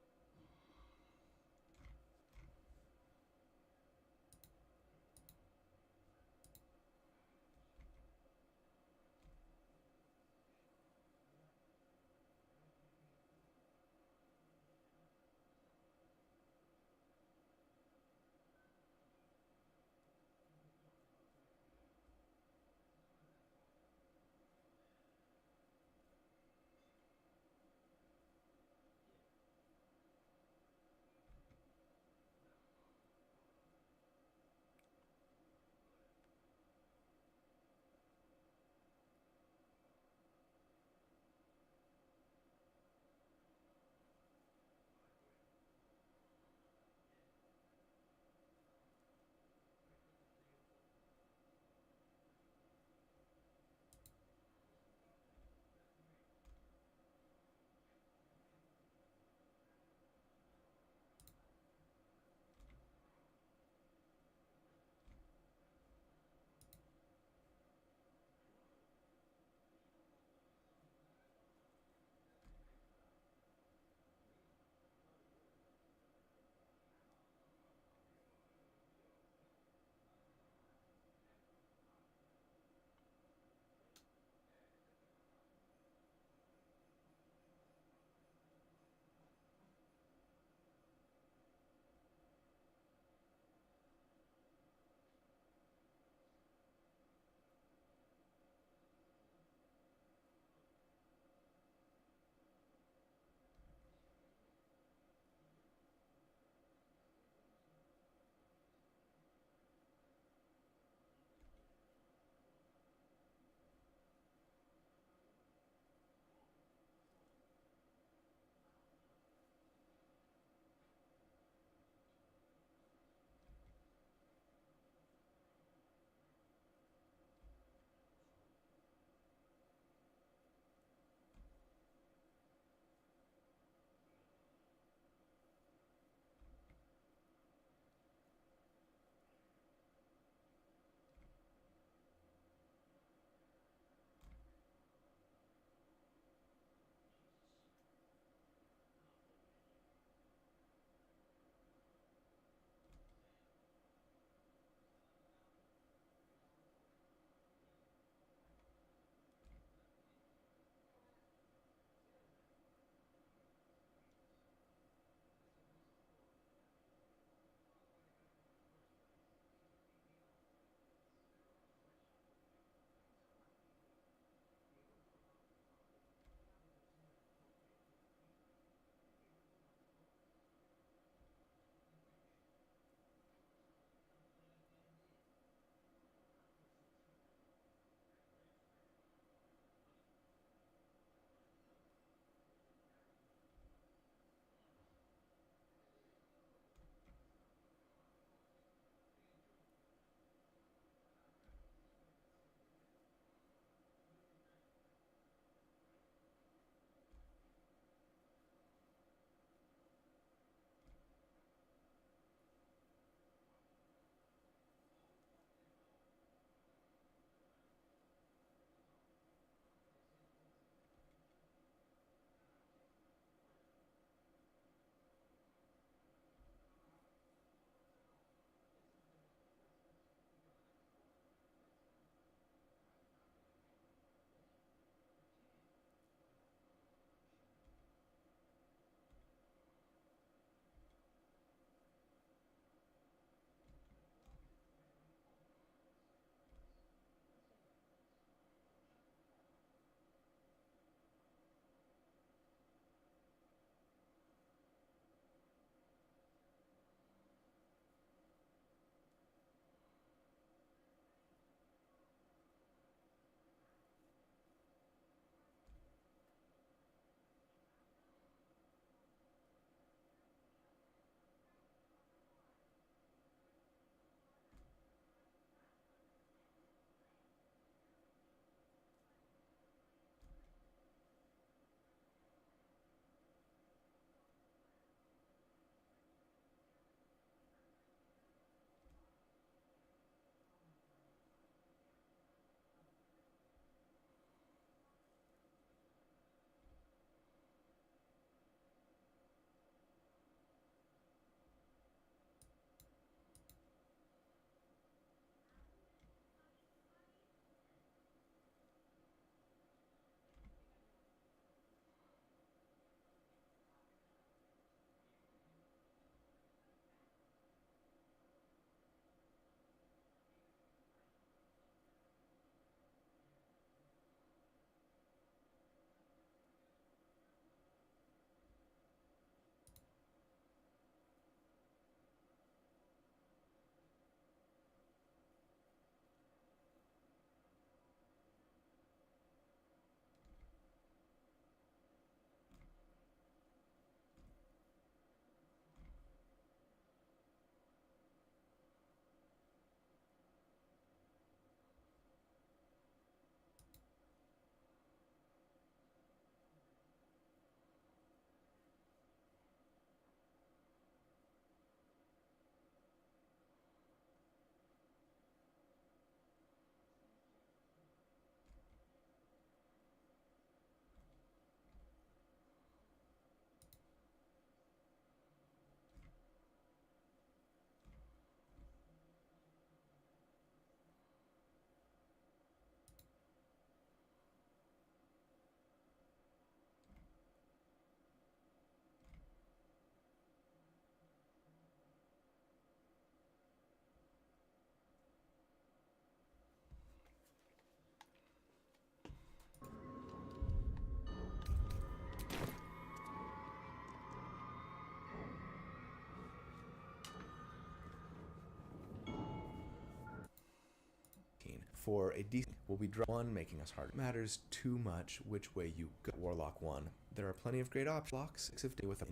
for a decent will be draw 1, making us hard. It matters too much which way you go. Warlock 1. There are plenty of great options. Blocks 6 of day with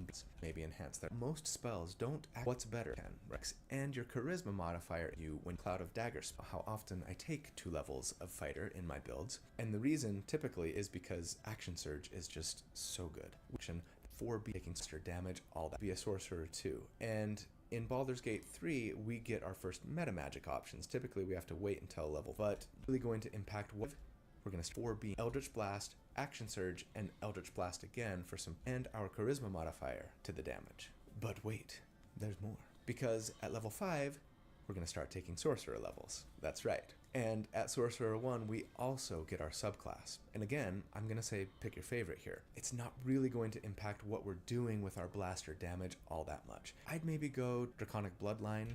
maybe enhance that. Most spells don't act what's better than Rex and your charisma modifier you when Cloud of Daggers. How often I take 2 levels of fighter in my builds, and the reason typically is because Action Surge is just so good. Which in 4B taking extra damage, all that. Be a sorcerer too. And in Baldur's Gate 3, we get our first meta magic options. Typically, we have to wait until level, but really going to impact what we're going to 4B Eldritch Blast, Action Surge, and Eldritch Blast again for some, and our Charisma modifier to the damage. But wait, there's more. Because at level 5, we're going to start taking Sorcerer levels. That's right. And at Sorcerer 1, we also get our subclass. And again, I'm going to say pick your favorite here. It's not really going to impact what we're doing with our blaster damage all that much. I'd maybe go Draconic Bloodline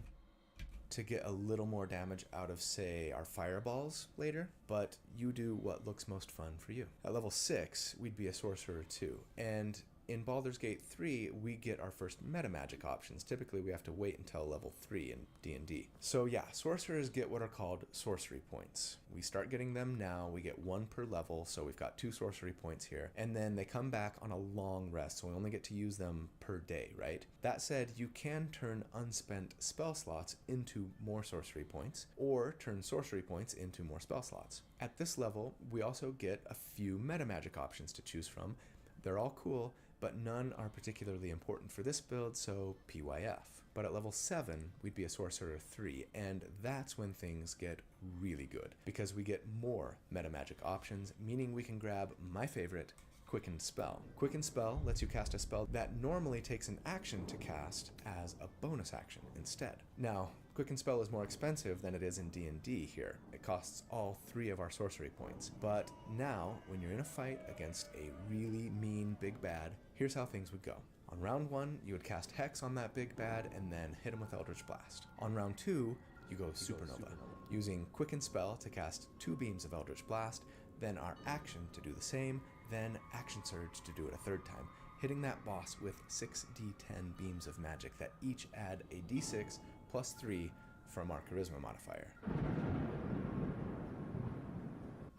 to get a little more damage out of, say, our fireballs later, but you do what looks most fun for you. At level 6, we'd be a Sorcerer too, and in Baldur's Gate 3, we get our first meta magic options. Typically, we have to wait until level 3 in D&D. So yeah, sorcerers get what are called sorcery points. We start getting them now. We get 1 per level, so we've got 2 sorcery points here. And then they come back on a long rest, so we only get to use them per day, right? That said, you can turn unspent spell slots into more sorcery points, or turn sorcery points into more spell slots. At this level, we also get a few meta magic options to choose from. They're all cool, but none are particularly important for this build, so PYF. But at level 7, we'd be a Sorcerer 3, and that's when things get really good, because we get more meta magic options, meaning we can grab my favorite, Quicken Spell. Quicken Spell lets you cast a spell that normally takes an action to cast as a bonus action instead. Now, Quicken Spell is more expensive than it is in D&D here. It costs all 3 of our sorcery points. But now, when you're in a fight against a really mean big bad, here's how things would go. On round 1, you would cast Hex on that big bad and then hit him with Eldritch Blast. On round 2, you go Supernova, using Quicken Spell to cast 2 beams of Eldritch Blast, then our action to do the same, then Action Surge to do it a 3rd time, hitting that boss with 6d10 beams of magic that each add a d6 plus 3 from our Charisma modifier.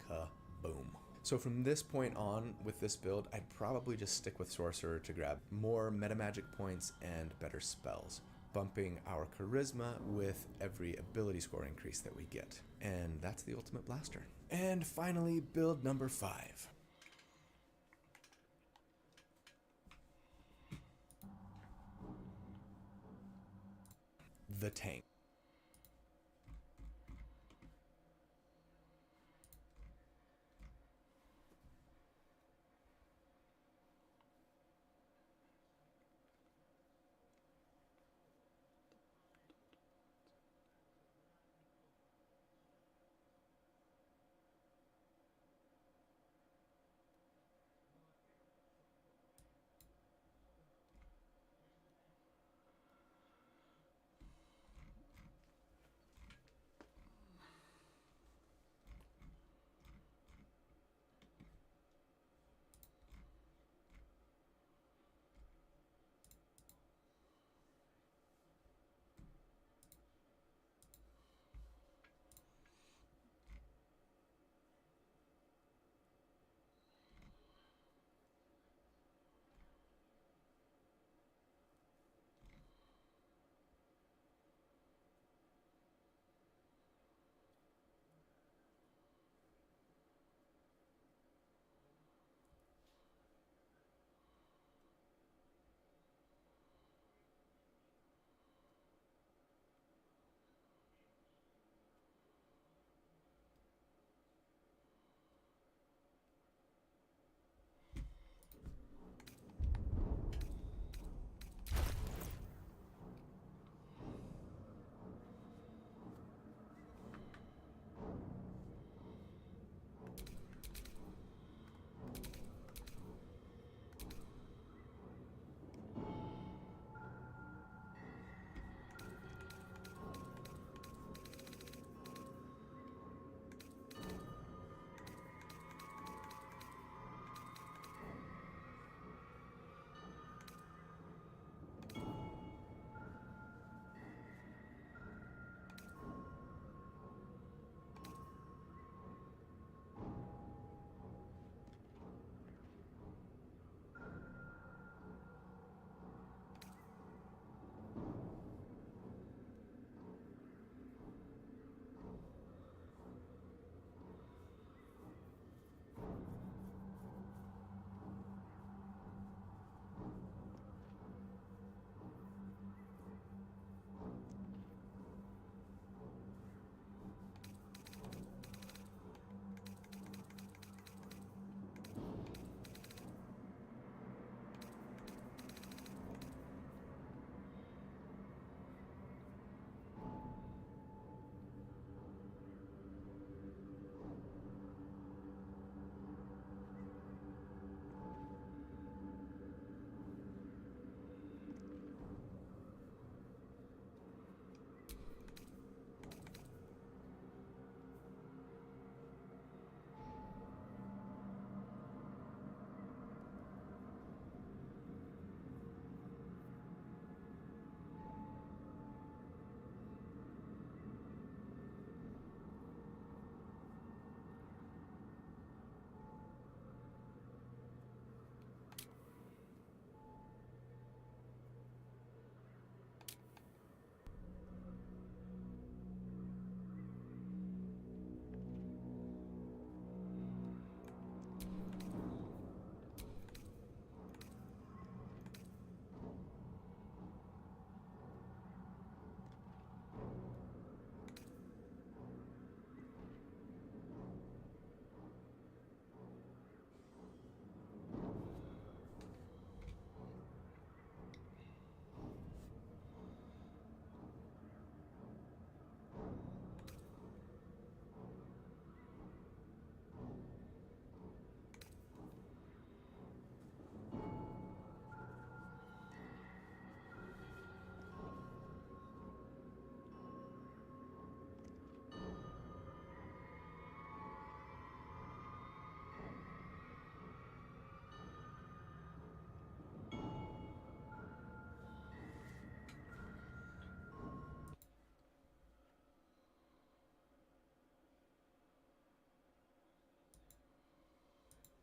Kaboom. So from this point on, with this build, I'd probably just stick with Sorcerer to grab more meta magic points and better spells, bumping our Charisma with every ability score increase that we get. And that's the ultimate blaster. And finally, build number 5. The Tank.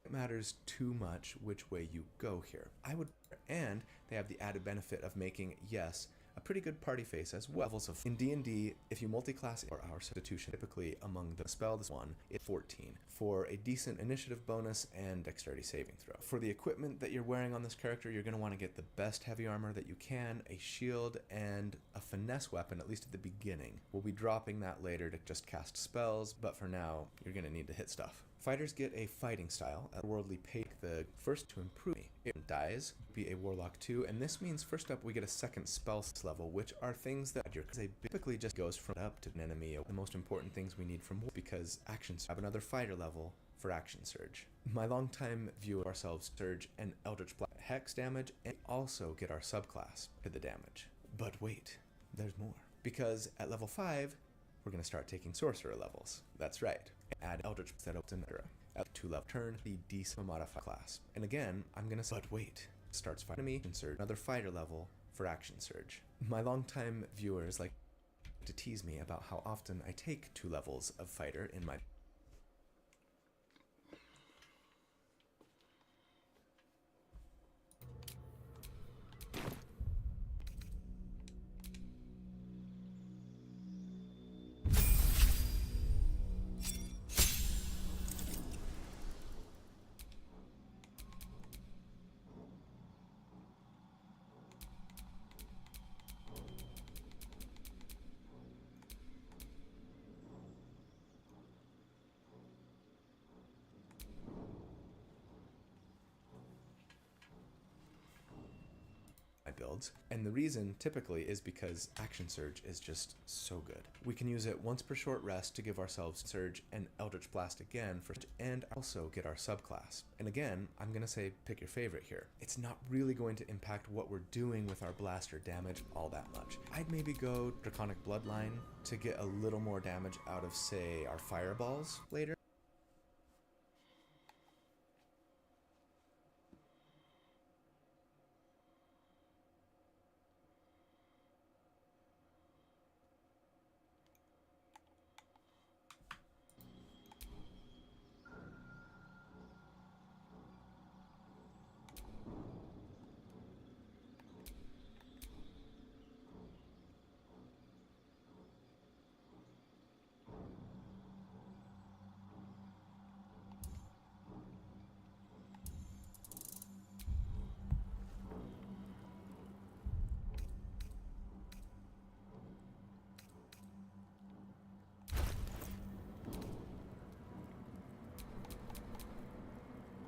it matters too much which way you go here. And they have the added benefit of making, yes, a pretty good party face as well. Levels of in D&D, if you multi-class or our substitution, typically among the spell, this one is 14 for a decent initiative bonus and dexterity saving throw. For the equipment that you're wearing on this character, you're going to want to get the best heavy armor that you can, a shield, and a finesse weapon, at least at the beginning. We'll be dropping that later to just cast spells, but for now, you're going to need to hit stuff. Fighters get a fighting style, a worldly pick, the first to improve. It dies, be a Warlock 2, and this means first up we get a second spell level, which are things that they typically just goes from up to an enemy. The most important things we need from because actions have another fighter level for action surge. My longtime view of ourselves surge and Eldritch Blast hex damage, and also get our subclass to the damage. But wait, there's more. Because at level 5, we're going to start taking sorcerer levels. That's right. Add Eldritch setup to Nera. At 2 level turn, the DC modified class. And again, I'm going to say, but wait, starts fighting me and surge another fighter level for action surge. My longtime viewers like to tease me about how often I take 2 levels of fighter in my builds, and the reason typically is because action surge is just so good. We can use it once per short rest to give ourselves surge and Eldritch Blast again for, and also get our subclass. And again, I'm gonna say pick your favorite here. It's not really going to impact what we're doing with our blaster damage all that much. I'd maybe go Draconic Bloodline to get a little more damage out of, say, our fireballs later.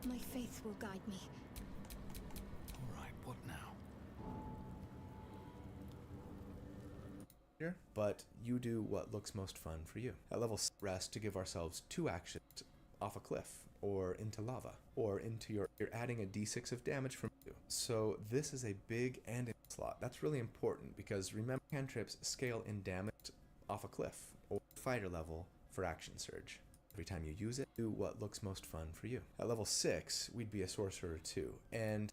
My faith will guide me. All right, what now? But you do what looks most fun for you. At level 6, rest to give ourselves 2 actions off a cliff, or into lava, or into you're adding a d6 of damage from you. So this is a big and slot. That's really important because remember, cantrips scale in damage off a cliff, or fighter level for action surge. Every time you use it, do what looks most fun for you. At level 6, we'd be a sorcerer too, and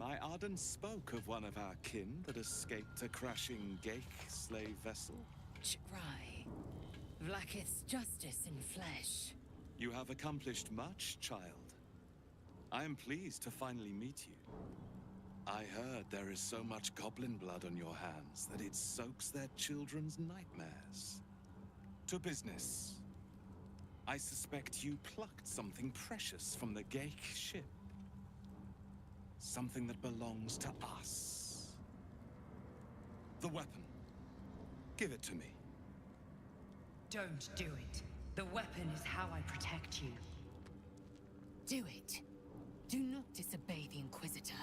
My Arden spoke of one of our kin that escaped a crashing Geik slave vessel. Chikrai. Vlaakith's justice in flesh. You have accomplished much, child. I am pleased to finally meet you. I heard there is so much goblin blood on your hands that it soaks their children's nightmares. To business. I suspect you plucked something precious from the Geik ship. Something that belongs to us. The weapon. Give it to me. Don't do it. The weapon is how I protect you. Do it. Do not disobey the Inquisitor.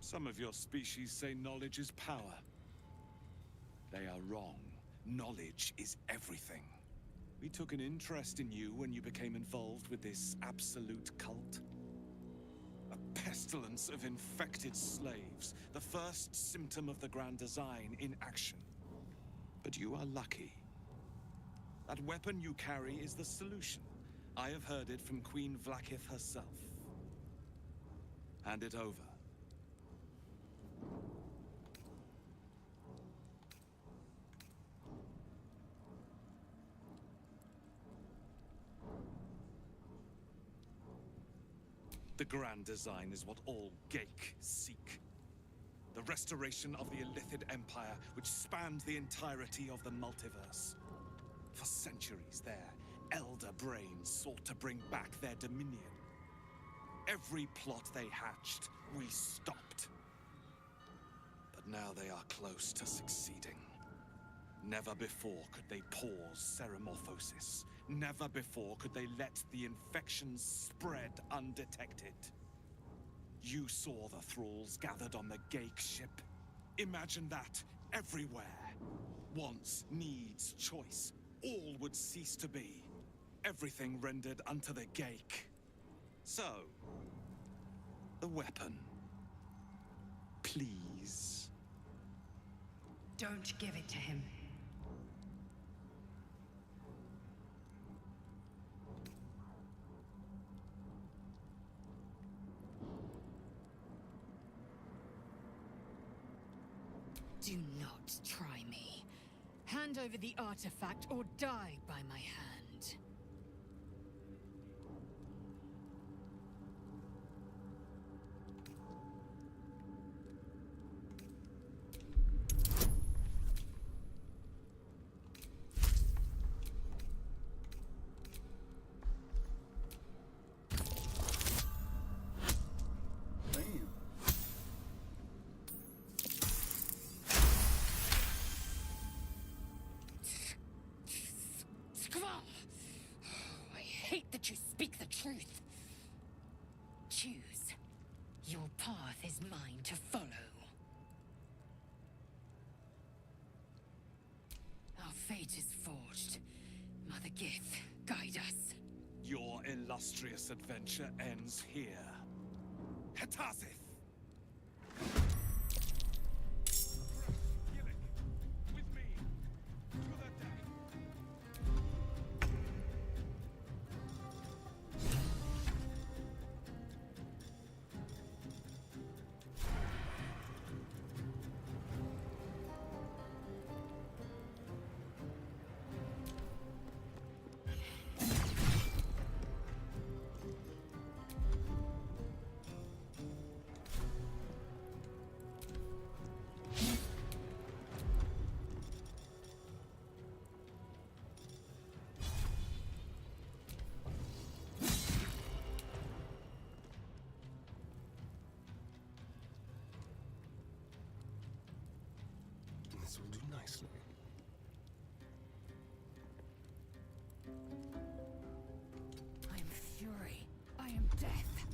Some of your species say knowledge is power. They are wrong. Knowledge is everything. We took an interest in you when you became involved with this absolute cult. A pestilence of infected slaves, the first symptom of the Grand Design in action. But you are lucky. That weapon you carry is the solution. I have heard it from Queen Vlaakith herself. Hand it over. The Grand Design is what all Geik seek. The restoration of the Illithid Empire, which spanned the entirety of the multiverse. For centuries, their elder brains sought to bring back their dominion. Every plot they hatched, we stopped. But now they are close to succeeding. Never before could they pause Ceremorphosis. Never before could they let the infections spread undetected. You saw the thralls gathered on the Geik ship. Imagine that everywhere. Wants, needs, choice. All would cease to be. Everything rendered unto the Geik. So, the weapon. Please. Don't give it to him. Do not try me. Hand over the artifact or die by my hand. Truth. Choose. Your path is mine to follow. Our fate is forged. Mother Gith, guide us. Your illustrious adventure ends here. Hetazith! This will do nicely. I am fury. I am death.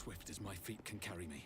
swift as my feet can carry me.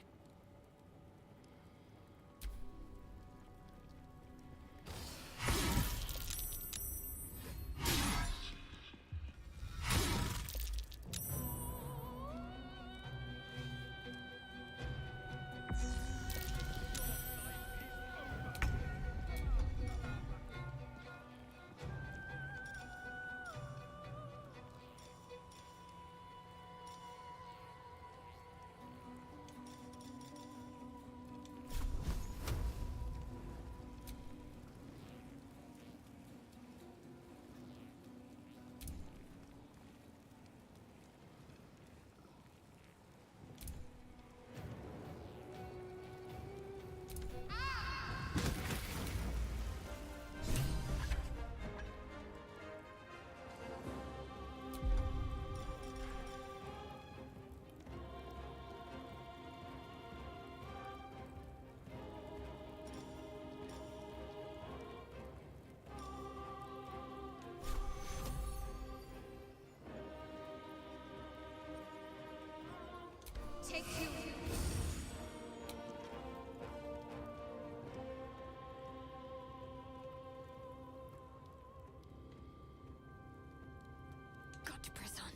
Take two. Got to press on.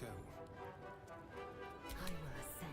go. I will ascend.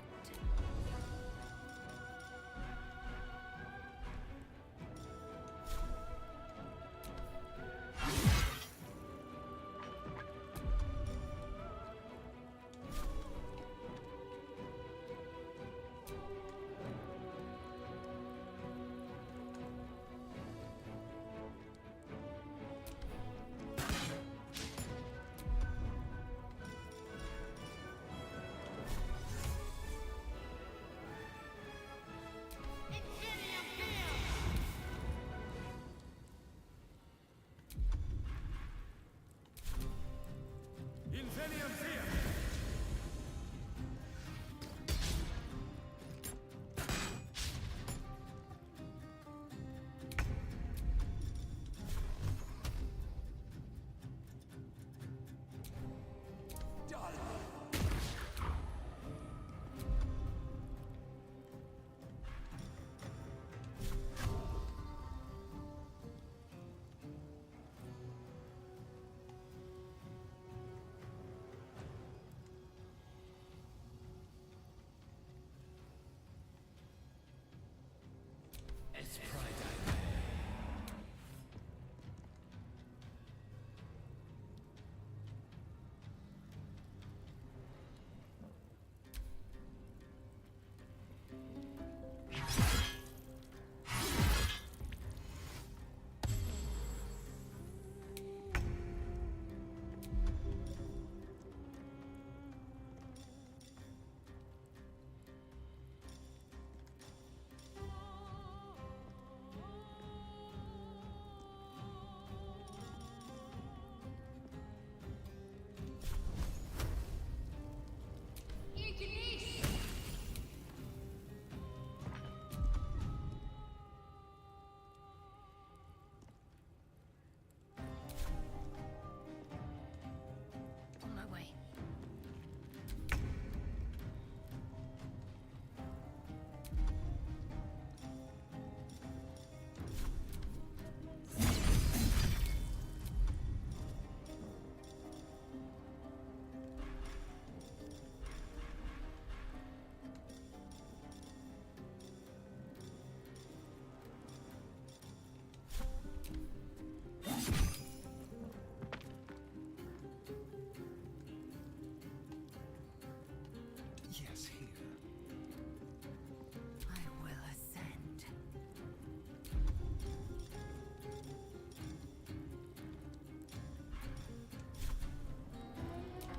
It's pride I pay. On my way. Yes, here. I will ascend.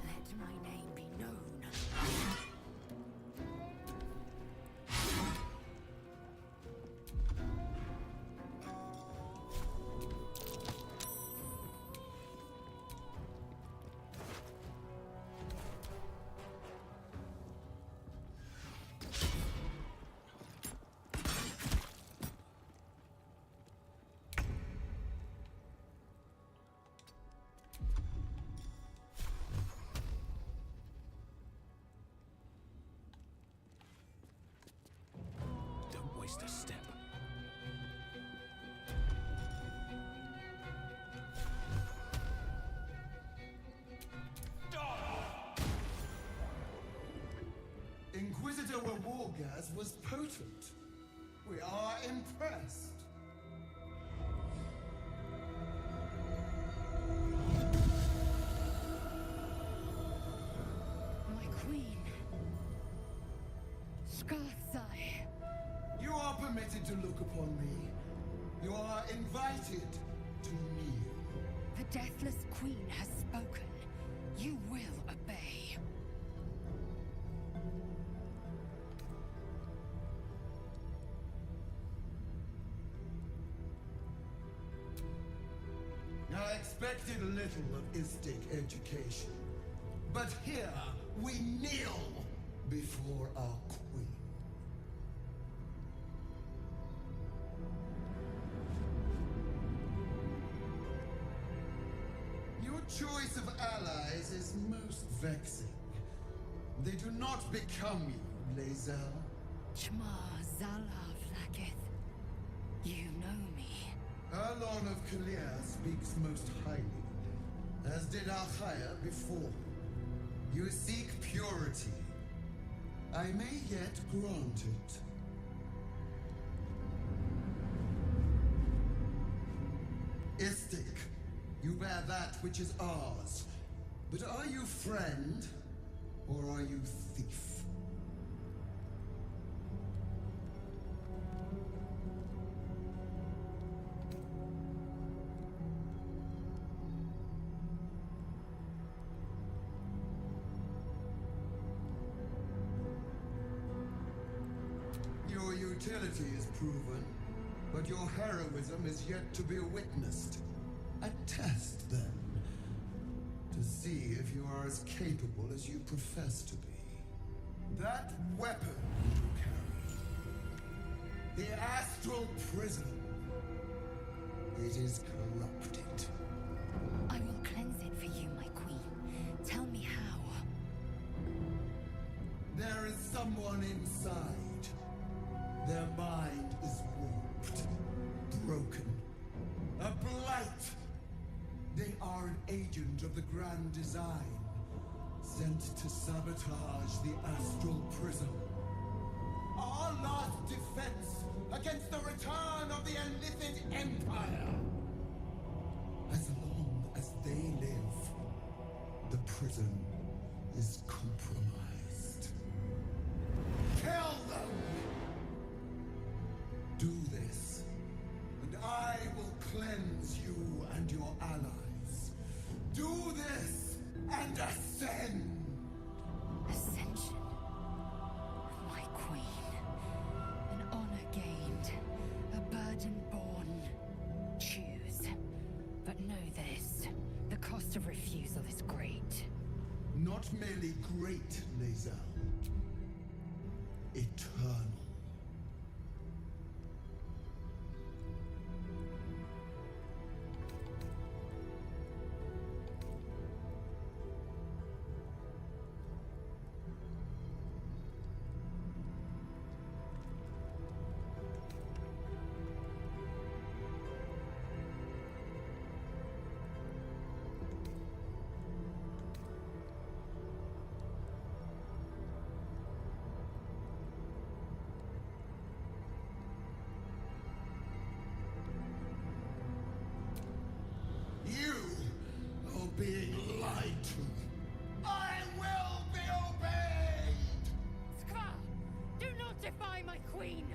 Let my name be known. Don't waste a step. Inquisitor Wargaz was potent. We are impressed. My queen. Scarthsai. You are permitted to look upon me. You are invited to kneel. The Deathless Queen has spoken. You will obey. I expected a little of Istic education. But here, we kneel before our queen. Your choice of allies is most vexing. They do not become you, Lae'zel. Chma Zalav Lakith. You know me. Arlon of Kalir speaks most highly, as did Achaya before. You seek purity. I may yet grant it. Istik, you bear that which is ours. But are you friend, or are you thief? Your utility is proven, but your heroism is yet to be witnessed. A test, then, to see if you are as capable as you profess to be. That weapon you carry, the Astral Prism, it is corrupted. I will cleanse it for you, my queen. Tell me how. There is someone inside. Their mind is warped, broken, a blight. They are an agent of the Grand Design, sent to sabotage the Astral Prism. Our last defense against the return of the Illithid Empire. As long as they live, the prism is compromised. Kill them! Do this, and I will cleanse you and your allies. Do this, and ascend! Ascension. My queen. An honor gained. A burden borne. Choose. But know this. The cost of refusal is great. Not merely great, Lae'zel. Eternal. Being lied to. I will be obeyed! Skva! Do not defy my queen!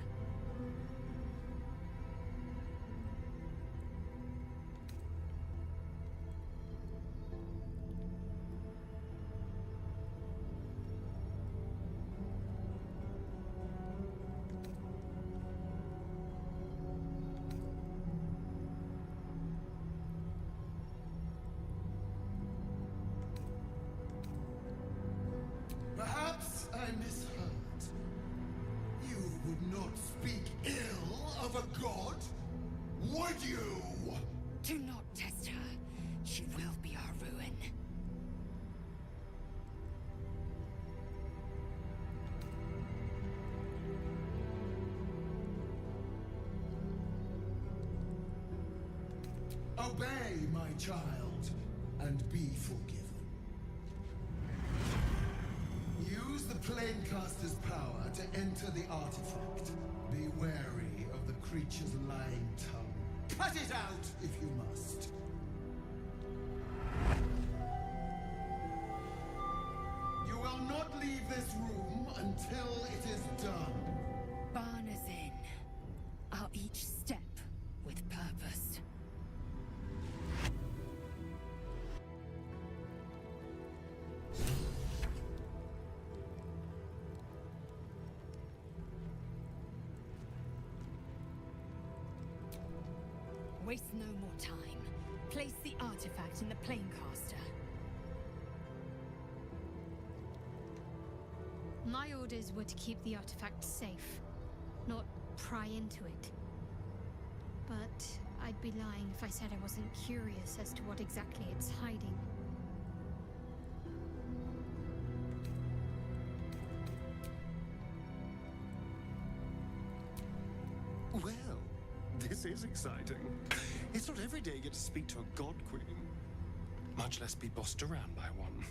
Perhaps I misheard. You would not speak ill of a god, would you? Do not test her. She will be our ruin. Obey, my child, and be forgiven. Use the Planecaster's power to enter the artifact. Be wary of the creature's lying tongue. Cut it out if you must. You will not leave this room until it is done. Barna's in. Our each step with purpose. Waste no more time. Place the artifact in the Planecaster. My orders were to keep the artifact safe, not pry into it. But I'd be lying if I said I wasn't curious as to what exactly it's hiding. Well, this is exciting. It's not every day you get to speak to a god queen, much less be bossed around by one.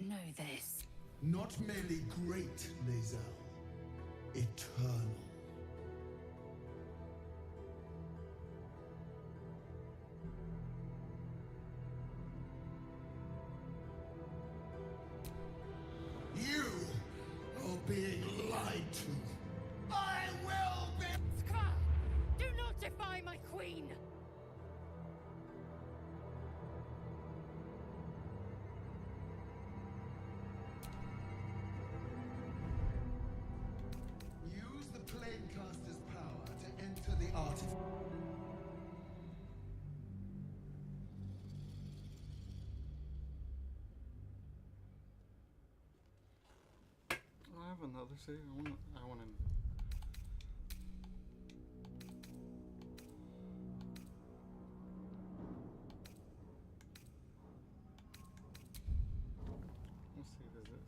know this. Not merely great, Lae'zel. Eternal. You are being lied to. I will be. Skra! Do not defy my queen! Use the Planecaster's power to enter the artifact. I have another save. I want to. Let's see if this is.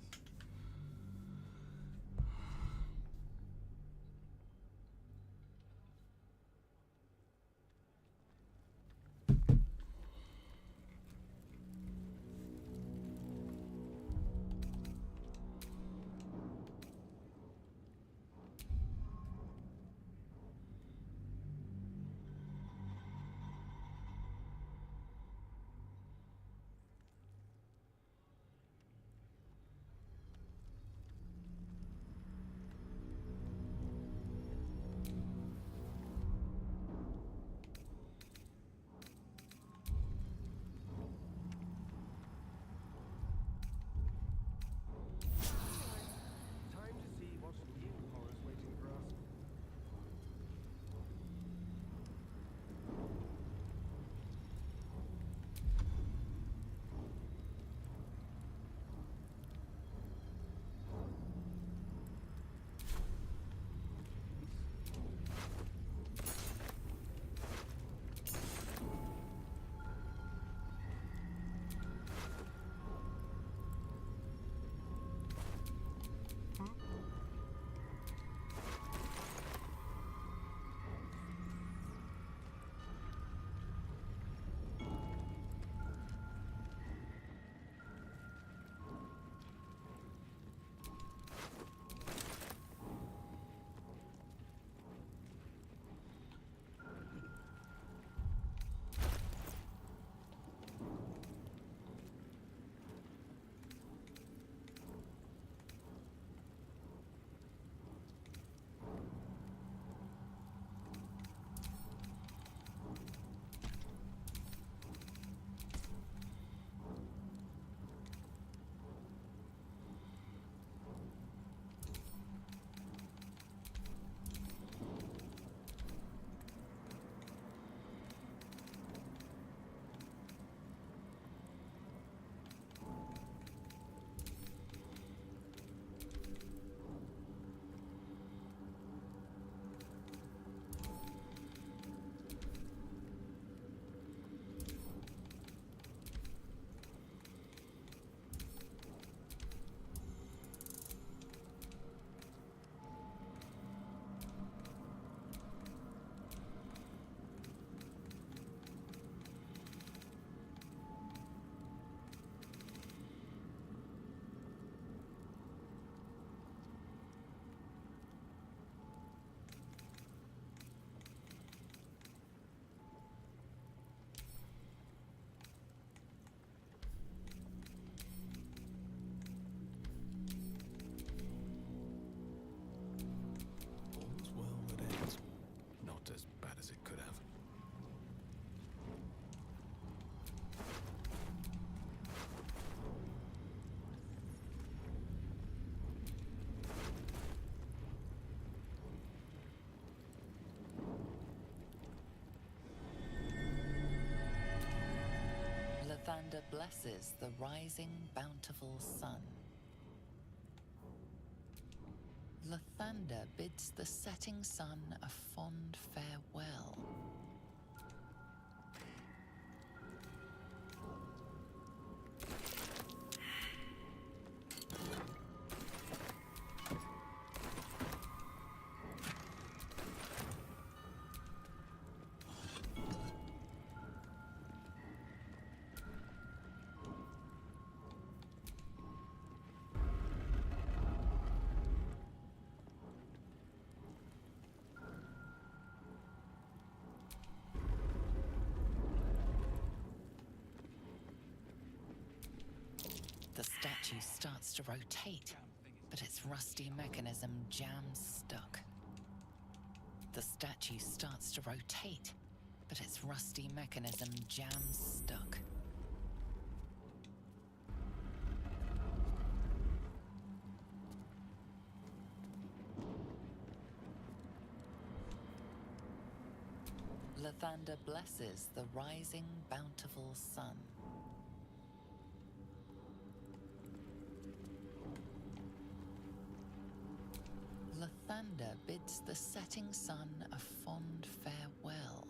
Time to see what new horrors waiting for us. All's well that ends. Not as bad as it could have. Lathander blesses the rising, bountiful sun. Lathander bids the setting sun a fond farewell. The statue starts to rotate, but its rusty mechanism jams stuck. The statue starts to rotate, but its rusty mechanism jams stuck. Lathander blesses the rising, bountiful sun. Lathander bids the setting sun a fond farewell.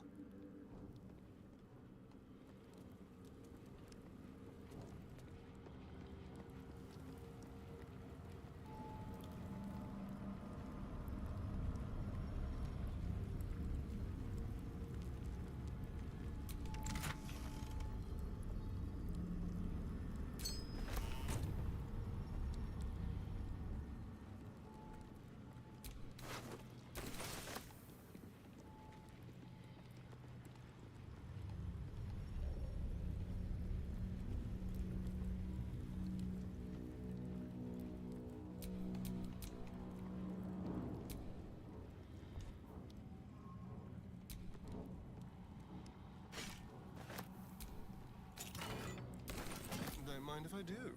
Don't mind if I do.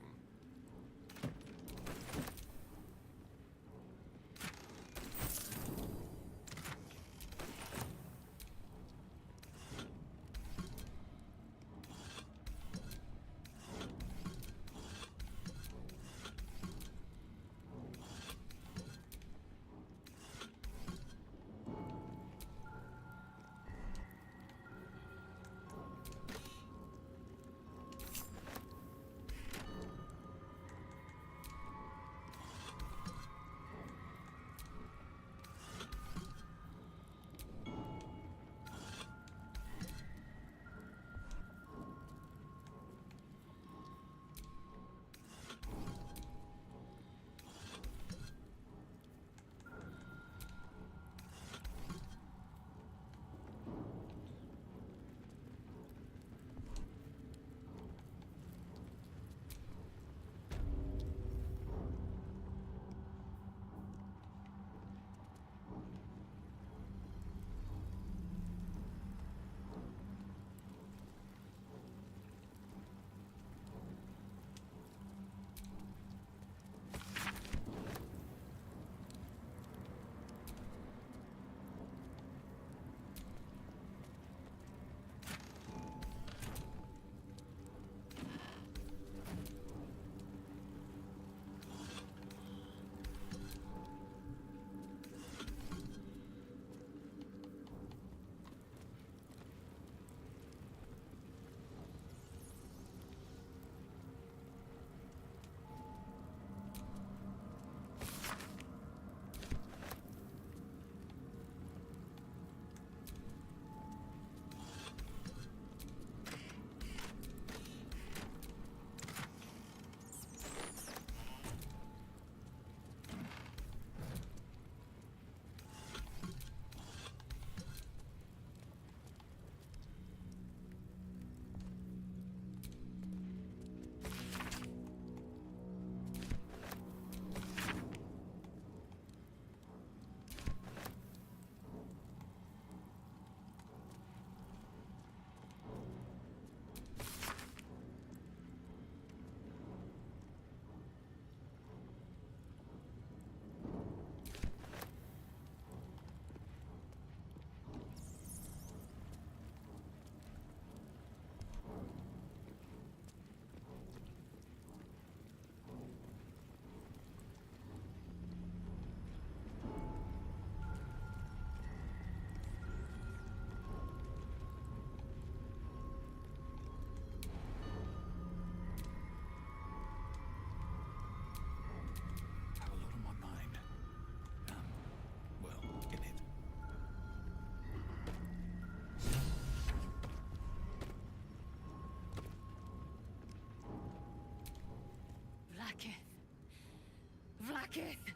Vlaakith!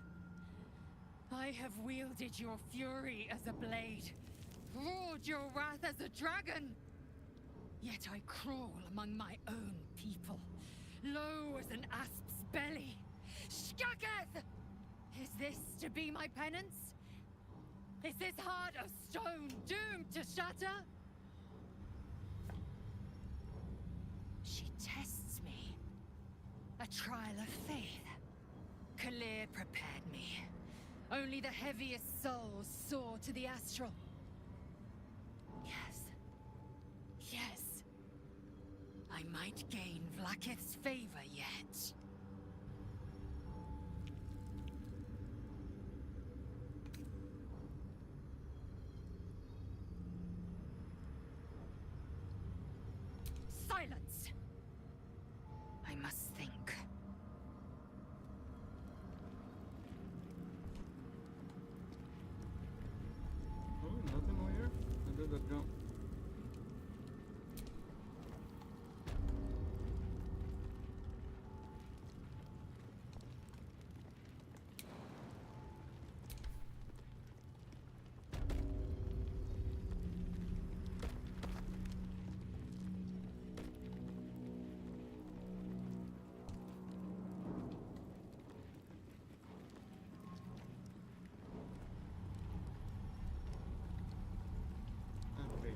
I have wielded your fury as a blade, roared your wrath as a dragon. Yet I crawl among my own people, low as an asp's belly. Shkaketh! Is this to be my penance? Is this heart of stone doomed to shatter? She tests me. A trial of faith. Kalir prepared me. Only the heaviest souls soar to the astral. Yes. Yes. I might gain Vlakith's favor yet. Silence! I must think. Oh, nothing over here? I did that jump.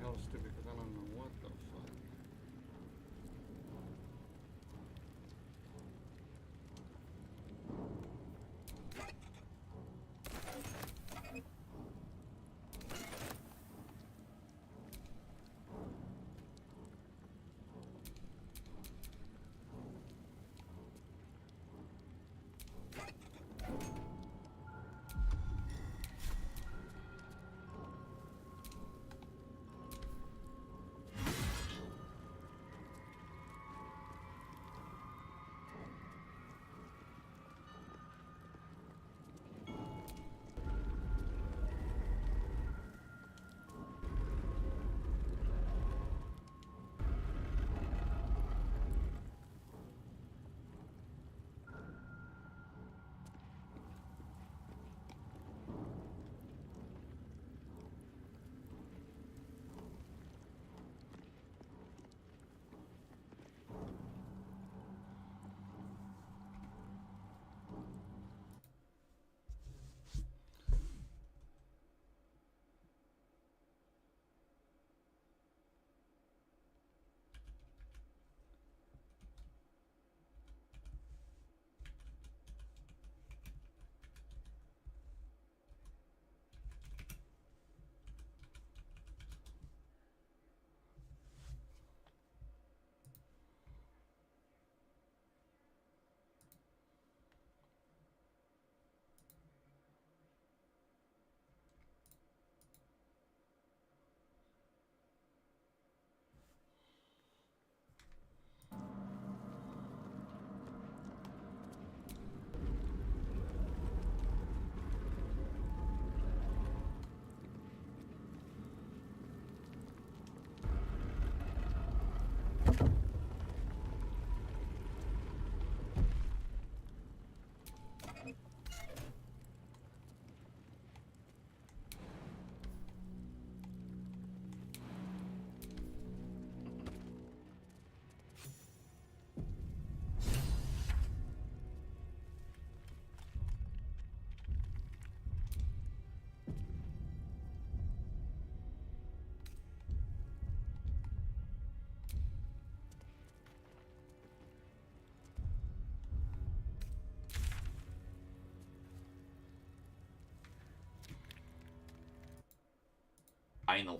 Hell stupid because I don't know what the fuck.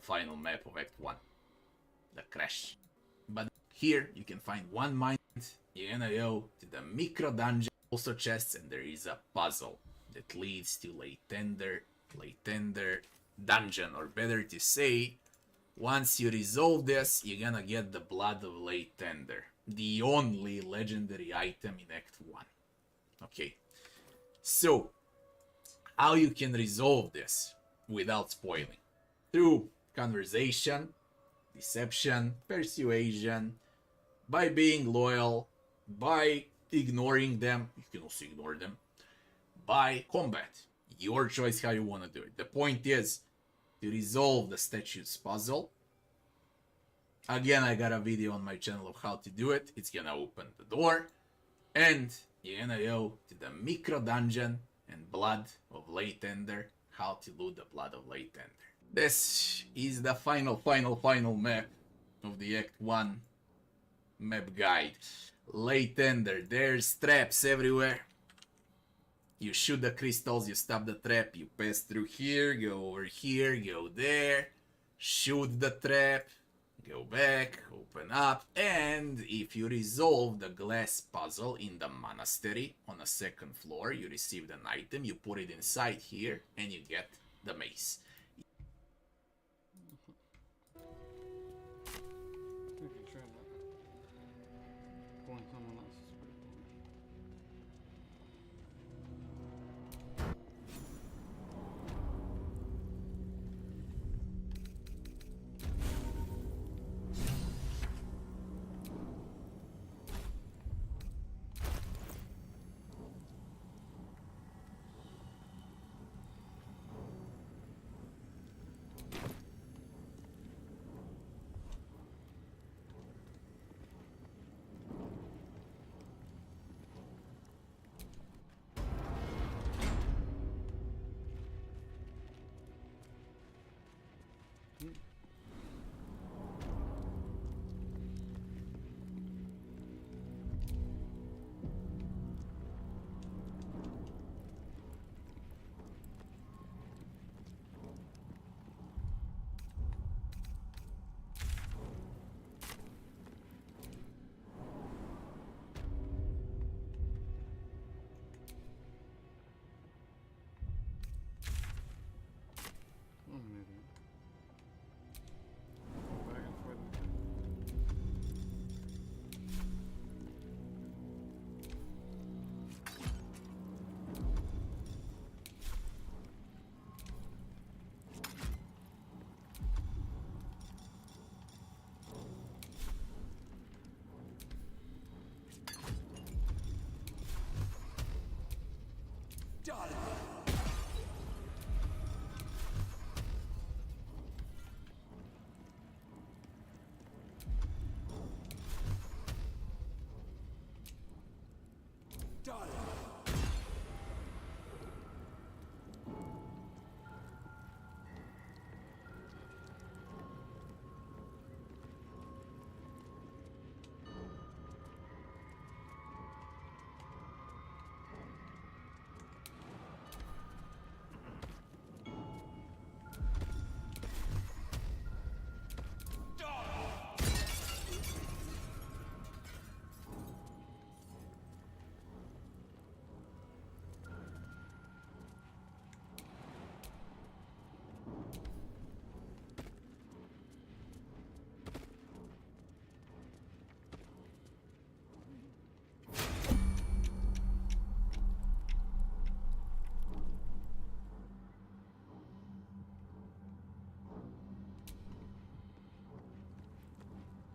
Final map of Act 1. The Crash. But here you can find one mine. You're gonna go to the micro dungeon, also chests, and there is a puzzle that leads to Late Tender dungeon, or better to say, once you resolve this, you're gonna get the Blood of Late Tender, the only legendary item in Act 1. Okay, so how you can resolve this without spoiling? Through conversation, deception, persuasion, by being loyal, by ignoring them, you can also ignore them, by combat. Your choice how you want to do it. The point is to resolve the statue's puzzle Again, I got a video on my channel of how to do it. It's gonna open the door, and you're gonna go to the micro dungeon and Blood of Late Ender. How to loot the Blood of Late Ender. This is the final map of the Act 1 map guide. Late Ender. There's traps everywhere. You shoot the crystals, you stop the trap, you pass through here, go over here, go there, shoot the trap, go back, open up, and if you resolve the glass puzzle in the monastery on the second floor, you received an item, you put it inside here, and you get the mace.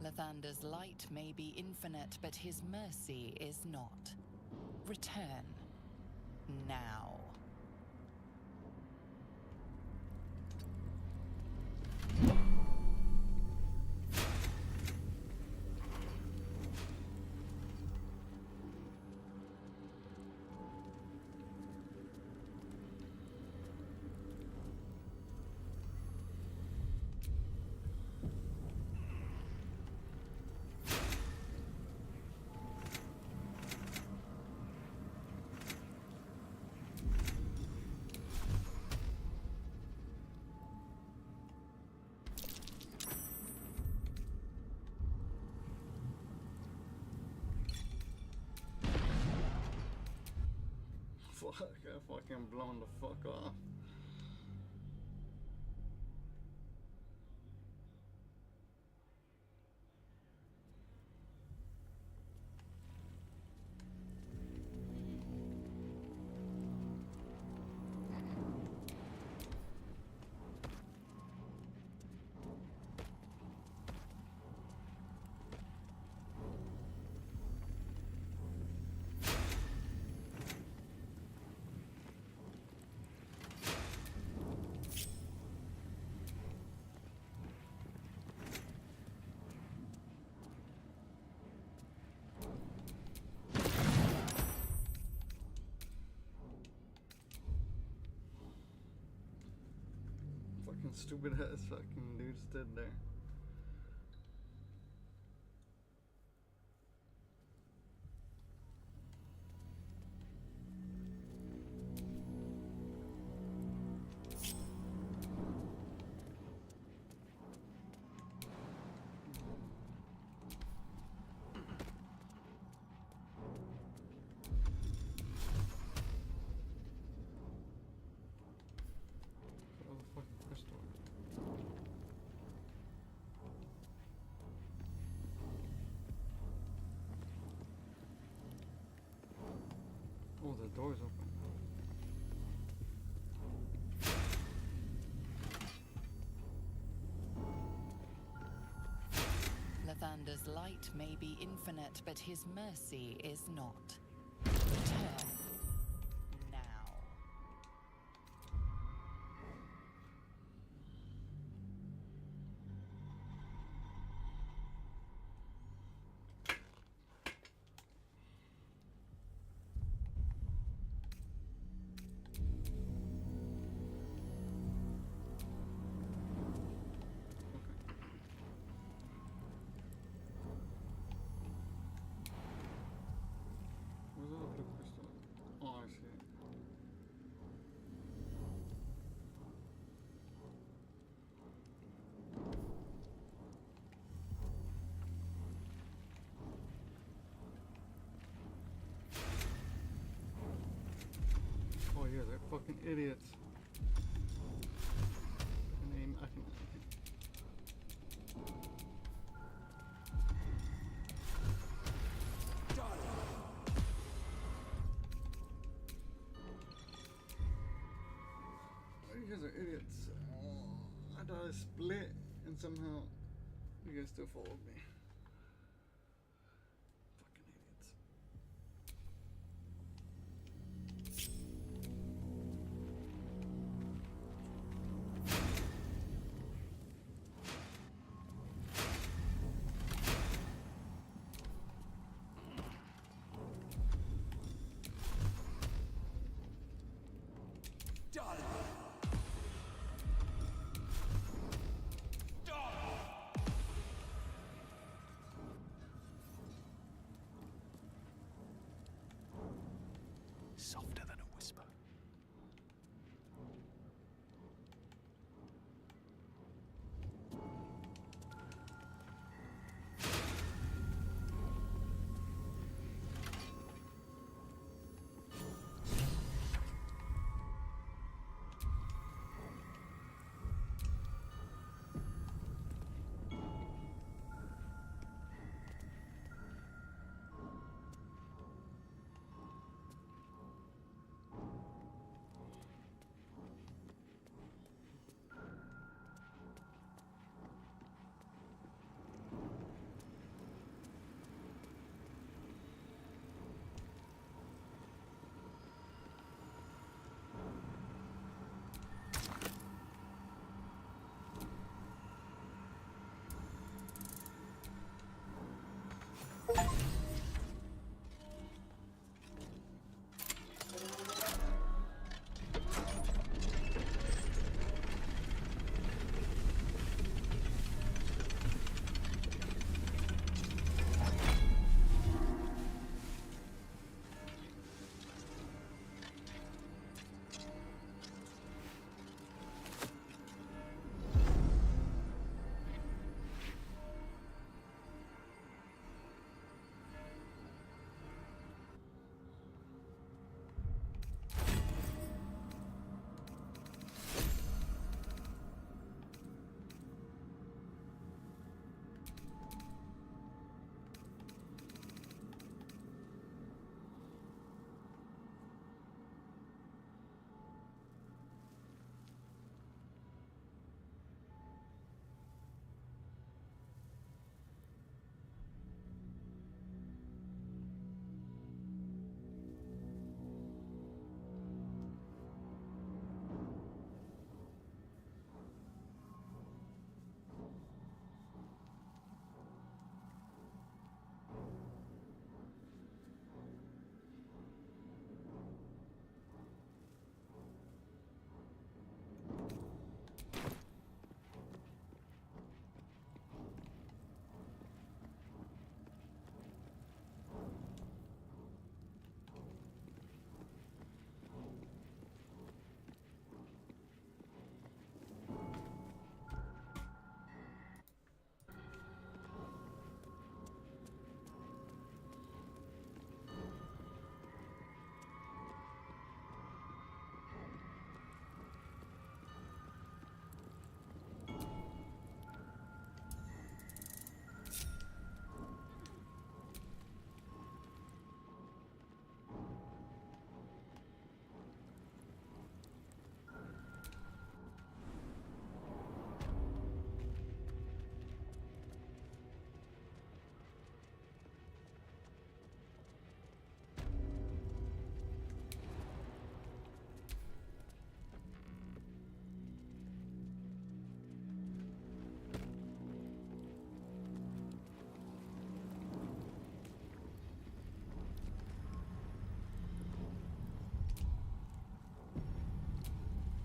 Lathander's light may be infinite, but his mercy is not. Return. Now. Fuck, I got fucking blown the fuck off. Stupid ass fucking dude stood there. Oh, the door's open. Lathander's light may be infinite, but his mercy is not. Return now. Where's the blue crystal? Oh, I see it. Oh yeah, they're fucking idiots. I can You guys are idiots. I thought I split and somehow you guys still followed me. Fucking idiots.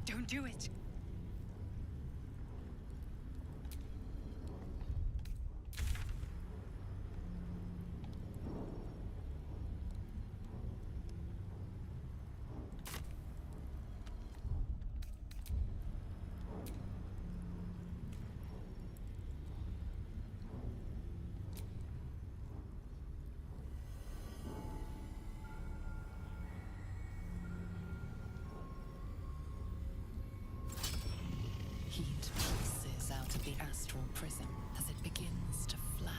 Don't do it. Heat pieces out of the astral prism as it begins to flower.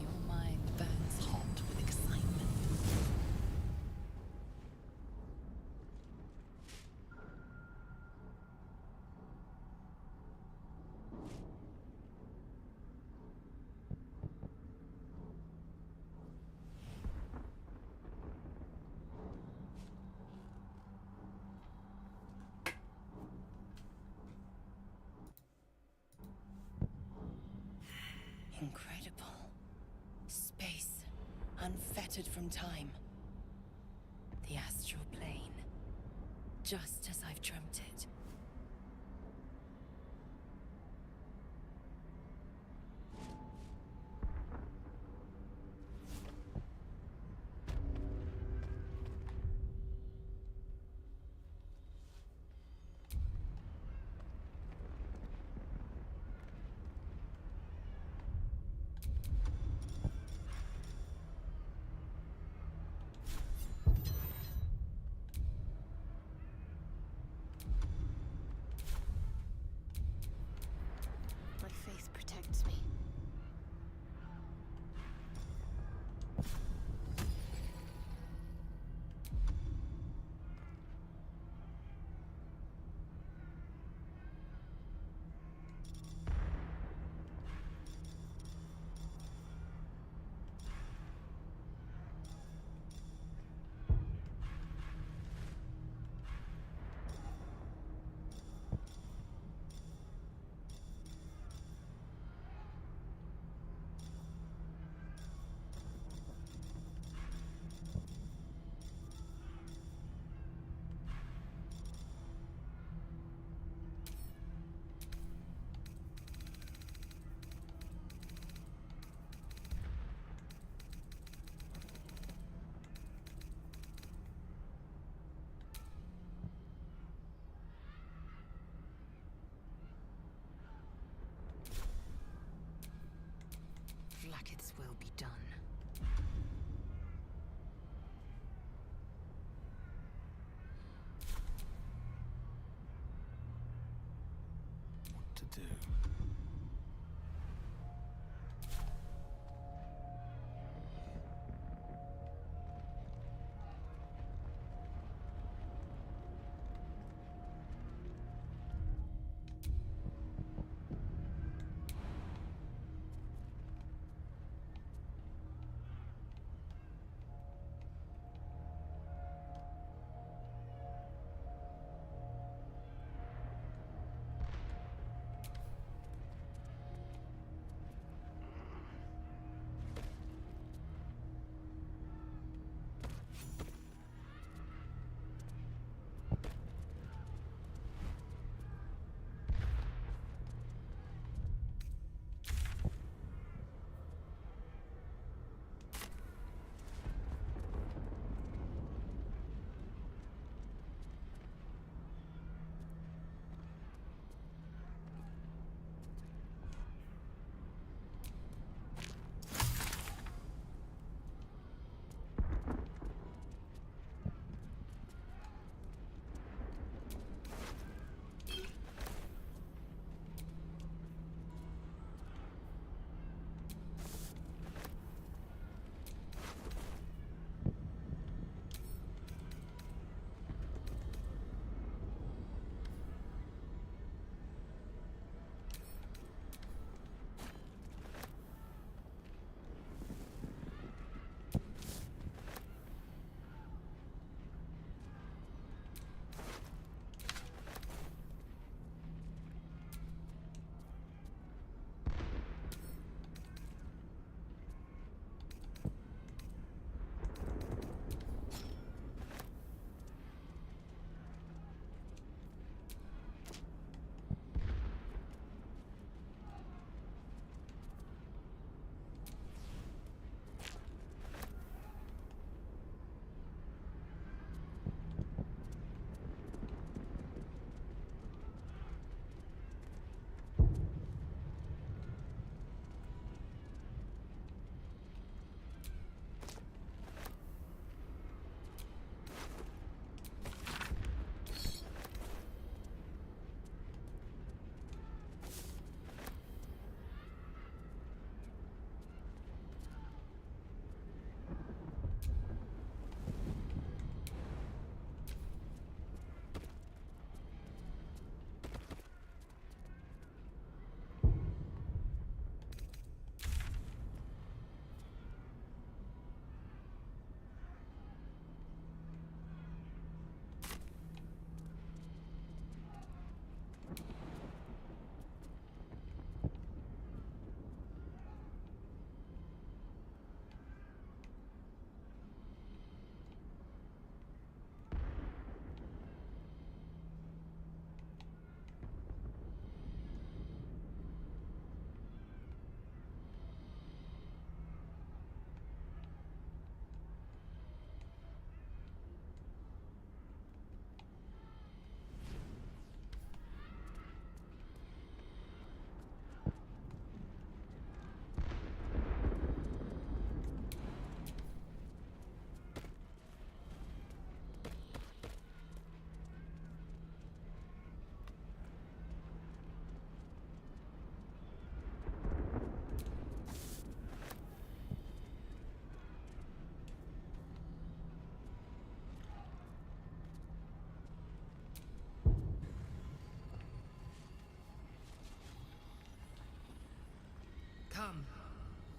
Your mind burns hot with excitement. Incredible. Space, unfettered from time. The astral plane. Just as I've dreamt it. My faith protects me. Vlaakith's will be done. What to do?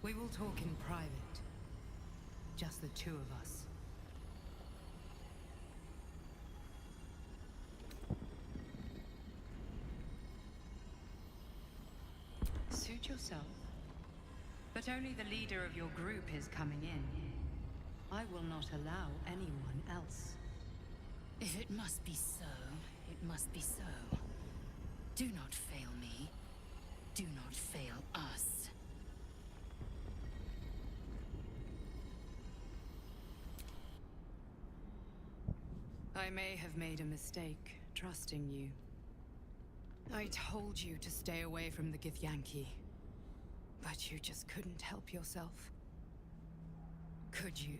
We will talk in private. Just the two of us. Suit yourself. But only the leader of your group is coming in. I will not allow anyone else. If it must be so, it must be so. Do not fail me. Do not fail us. I may have made a mistake trusting you. I told you to stay away from the Githyanki. But you just couldn't help yourself. Could you?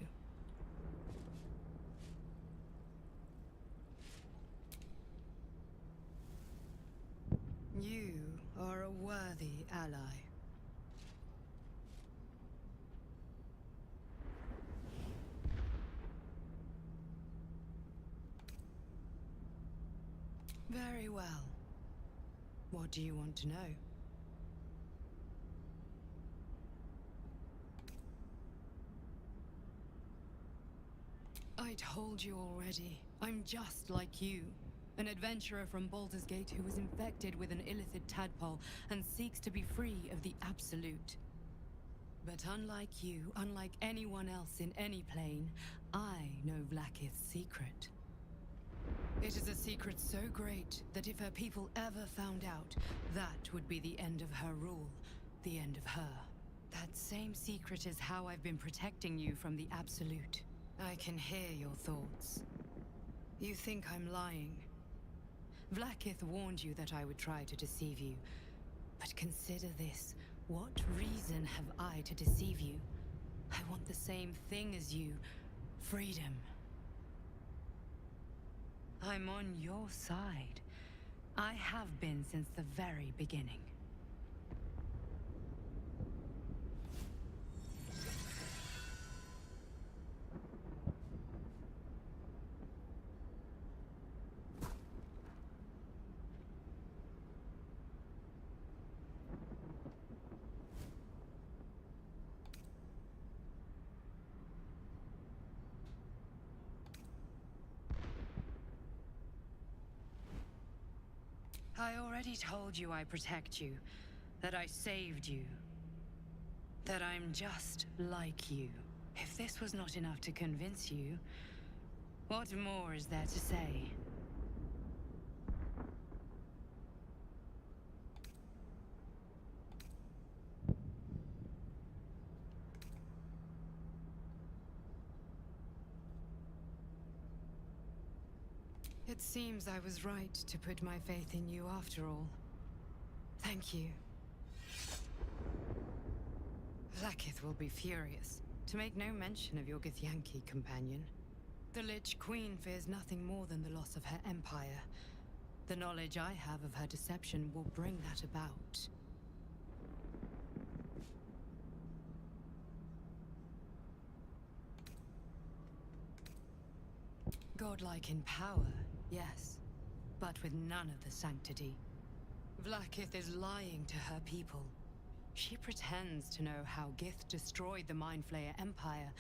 You are a worthy ally. Very well. What do you want to know? I told you already. I'm just like you. An adventurer from Baldur's Gate who was infected with an illicit tadpole and seeks to be free of the Absolute. But unlike you, unlike anyone else in any plane, I know Vlaakith's secret. It is a secret so great that if her people ever found out, that would be the end of her rule, the end of her. That same secret is how I've been protecting you from the Absolute. I can hear your thoughts. You think I'm lying. Vlaakith warned you that I would try to deceive you. But consider this. What reason have I to deceive you? I want the same thing as you. Freedom. I'm on your side. I have been since the very beginning. I already told you I protect you, that I saved you, that I'm just like you. If this was not enough to convince you, what more is there to say? It seems I was right to put my faith in you after all. Thank you. Vlaakith will be furious, to make no mention of your Githyanki companion. The Lich Queen fears nothing more than the loss of her empire. The knowledge I have of her deception will bring that about. Godlike in power, yes, but with none of the sanctity. Vlaakith is lying to her people. She pretends to know how Gith destroyed the Mind Flayer Empire.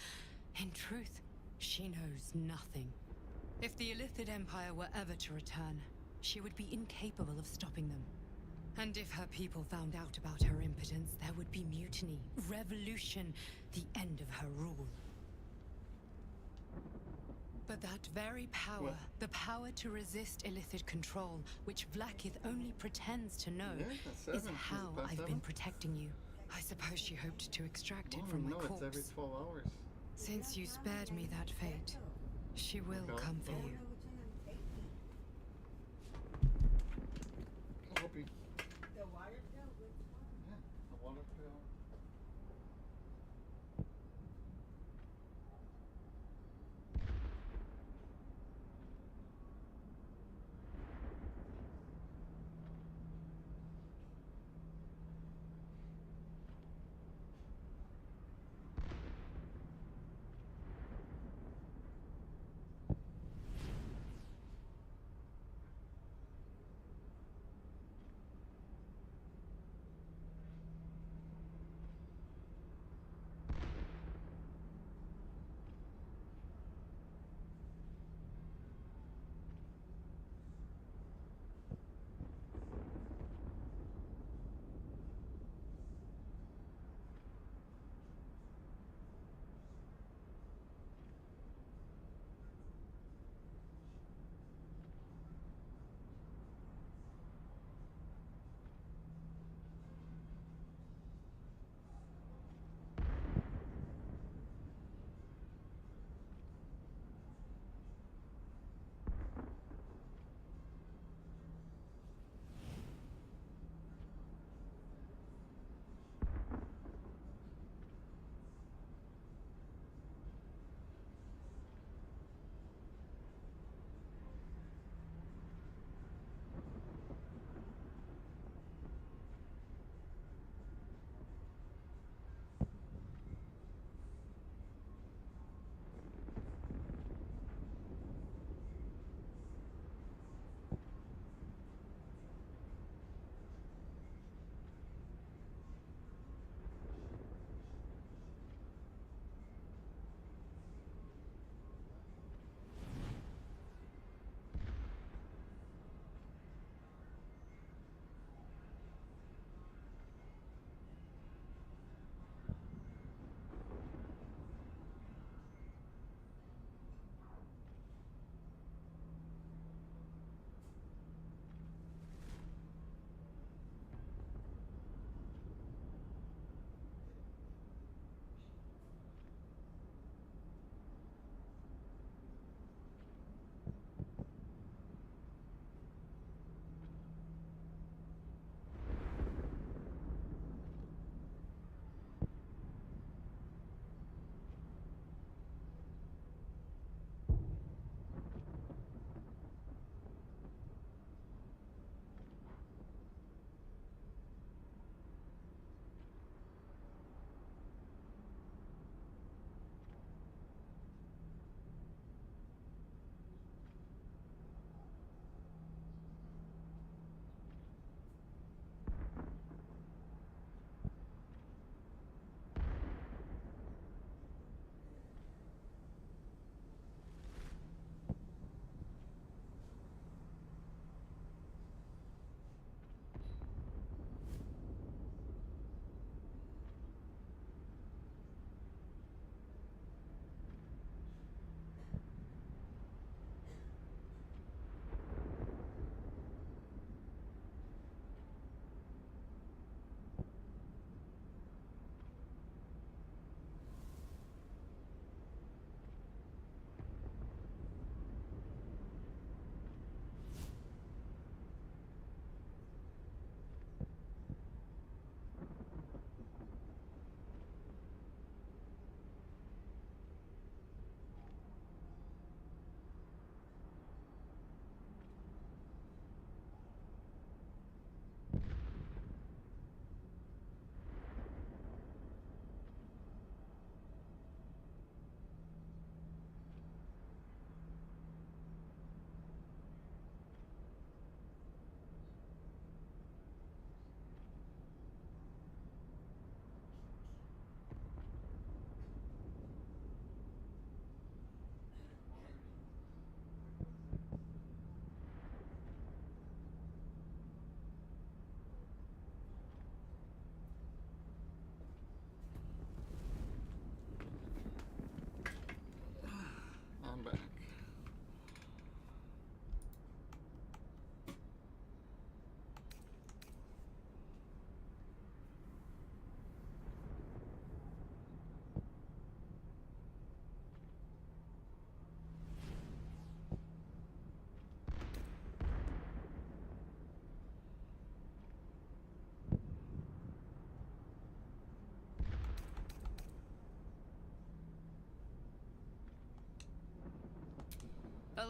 In truth, she knows nothing. If the Illithid Empire were ever to return, she would be incapable of stopping them. And if her people found out about her impotence, there would be mutiny, revolution, the end of her rule. But that very power, the power to resist Illithid control, which Vlaakith only pretends to know, is how I've been protecting you. I suppose she hoped to extract it from my corpse. It's every 12 hours. Since you spared me that fate, she will come for you. Copy. The water pill? Yeah, the water pill.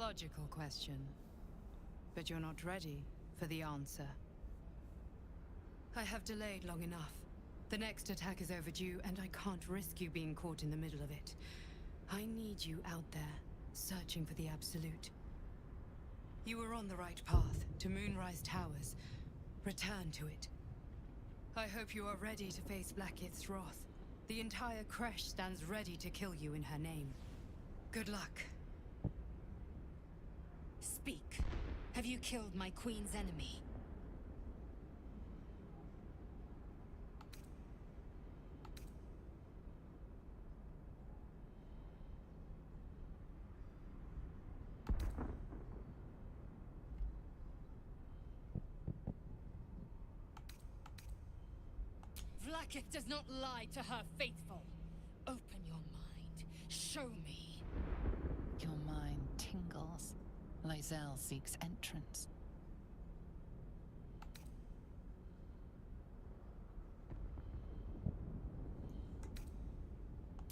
logical question. But you're not ready for the answer. I have delayed long enough. The next attack is overdue, and I can't risk you being caught in the middle of it. I need you out there, searching for the Absolute. You were on the right path, to Moonrise Towers. Return to it. I hope you are ready to face Blackith's wrath. The entire Kresh stands ready to kill you in her name. Good luck. Speak. Have you killed my queen's enemy? Blackith does not lie to her faithful. Open your mind. Show me. Your mind tingles. Loisel seeks entrance.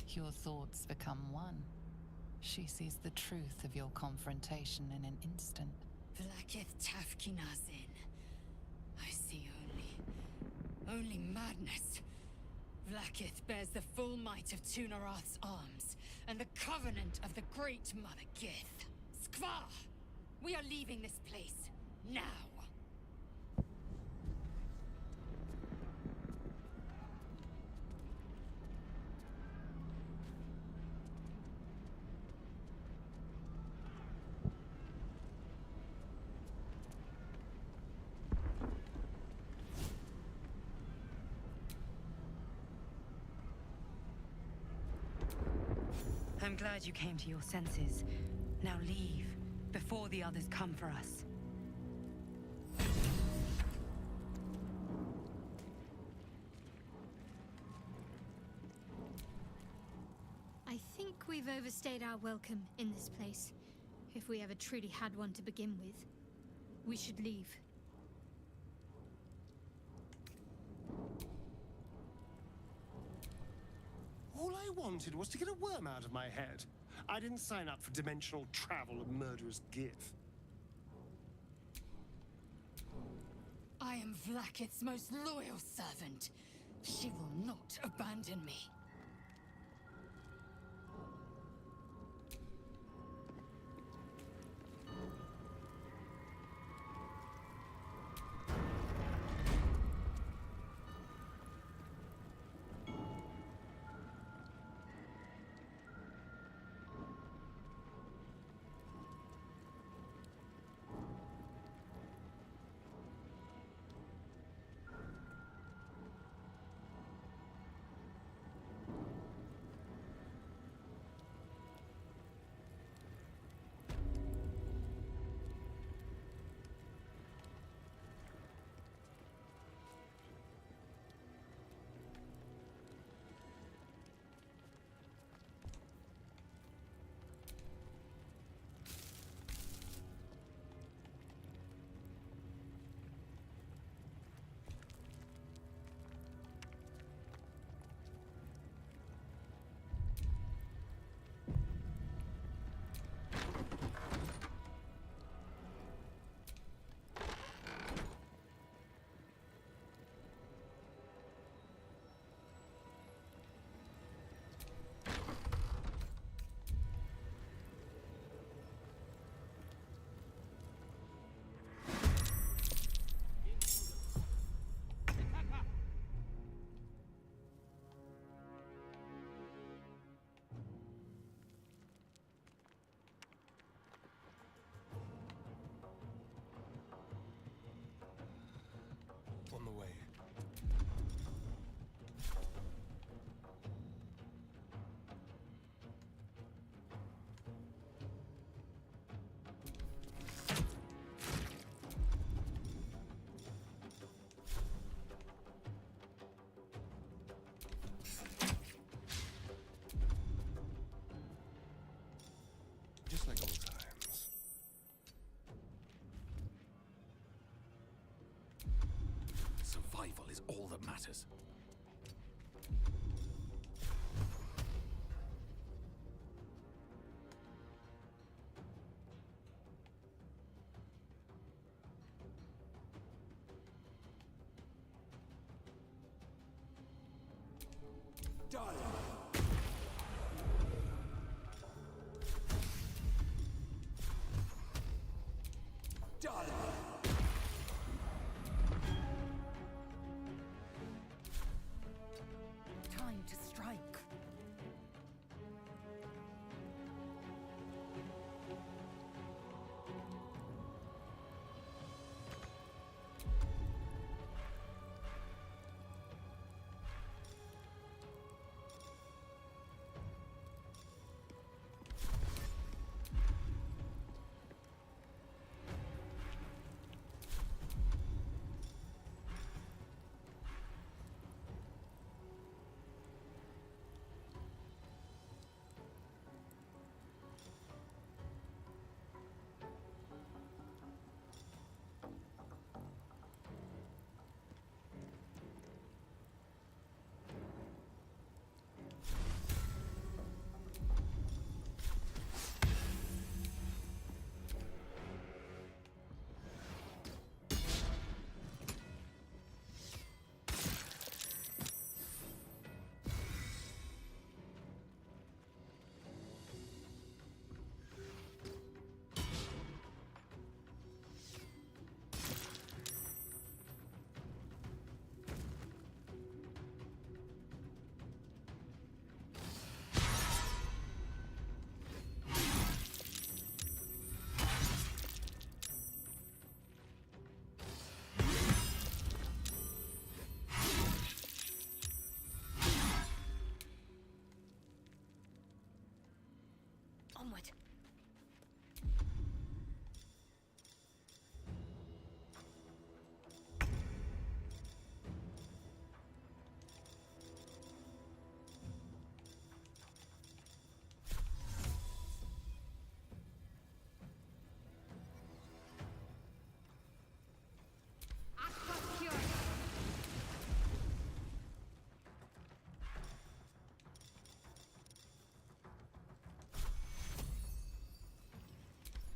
Your thoughts become one. She sees the truth of your confrontation in an instant. Blackith Tafkinazin. I see only madness. Blackith bears the full might of Tunarath's arms, and the covenant of the Great Mother Gith. Skvar! We are leaving this place, now! I'm glad you came to your senses. Now leave, before the others come for us. I think we've overstayed our welcome in this place. If we ever truly had one to begin with. We should leave. All I wanted was to get a worm out of my head. I didn't sign up for dimensional travel of murderous Gith. I am Vlaakith's most loyal servant. She will not abandon me. On the way. Just like old times. Survival is all that matters. Done. Done. Time to strike. Onward.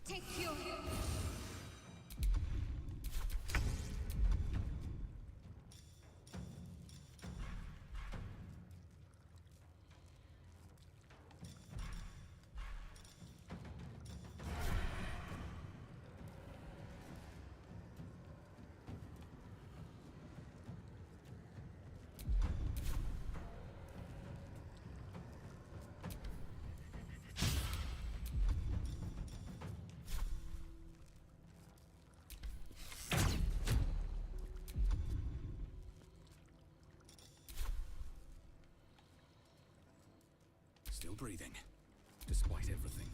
Take your... Still breathing, despite everything.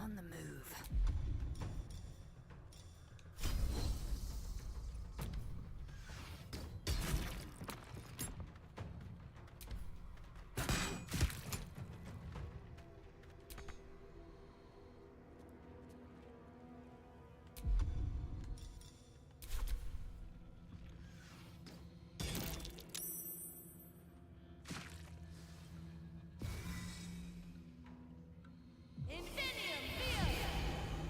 On the move. Infinium Via!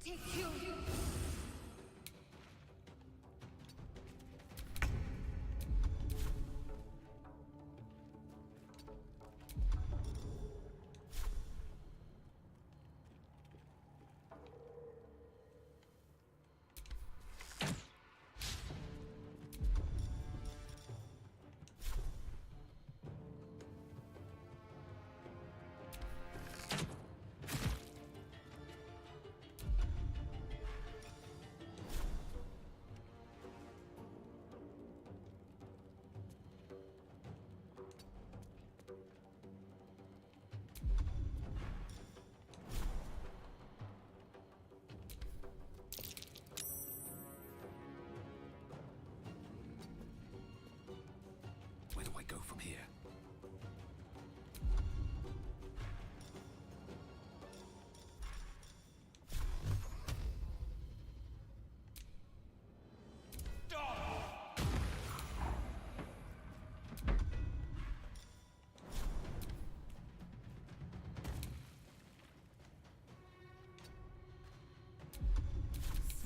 take you. Where do I go from here?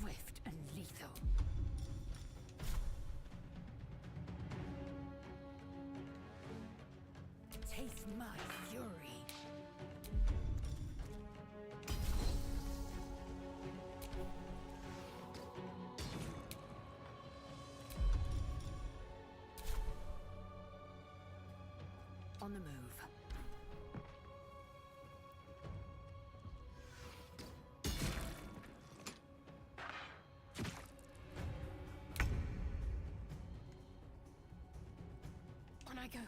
Swift and lethal. Taste my fury. On the move. On I go.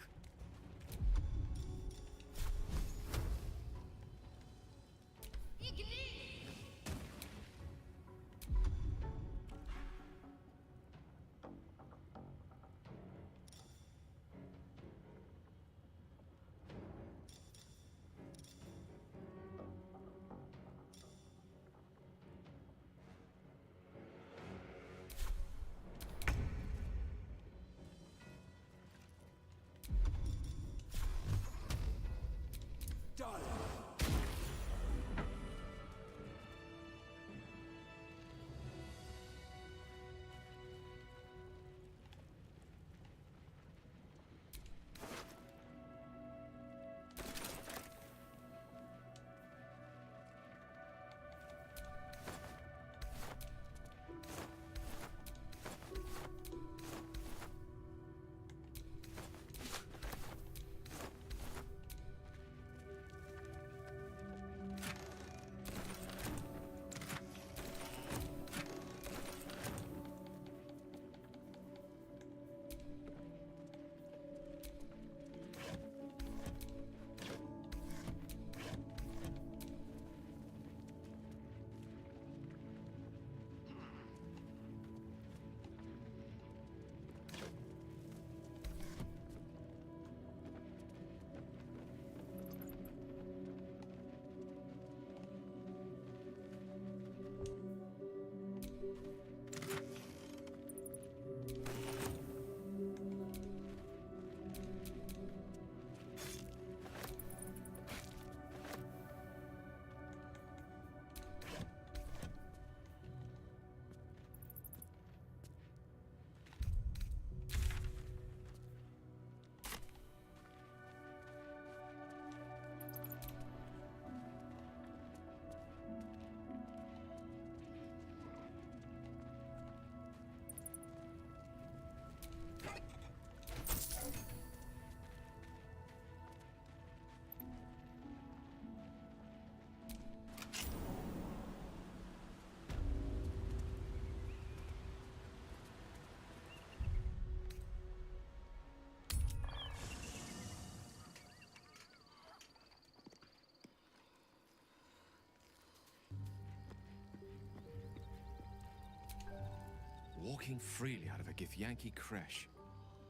Walking freely out of a Githyanki creche.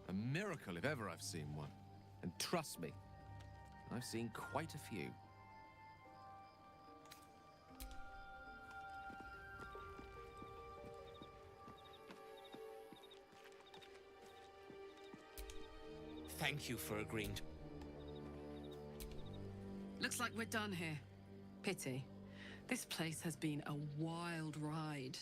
A miracle if ever I've seen one. And trust me, I've seen quite a few. Thank you for agreeing to... Looks like we're done here. Pity. This place has been a wild ride.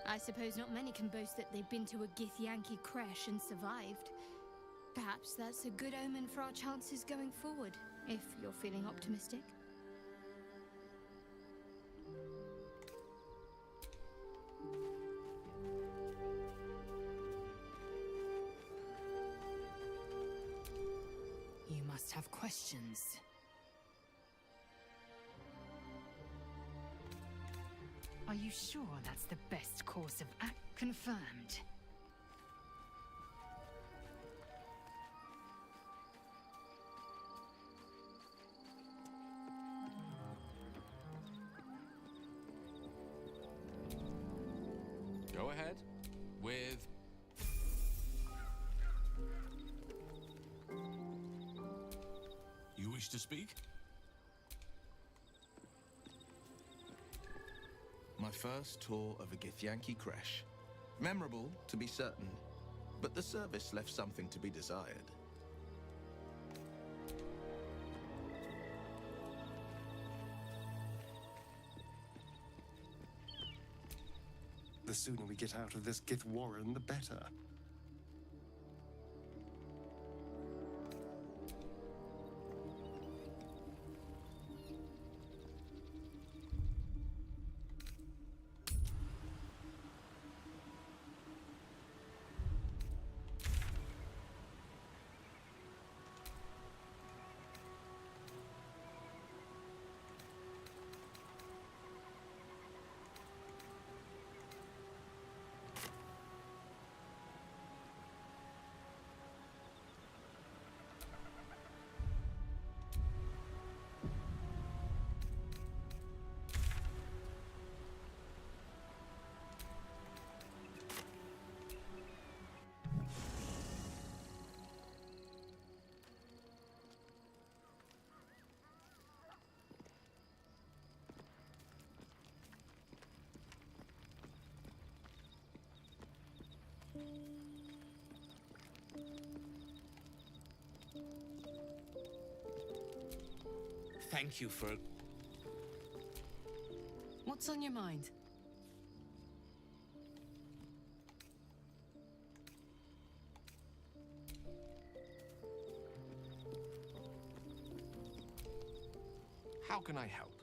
I suppose not many can boast that they've been to a Githyanki crash and survived. Perhaps that's a good omen for our chances going forward, if you're feeling optimistic. You must have questions. Are you sure that's the best course of act? Confirmed. Go ahead. With... You wish to speak? My first tour of a Githyanki crash. Memorable, to be certain, but the service left something to be desired. The sooner we get out of this Gith Warren, the better. Thank you for... What's on your mind? How can I help?